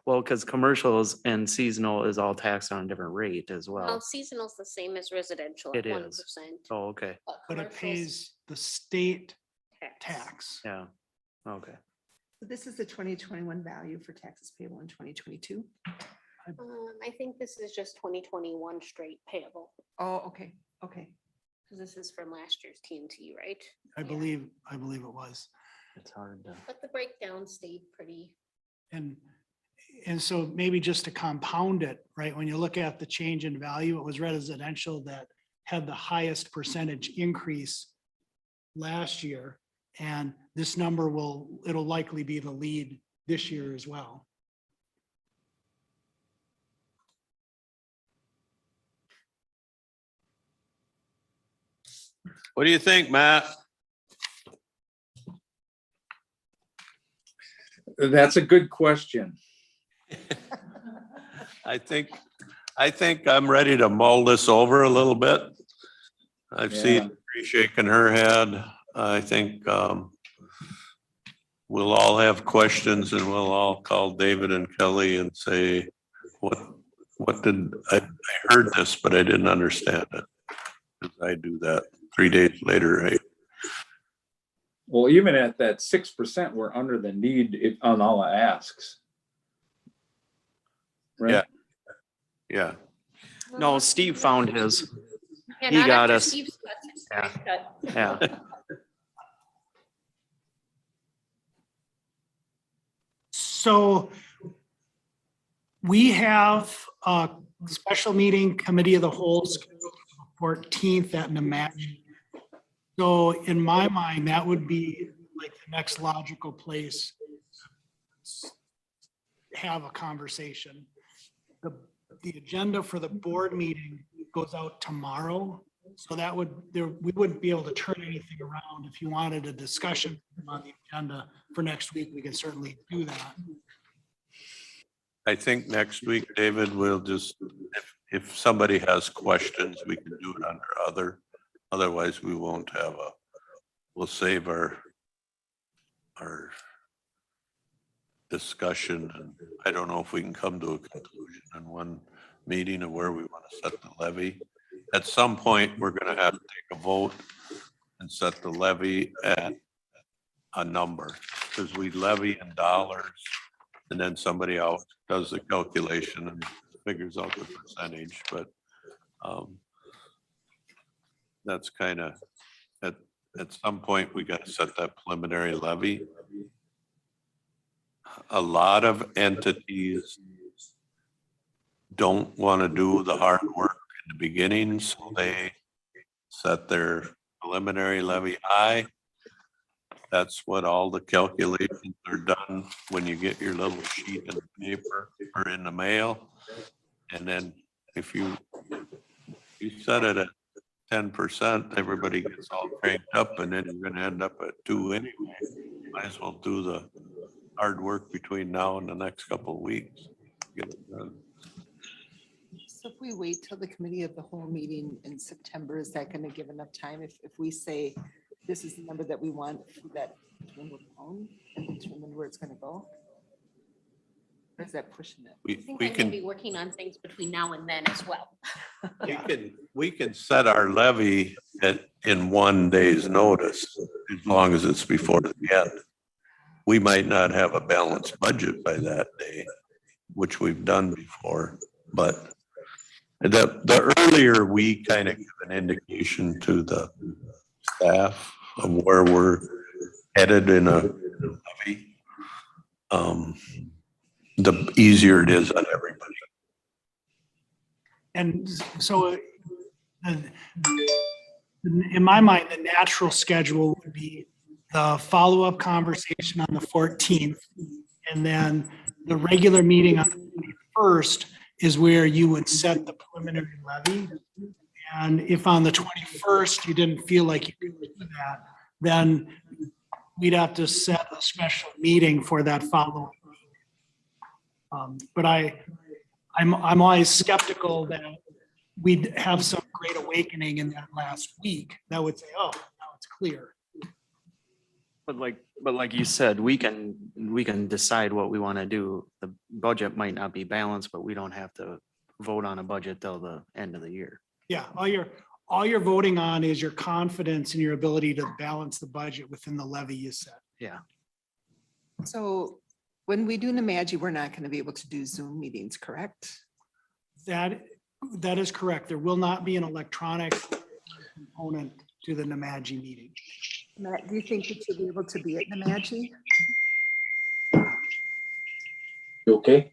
Well, because commercials and seasonal is all taxed on a different rate as Well, well. seasonal's the same as residential It at is. 1%. Oh, okay. But it pays the state tax. Yeah. Okay. So this is the 2021 value for taxes payable in 2022. I think this is just 2021 straight payable, Oh, okay, okay. because this is from last year's TNT, right? I Yeah. believe it was. It's hard to. But the breakdown stayed pretty. And so maybe just to compound it, right, when you look at the change in value, it was residential that had the highest percentage increase last year. And this number it'll likely be the lead this year as well. What do you think, Matt? That's a good question. I think I'm ready to mull this over a little bit. I've Yeah. seen Bree shaking her head. I think we'll all have questions and we'll all call David and Kelly and say, what did, I heard this, but I didn't understand it. 'Cause I do that 3 days later, right? Well, even at that 6%, we're under the need on all the asks. Right? Yeah. No, Steve found his. Yeah, He not got after us. Steve's cut it. Yeah. Cut. Yeah. So we have a special meeting committee of the whole scheduled for the 14th at Nemash. So in my mind, that would be like the next logical place to have a conversation. The agenda for the board meeting goes out tomorrow. So that we wouldn't be able to turn anything around. If you wanted a discussion on the agenda for next week, we can certainly do that. I think next week, David, we'll just, if somebody has questions, we can do it under other. Otherwise, we won't have we'll save our discussion. And I don't know if we can come to a conclusion in one meeting of where we want to set the levy. At some point, we're going to have to take a vote and set the levy at a number, because we levy in dollars and then somebody else does the calculation and figures out the percentage, but that's kind of, at some point, we got to set that preliminary levy. A lot of entities don't want to do the hard work in the beginning, so they set their preliminary levy high. That's what all the calculations are done when you get your little sheet of paper or in the mail. And then if you set it at 10%, everybody gets all cranked up, and then you're gonna end up at 2 anyway. Might as well do the hard work between now and the next couple of weeks. Get it done. So if we wait till the committee of the whole meeting in September, is that going to give enough time? If we say this is the number that we want, that dwindle down and determine where it's going to go? Or is that pushing it? I think We I'm gonna can, be working on things between now and then as well. we can set our levy in 1 day's notice, as long as it's before the end. We might not have a balanced budget by that day, which we've done before, but the earlier we kind of give an indication to the staff of where we're headed in a levy, the easier it is on everybody. And so in my mind, the natural schedule would be the follow-up conversation on the 14th. And then the regular meeting on the 21st is where you would set the preliminary levy. And if on the 21st, you didn't feel like you could do that, then we'd have to set a special meeting for that following week. But I'm always skeptical that we'd have some great awakening in that last week that would say, oh, now it's clear. But like you said, we can decide what we want to do. The budget might not be balanced, but we don't have to vote on a budget till the end of the year. Yeah, all you're voting on is your confidence in your ability to balance the budget within the levy you set. Yeah. So when we do Namaji, we're not going to be able to do Zoom meetings, correct? That is correct. There will not be an electronic component to the Namaji meeting. Matt, do you think that you'll be able to be at Namaji? You okay?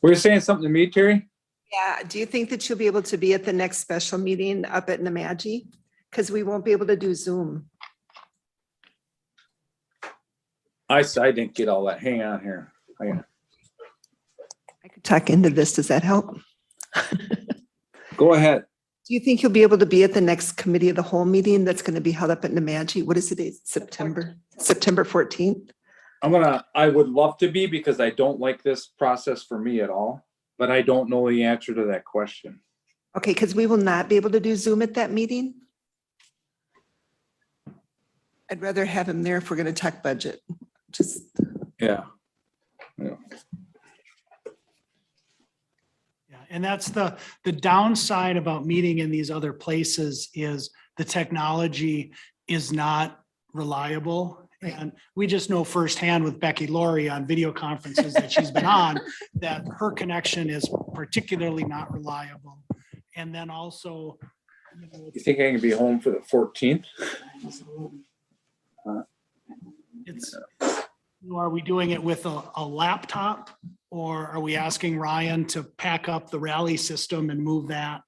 Were you saying something to me, Terry? Yeah, do you think that you'll be able to be at the next special meeting up at Namaji? Because we won't be able to do Zoom. I didn't get all that. Hang on here. Hang on. I could talk into this. Does that help? Go ahead. Do you think you'll be able to be at the next committee of the whole meeting that's going to be held up at Namaji? What is the date? September 14th? I would love to be because I don't like this process for me at all, but I don't know the answer to that question. Okay, because we will not be able to do Zoom at that meeting. I'd rather have him there if we're going to talk budget. Just, Yeah. Yeah, and that's the downside about meeting in these other places is the technology is not reliable. And we just know firsthand with Becky Laurie on video conferences that she's been on, that her connection is particularly not reliable. And then also, You think I can be home for the 14th? it's, are we doing it with a laptop? Or are we asking Ryan to pack up the rally system and move that?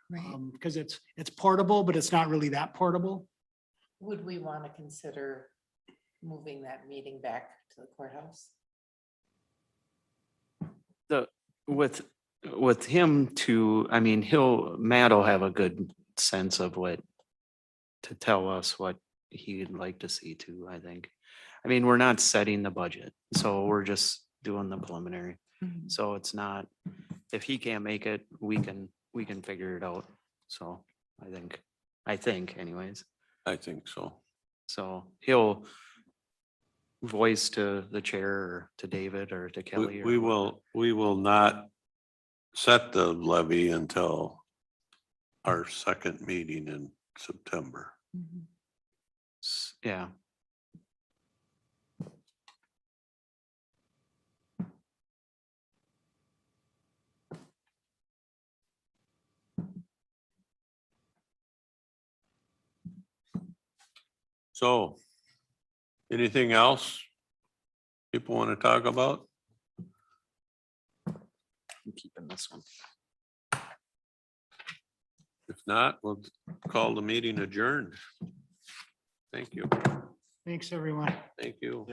right. Because it's portable, but it's not really that portable. Would we want to consider moving that meeting back to the courthouse? With him to, I mean, Matt will have a good sense of to tell us what he'd like to see too, I think. I mean, we're not setting the budget, so we're just doing the preliminary. Mhm. So it's not, if he can't make it, we can figure it out. So I think anyways. I think so. So he'll voice to the chair or to David or to Kelly. We will not set the levy until our second meeting in September. Mhm. Yeah. So, anything else people want to talk about? I'm keeping this one. If not, we'll call the meeting adjourned. Thank you. Thanks, everyone. Thank you.